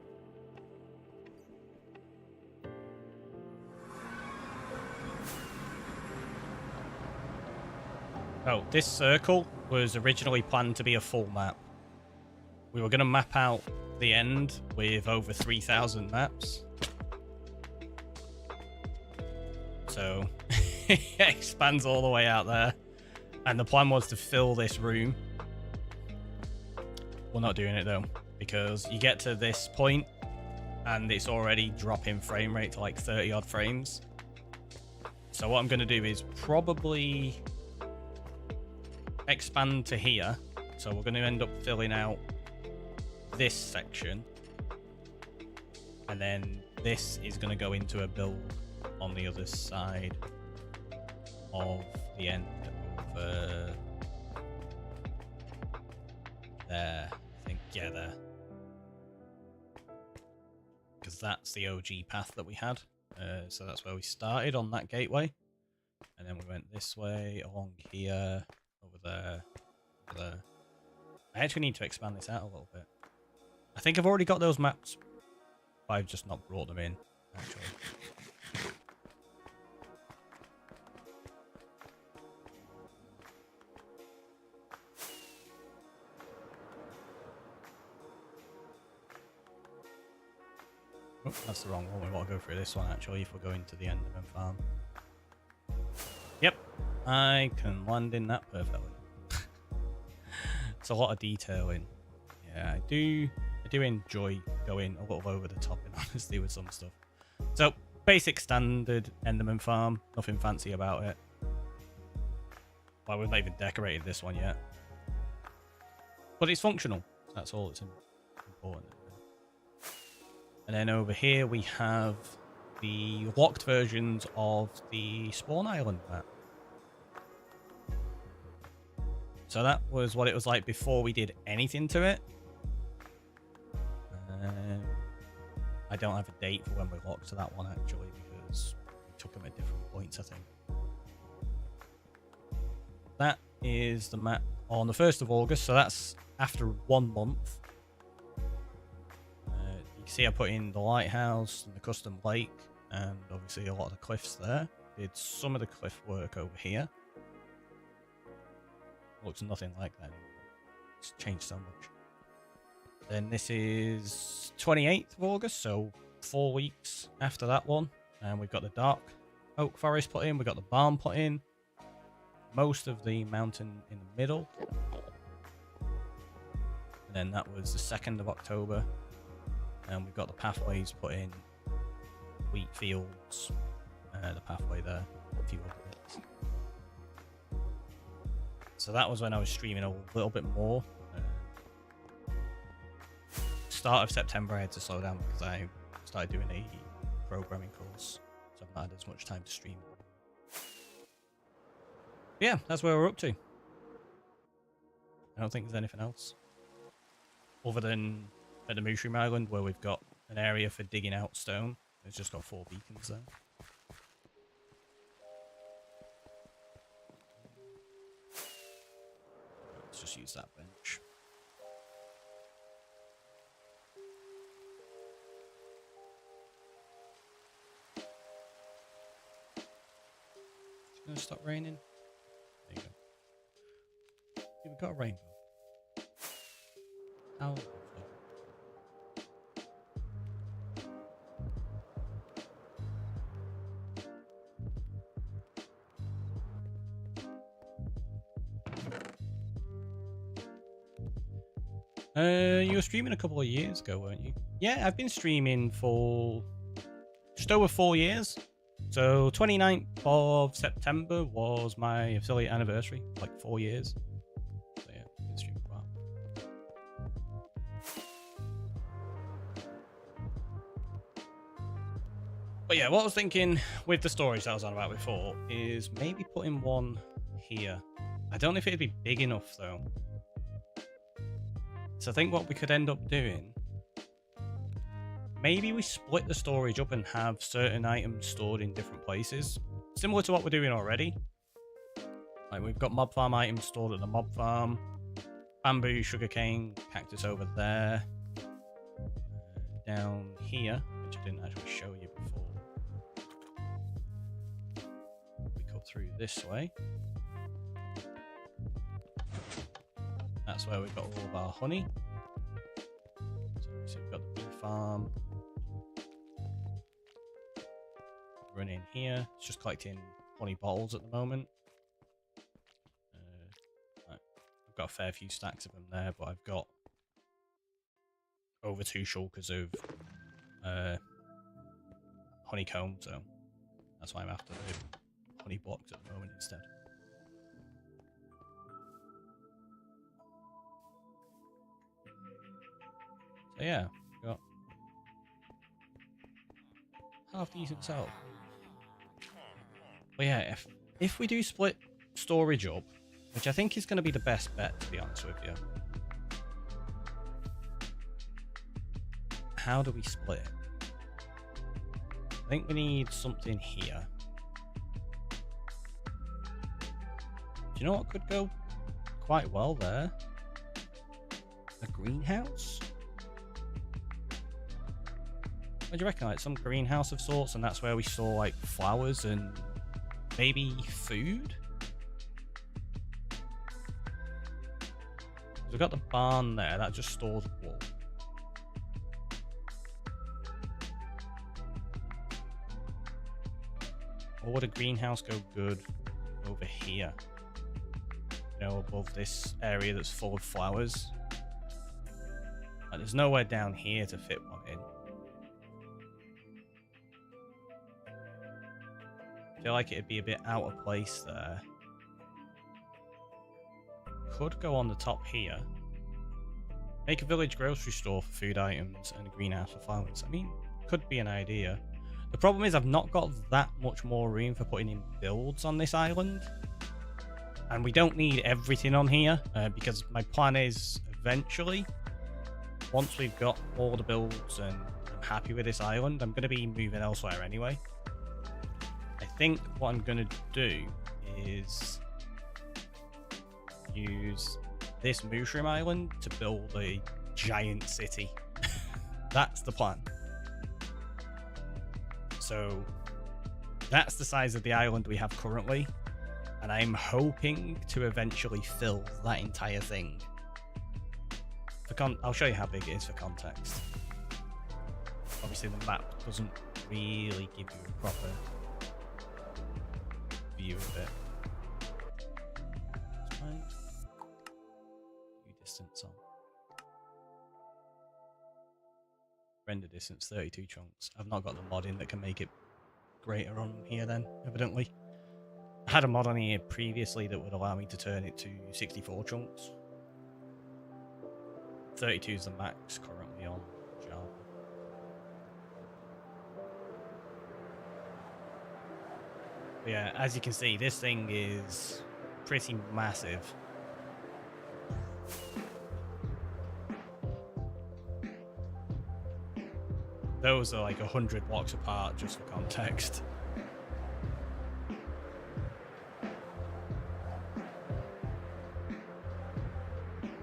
Oh, this circle was originally planned to be a full map. We were going to map out the end with over 3,000 maps. So it expands all the way out there. And the plan was to fill this room. We're not doing it though, because you get to this point and it's already dropping frame rate to like 30 odd frames. So what I'm going to do is probably expand to here. So we're going to end up filling out this section. And then this is going to go into a build on the other side of the end. There, I think, yeah, there. Because that's the OG path that we had. So that's where we started on that gateway. And then we went this way, along here, over there, over there. I actually need to expand this out a little bit. I think I've already got those maps, but I've just not brought them in, actually. Oh, that's the wrong one. We want to go through this one, actually, if we're going to the Enderman farm. Yep, I can land in that perfectly. It's a lot of detailing. Yeah, I do enjoy going a little over the top, in honesty, with some stuff. So, basic standard Enderman farm. Nothing fancy about it. Well, we've not even decorated this one yet. But it's functional. That's all that's important. And then over here we have the locked versions of the Spawn Island map. So that was what it was like before we did anything to it. I don't have a date for when we locked to that one, actually, because we took them at different points, I think. That is the map on the 1st of August, so that's after 1 month. You can see I put in the lighthouse and the custom lake, and obviously a lot of the cliffs there. Did some of the cliff work over here. Looks nothing like that anymore. It's changed so much. Then this is 28th of August, so 4 weeks after that one. And we've got the dark oak forest put in, we've got the barn put in. Most of the mountain in the middle. And then that was the 2nd of October. And we've got the pathways put in. Wheat fields. The pathway there. A few other bits. So that was when I was streaming a little bit more. Start of September I had to slow down because I started doing a programming course. So I've not had as much time to stream. But yeah, that's where we're up to. I don't think there's anything else. Other than at the Mushroom Island where we've got an area for digging out stone. It's just got 4 beacons there. Let's just use that bench. It's gonna stop raining. There you go. We've got a rainbow. How lovely. You were streaming a couple of years ago, weren't you? Yeah, I've been streaming for just over 4 years. So 29th of September was my affiliate anniversary, like 4 years. So yeah, I've been streaming for a while. But yeah, what I was thinking with the storage that I was on about before is maybe putting one here. I don't know if it'd be big enough though. So I think what we could end up doing, maybe we split the storage up and have certain items stored in different places. Similar to what we're doing already. Like we've got mob farm items stored at the mob farm. Bamboo, sugarcane, cactus over there. Down here, which I didn't actually show you before. We cut through this way. That's where we've got all of our honey. So we've got the bee farm. Running here. It's just collecting honey bottles at the moment. I've got a fair few stacks of them there, but I've got over 2 shulkers of honeycomb, so that's why I'm after the honey blocks at the moment instead. So yeah, got half decent setup. But yeah, if we do split storage up, which I think is going to be the best bet, to be honest with you. How do we split it? I think we need something here. Do you know what could go quite well there? A greenhouse? What do you reckon? Like some greenhouse of sorts, and that's where we store like flowers and maybe food? We've got the barn there, that just stores wool. Or would a greenhouse go good over here? You know, above this area that's full of flowers. Like, there's nowhere down here to fit one in. I feel like it'd be a bit out of place there. Could go on the top here. Make a village grocery store for food items and a greenhouse for flowers. I mean, could be an idea. The problem is I've not got that much more room for putting in builds on this island. And we don't need everything on here, because my plan is eventually, once we've got all the builds and I'm happy with this island, I'm going to be moving elsewhere anyway. I think what I'm going to do is use this mushroom island to build a giant city. That's the plan. So that's the size of the island we have currently, and I'm hoping to eventually fill that entire thing. I'll show you how big it is for context. Obviously the map doesn't really give you a proper view of it. View distance on. Render distance 32 chunks. I've not got the mod in that can make it greater on here then, evidently. I had a mod on here previously that would allow me to turn it to 64 chunks. 32 is the max currently on Java. But yeah, as you can see, this thing is pretty massive. Those are like 100 blocks apart, just for context.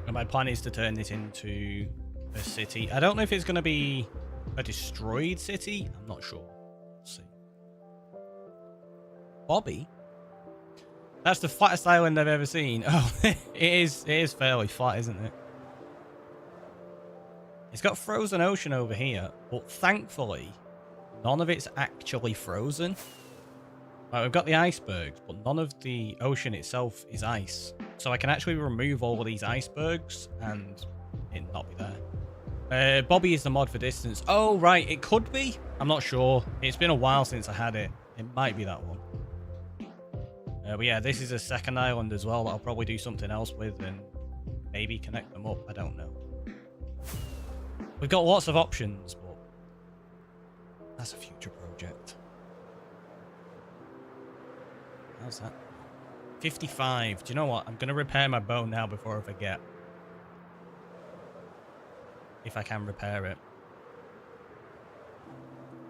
And my plan is to turn this into a city. I don't know if it's going to be a destroyed city. I'm not sure. We'll see. Bobby? That's the flattest island I've ever seen. Oh, it is fairly flat, isn't it? It's got frozen ocean over here, but thankfully, none of it's actually frozen. Right, we've got the icebergs, but none of the ocean itself is ice. So I can actually remove all of these icebergs and it not be there. Bobby is the mod for distance. Oh, right, it could be. I'm not sure. It's been a while since I had it. It might be that one. But yeah, this is a second island as well that I'll probably do something else with and maybe connect them up. I don't know. We've got lots of options, but that's a future project. How's that? 55. Do you know what? I'm going to repair my bow now before I forget. If I can repair it.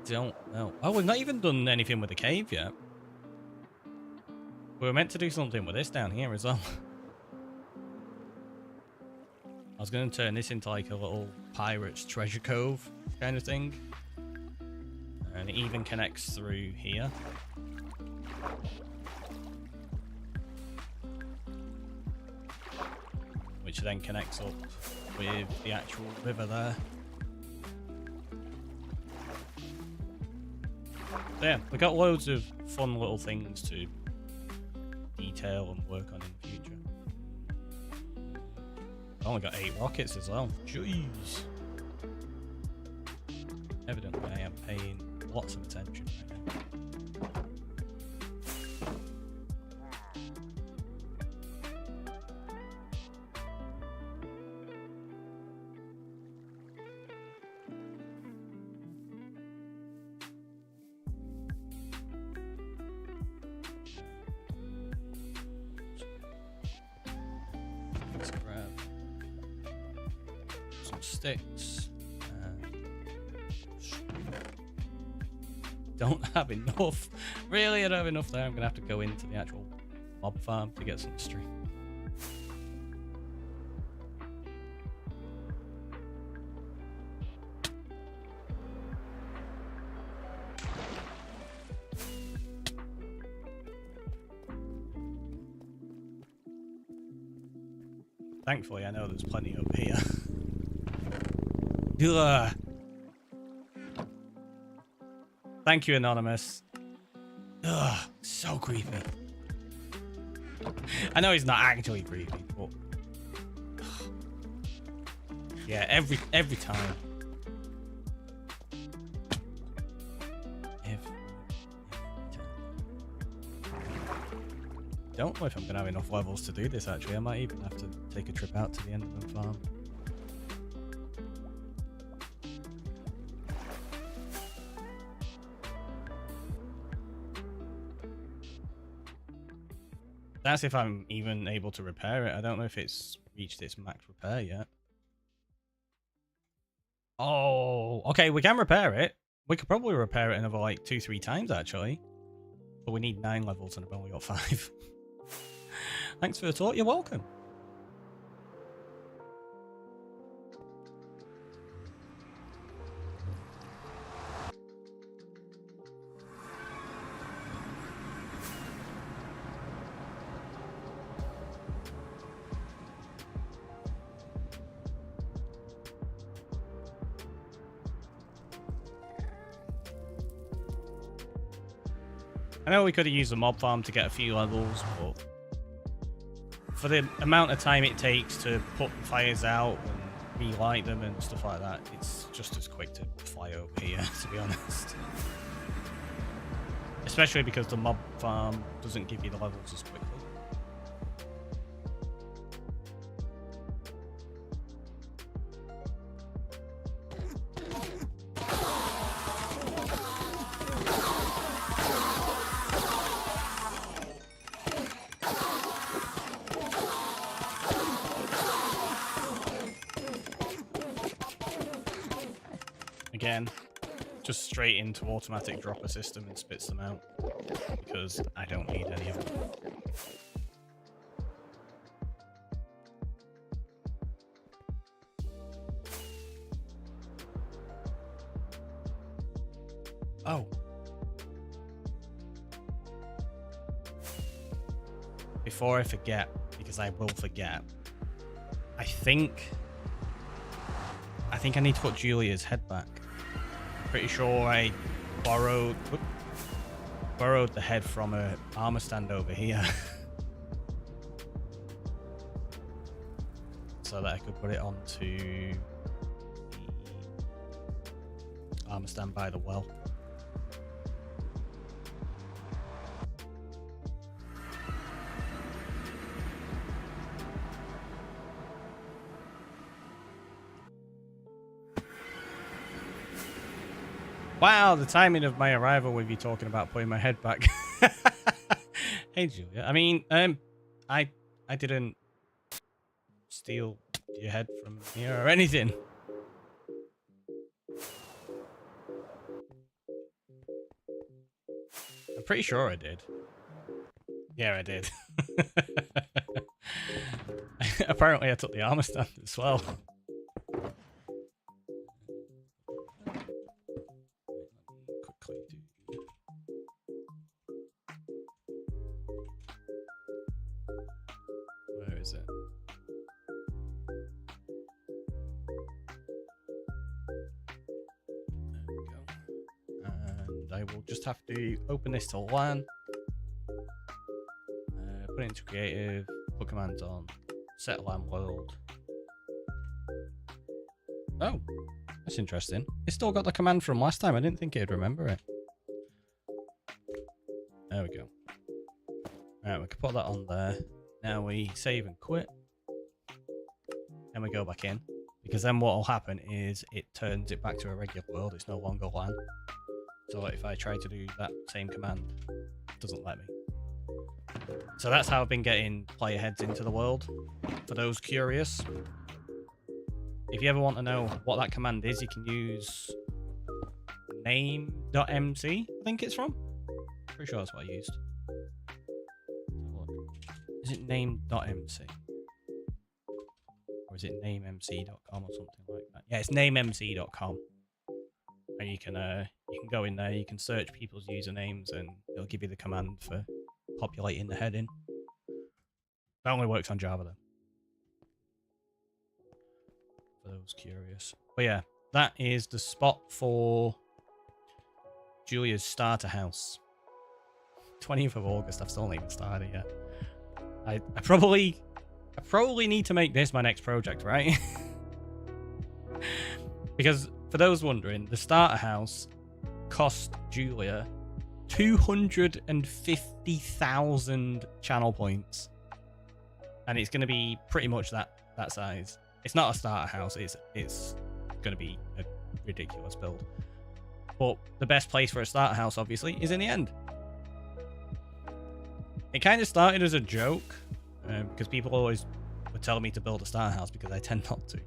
Don't know. Oh, we've not even done anything with the cave yet. We were meant to do something with this down here as well. I was going to turn this into like a little pirate's treasure cove kind of thing. And it even connects through here. Which then connects up with the actual river there. So yeah, we've got loads of fun little things to detail and work on in the future. I've only got 8 rockets as well. Jeez. Evidently I am paying lots of attention right now. Let's grab some sticks. Don't have enough. Really, I don't have enough there. I'm gonna have to go into the actual mob farm to get some string. Thankfully, I know there's plenty up here. Ugh. Thank you, Anonymous. Ugh, so creepy. I know he's not actually creepy, but yeah, every time. Don't know if I'm gonna have enough levels to do this. Actually, I might even have to take a trip out to the Enderman farm. That's if I'm even able to repair it. I don't know if it's reached its max repair yet. Oh, okay, we can repair it. We could probably repair it another like 2-3 times actually. But we need 9 levels and I've only got 5. Thanks for the talk, you're welcome. I know we could have used the mob farm to get a few levels, but for the amount of time it takes to put fires out and relight them and stuff like that, it's just as quick to fly over here, to be honest. Especially because the mob farm doesn't give you the levels as quickly. Again, just straight into automatic dropper system and spits them out because I don't need any of them. Oh. Before I forget, because I will forget, I think I need to put Julia's head back. Pretty sure I borrowed the head from a armor stand over here so that I could put it onto the armor stand by the well. Wow, the timing of my arrival with you talking about putting my head back. Hey, Julia. I mean, I didn't steal your head from here or anything. I'm pretty sure I did. Yeah, I did. Apparently, I took the armor stand as well. Where is it? There we go. And I will just have to open this to LAN. Put it into creative, put commands on, set LAN world. Oh, that's interesting. It's still got the command from last time. I didn't think it'd remember it. There we go. Alright, we can put that on there. Now we save and quit. And we go back in. Because then what will happen is it turns it back to a regular world. It's no longer LAN. So if I try to do that same command, it doesn't let me. So that's how I've been getting player heads into the world. For those curious. If you ever want to know what that command is, you can use name.mc, I think it's from. Pretty sure that's what I used. Is it name.mc? Or is it namemc.com or something like that? Yeah, it's namemc.com. And you can go in there, you can search people's usernames and it'll give you the command for populating the head in. That only works on Java though. For those curious. But yeah, that is the spot for Julia's starter house. 20th of August, I've still not even started yet. I probably need to make this my next project, right? Because for those wondering, the starter house cost Julia 250,000 channel points. And it's going to be pretty much that size. It's not a starter house, it's going to be a ridiculous build. But the best place for a starter house, obviously, is in the end. It kind of started as a joke, because people always would tell me to build a starter house because I tend not to.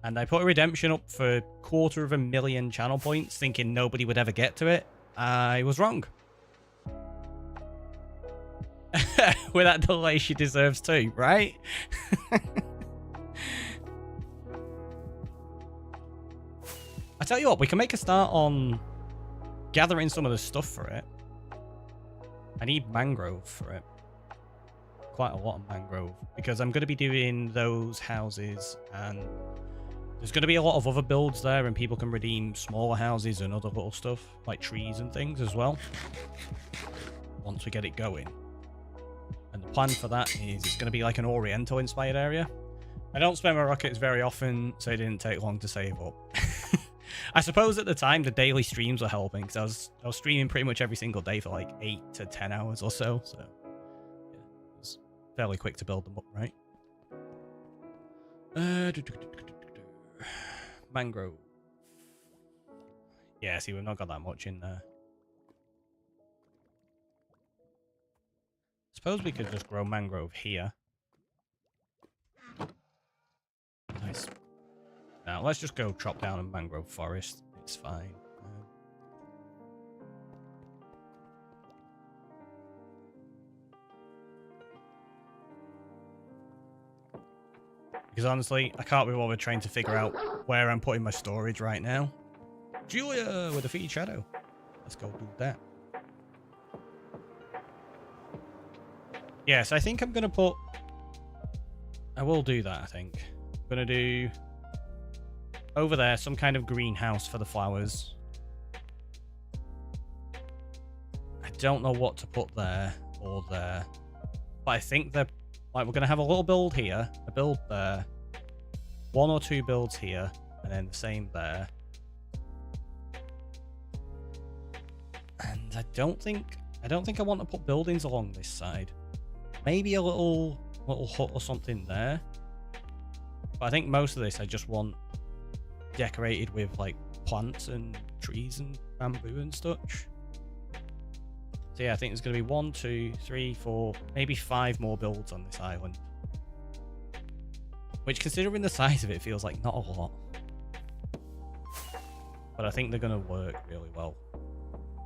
And I put a redemption up for 250,000 channel points, thinking nobody would ever get to it. I was wrong. With that delay, she deserves too, right? I tell you what, we can make a start on gathering some of the stuff for it. I need mangrove for it. Quite a lot of mangrove. Because I'm going to be doing those houses and there's going to be a lot of other builds there and people can redeem smaller houses and other little stuff like trees and things as well. once we get it going. And the plan for that is it's going to be like an Oriental inspired area. I don't spend my rockets very often, so it didn't take long to save up. I suppose at the time the daily streams were helping, because I was streaming pretty much every single day for like 8 to 10 hours or so. So yeah, it was fairly quick to build them up, right? Mangrove. Yeah, see, we've not got that much in there. Suppose we could just grow mangrove here. Nice. Now, let's just go chop down a mangrove forest. It's fine. Because honestly, I can't be bothered trying to figure out where I'm putting my storage right now. Julia with a feed shadow. Let's go do that. Yes, I think I'm going to put... I will do that, I think. I'm going to do... over there, some kind of greenhouse for the flowers. I don't know what to put there or there. But I think they're... like, we're going to have a little build here, a build there, 1 or 2 builds here, and then the same there. And I don't think I want to put buildings along this side. Maybe a little hut or something there. But I think most of this I just want decorated with like plants and trees and bamboo and such. So yeah, I think there's going to be 1, 2, 3, 4, maybe 5 more builds on this island. Which, considering the size of it, feels like not a lot. But I think they're going to work really well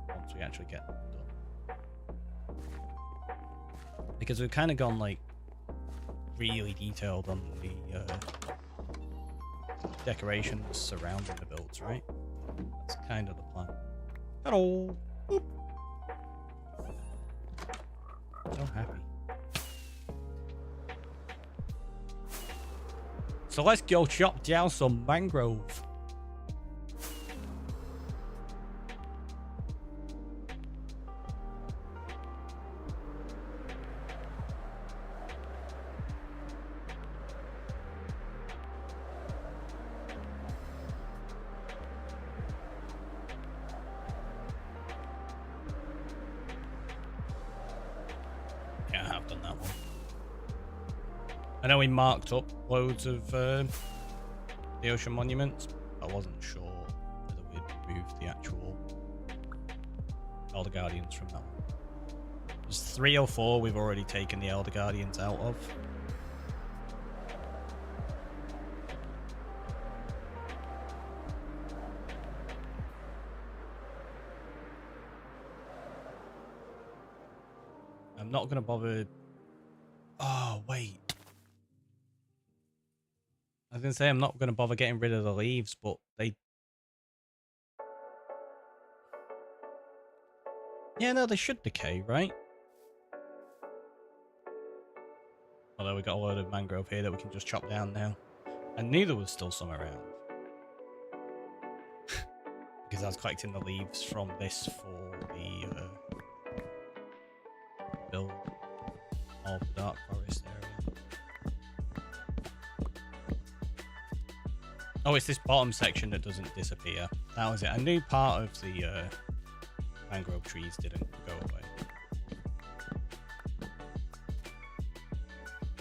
once we actually get them done. Because we've kind of gone like really detailed on the decorations surrounding the builds, right? That's kind of the plan. Hello! Boop. So happy. So let's go chop down some mangrove. I know we marked up loads of the ocean monuments. I wasn't sure whether we'd moved the actual Elder Guardians from that one. There's 3 or 4 we've already taken the Elder Guardians out of. I'm not going to bother... Oh, wait. I was going to say I'm not going to bother getting rid of the leaves, but they... Yeah, no, they should decay, right? Although we got a load of mangrove here that we can just chop down now. And neither was still some around. Because I was collecting the leaves from this for the build of the Dark Forest area. Oh, it's this bottom section that doesn't disappear. That was it. I knew part of the mangrove trees didn't go away.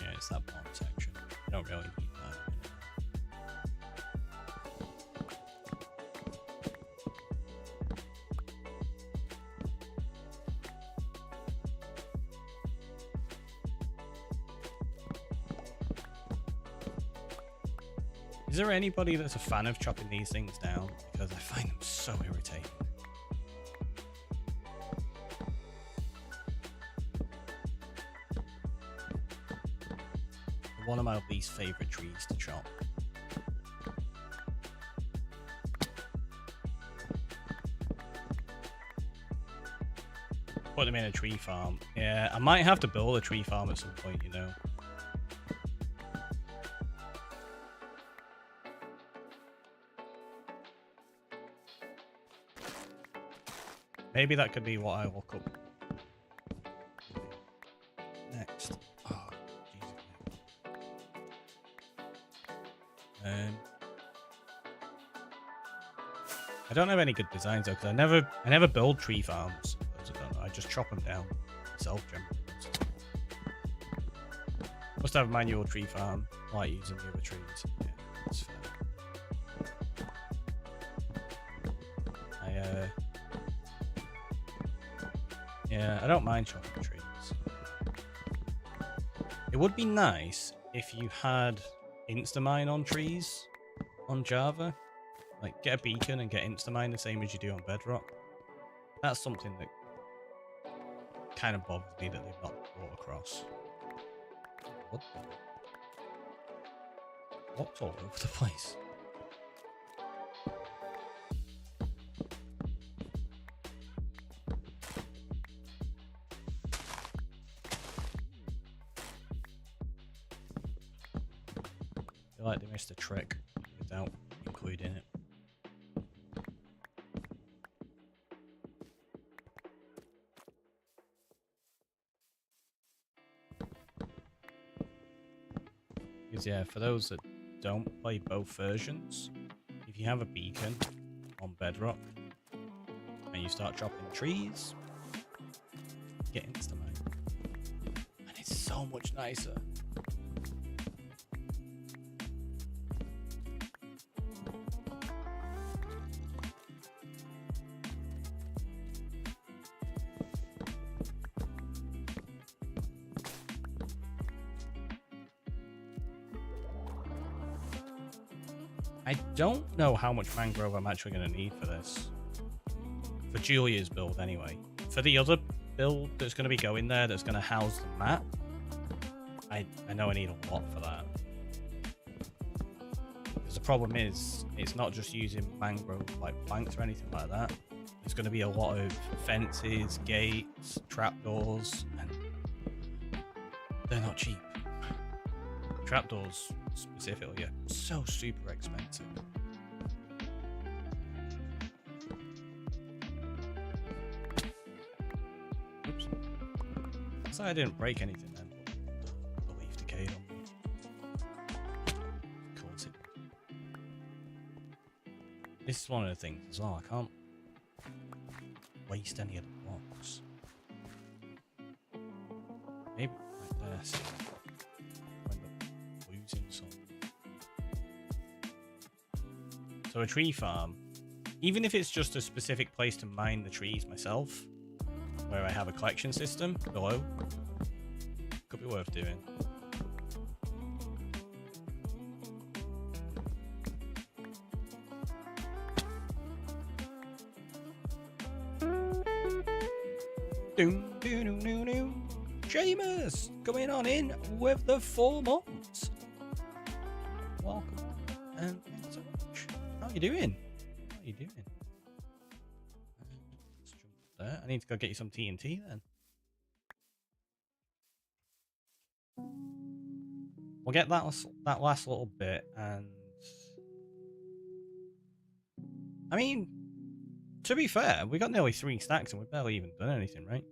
Yeah, it's that bottom section. I don't really need that. Is there anybody that's a fan of chopping these things down? Because I find them so irritating. One of my least favorite trees to chop. Put them in a tree farm. Yeah, I might have to build a tree farm at some point, you know. Maybe that could be what I look up Christ. Oh, Jesus. I don't have any good designs though, because I never build tree farms. I just chop them down myself generally. Must have a manual tree farm, like using the other trees. Yeah, that's fair. Yeah, I don't mind chopping trees. It would be nice if you had Instamine on trees on Java. Like, get a beacon and get Instamine the same as you do on Bedrock. That's something that kind of bothers me that they've not brought across. What's all over the place? I feel like they missed a trick without including it. Because yeah, for those that don't play both versions, if you have a beacon on Bedrock and you start chopping trees, get Instamine. And it's so much nicer. I don't know how much mangrove I'm actually going to need for this. For Julia's build, anyway. For the other build that's going to be going there, that's going to house the map, I know I need a lot for that. Because the problem is, it's not just using mangrove like planks or anything like that. There's going to be a lot of fences, gates, trapdoors, and they're not cheap. Trapdoors specifically are so super expensive. Oops. So I didn't break anything then. The leaf decayed on me. Of course it did. This is one of the things as well. I can't waste any of the blocks. Maybe right there. So So a tree farm, even if it's just a specific place to mine the trees myself, where I have a collection system below, could be worth doing. Jameis coming on in with the 4 months. Welcome and thanks so much. How you doing? How you doing? Let's jump there. I need to go get you some TNT then. We'll get that last little bit, and I mean, to be fair, we got nearly 3 stacks and we've barely even done anything, right?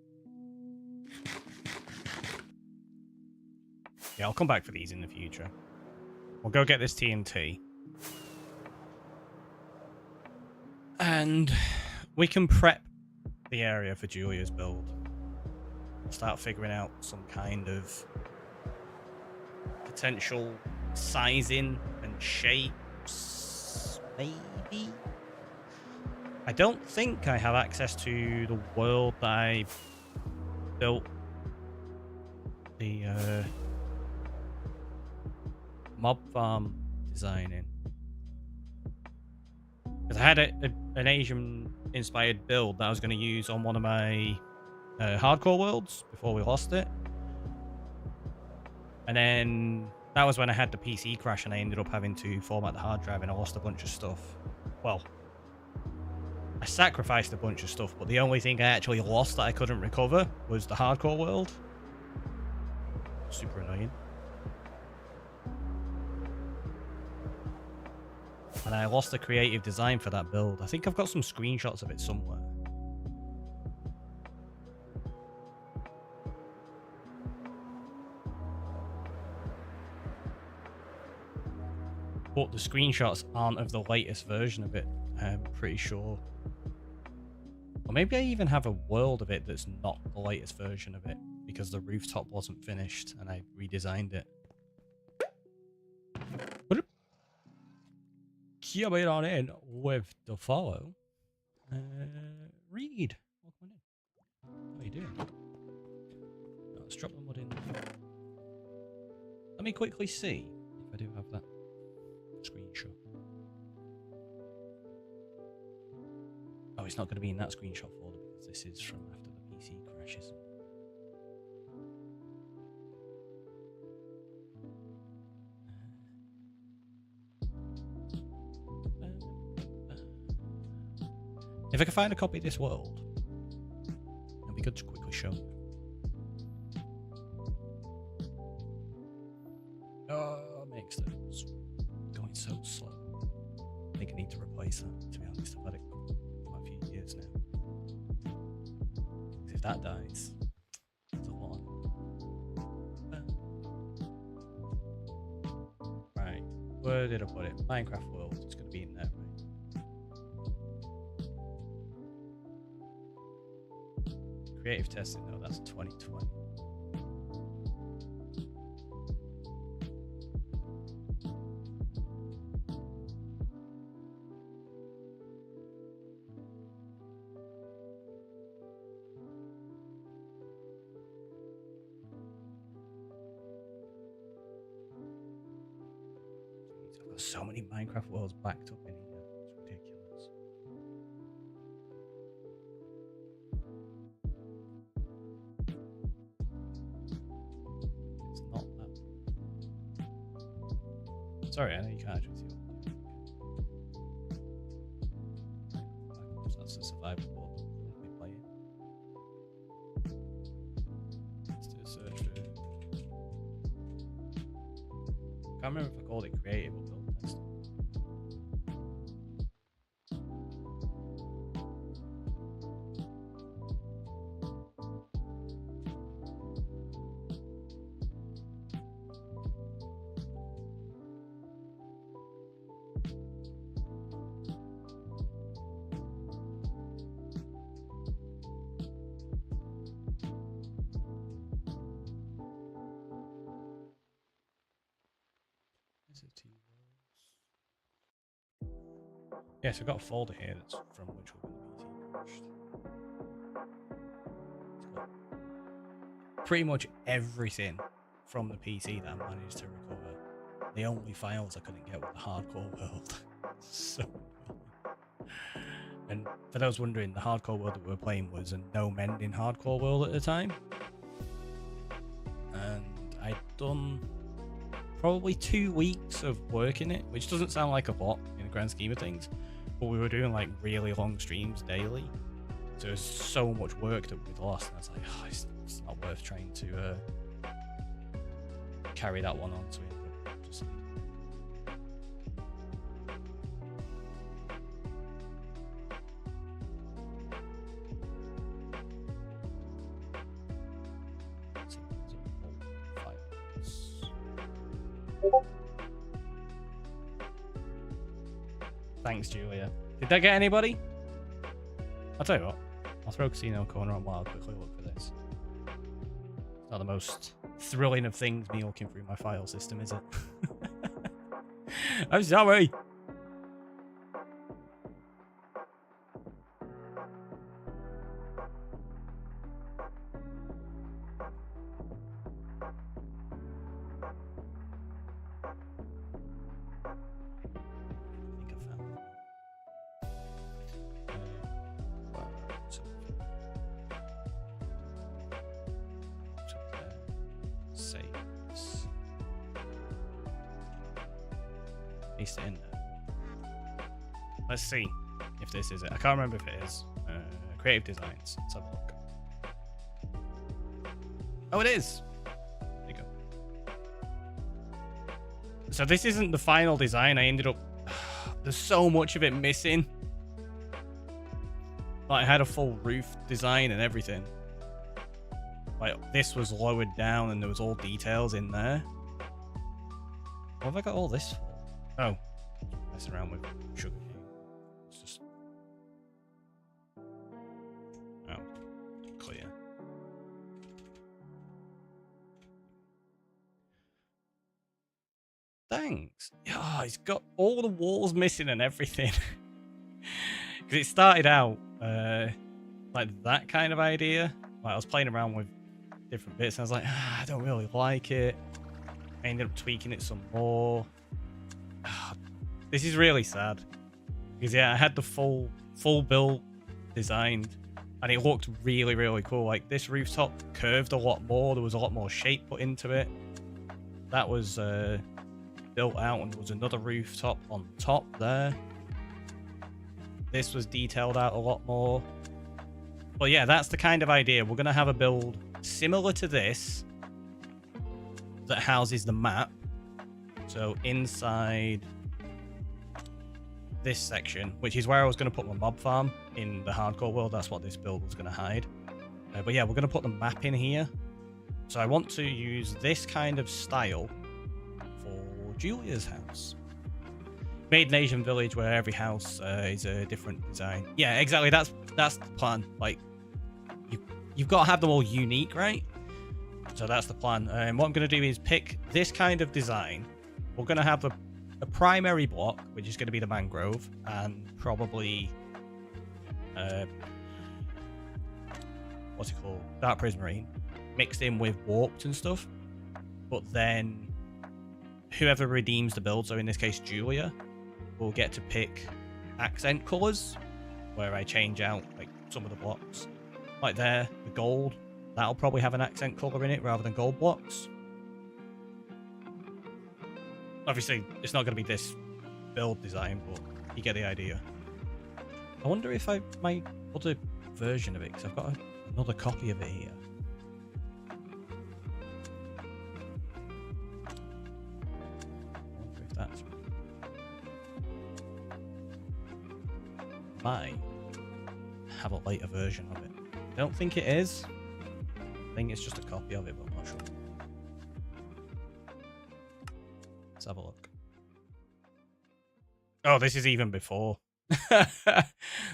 Yeah, I'll come back for these in the future. We'll go get this TNT. And we can prep the area for Julia's build. We'll start figuring out some kind of potential sizing and shapes, maybe. I don't think I have access to the world that I built the mob farm design in. Because I had an Asian inspired build that I was going to use on one of my hardcore worlds before we lost it. And then that was when I had the PC crash and I ended up having to format the hard drive and I lost a bunch of stuff. Well, I sacrificed a bunch of stuff, but the only thing I actually lost that I couldn't recover was the hardcore world. Super annoying. And I lost the creative design for that build. I think I've got some screenshots of it somewhere. But the screenshots aren't of the latest version of it, I'm pretty sure. Or maybe I even have a world of it that's not the latest version of it, because the rooftop wasn't finished and I redesigned it. Coming on in with the follow. Reed, welcome in. How are you doing? Let's drop the mud in. Let me quickly see if I do have that screenshot. Oh, it's not going to be in that screenshot folder because this is from after the PC crashes. If I can find a copy of this world, it'd be good to quickly show you. Oh, makes those going so slow. I think I need to replace that, to be honest. I've had it quite a few years now. If that dies, it's a lot. Right, where did I put it? Minecraft world, it's going to be in there, right? Creative testing, no, that's 2020. Jeez, I've got so many Minecraft worlds backed up in here. It's ridiculous. Sorry, I know you can't actually see what I'm doing. That's the survival board we'll be playing. Let's do a search for it. Can't remember if I called it creative or build test. Yes, I've got a folder here that's from which we're going to be crashed. It's got pretty much everything from the PC that I managed to recover. The only files I couldn't get were the hardcore world. So and for those wondering, the hardcore world that we were playing was a no mending hardcore world at the time. And I'd done probably 2 weeks of work in it, which doesn't sound like a lot in the grand scheme of things, but we were doing like really long streams daily, so there's so much work that we'd lost, and I was like, oh, it's not worth trying to carry that one on, so we ended up just Thanks, Julia. Did that get anybody? I'll tell you what. I'll throw Casino Corner on while I quickly look for this. It's not the most thrilling of things, me looking through my file system, is it? I'm sorry. Paste it in there. Let's see if this is it. I can't remember if it is. Creative designs. Let's have a look. Oh, it is. There you go. So this isn't the final design. I ended up... There's so much of it missing. Like, I had a full roof design and everything. Like, this was lowered down and there was all details in there. What have I got all this for? Oh, messing around with sugar cane. It's just clear. Thanks. Yeah, he's got all the walls missing and everything. Because it started out like that kind of idea. Like I was playing around with different bits and I was like, I don't really like it. I ended up tweaking it some more. This is really sad. Because yeah, I had the full build designed and it looked really, really cool. Like this rooftop curved a lot more. There was a lot more shape put into it. That was built out and there was another rooftop on top there. This was detailed out a lot more. But yeah, that's the kind of idea. We're going to have a build similar to this that houses the map. So inside this section, which is where I was going to put my mob farm in the hardcore world, that's what this build was going to hide. But yeah, we're going to put the map in here. So I want to use this kind of style for Julia's house. Made an Asian village where every house is a different design. Yeah, exactly. That's the plan. Like, you've got to have them all unique, right? So that's the plan. And what I'm going to do is pick this kind of design. We're going to have a primary block, which is going to be the mangrove, and probably what's it called? Dark prismarine, mixed in with warped and stuff. But then whoever redeems the build, so in this case Julia, will get to pick accent colors, where I change out like some of the blocks. Like there, the gold, that'll probably have an accent color in it rather than gold blocks. Obviously, it's not going to be this build design, but you get the idea. I wonder if my other version of it, because I've got another copy of it here. I wonder if that's might have a later version of it. I don't think it is. I think it's just a copy of it, but I'm not sure. Let's have a look. Oh, this is even before.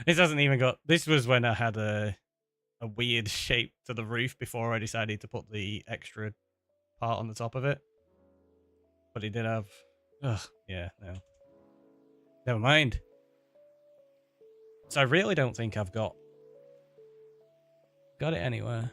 This hasn't even got... This was when I had a weird shape to the roof before I decided to put the extra part on the top of it. But it did have... Ugh, yeah, no. Never mind. So I really don't think I've got it anywhere.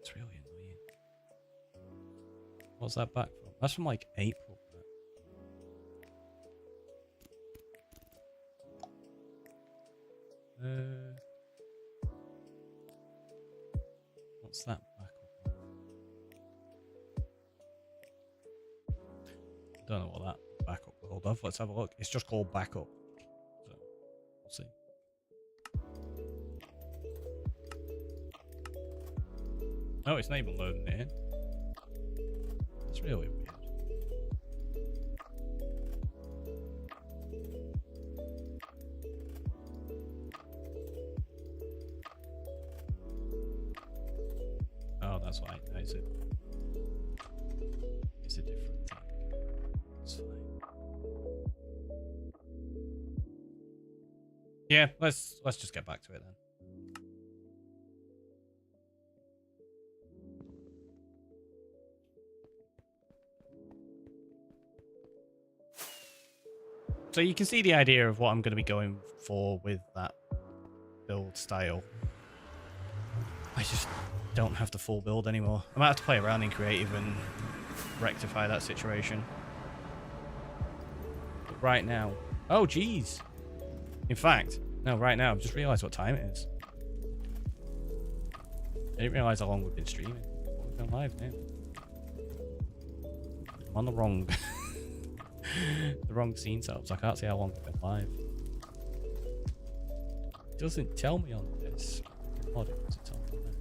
It's really annoying. What's that back from? That's from like April. What's that back up? Don't know what that backup will hold off. Let's have a look. It's just called backup. So we'll see. Oh, it's not even loading it in. It's really weird. Oh, that's why. Is it? It's a different thing. It's fine. Yeah, let's just get back to it then. So you can see the idea of what I'm going to be going for with that build style. I just don't have the full build anymore. I might have to play around in creative and rectify that situation. But right now... Oh, geez. In fact, no, right now, I've just realised what time it is. I didn't realise how long we've been streaming. We've been live now. I'm on the wrong... the wrong scene setups. I can't see how long we've been live. It doesn't tell me on this. Odd, it doesn't tell me on that.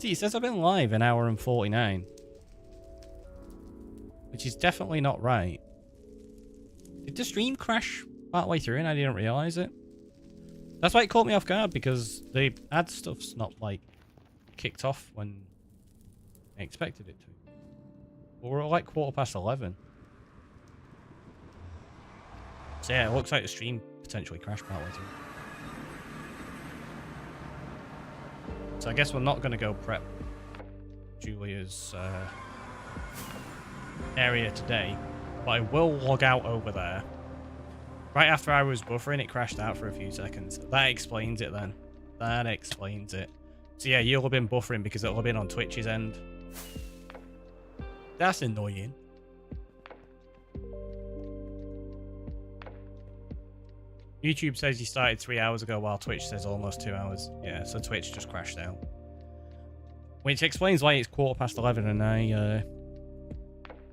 See, it says I've been live an hour and 49. Which is definitely not right. Did the stream crash partway through and I didn't realize it. That's why it caught me off guard, because the ad stuff's not like kicked off when I expected it to. But we're at like 11:15. So yeah, it looks like the stream potentially crashed partway through. So I guess we're not going to go prep Julia's area today, but I will log out over there. Right after I was buffering, it crashed out for a few seconds. That explains it then. That explains it. So yeah, you'll have been buffering because it'll have been on Twitch's end. That's annoying. YouTube says you started 3 hours ago, while Twitch says almost 2 hours. Yeah, so Twitch just crashed out. Which explains why it's 11:15 and I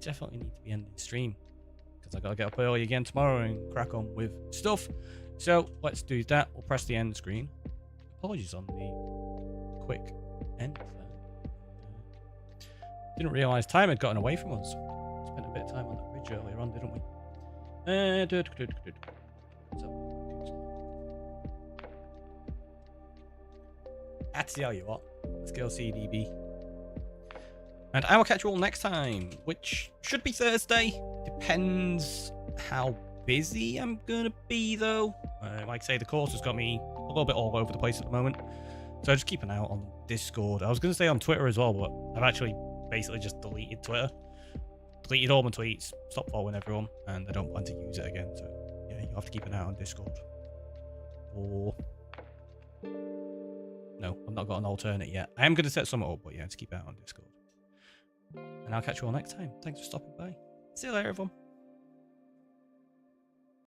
definitely need to be ending stream. Because I gotta get up early again tomorrow and crack on with stuff. So let's do that. We'll press the end screen. Apologies on the quick end there. Didn't realise time had gotten away from us. Spent a bit of time on that bridge earlier on, didn't we? So, I tell you what, let's go CDB. And I will catch you all next time, which should be Thursday. Depends how busy I'm gonna be though. Like I say, the course has got me a little bit all over the place at the moment. So just keep an eye out on Discord. I was gonna say on Twitter as well, but I've actually basically just deleted Twitter. Deleted all my tweets, stopped following everyone, and I don't plan to use it again. So yeah, you'll have to keep an eye out on Discord. Or no, I've not got an alternate yet. I am going to set some up, but yeah, just keep an eye on Discord. And I'll catch you all next time. Thanks for stopping by. See you later, everyone.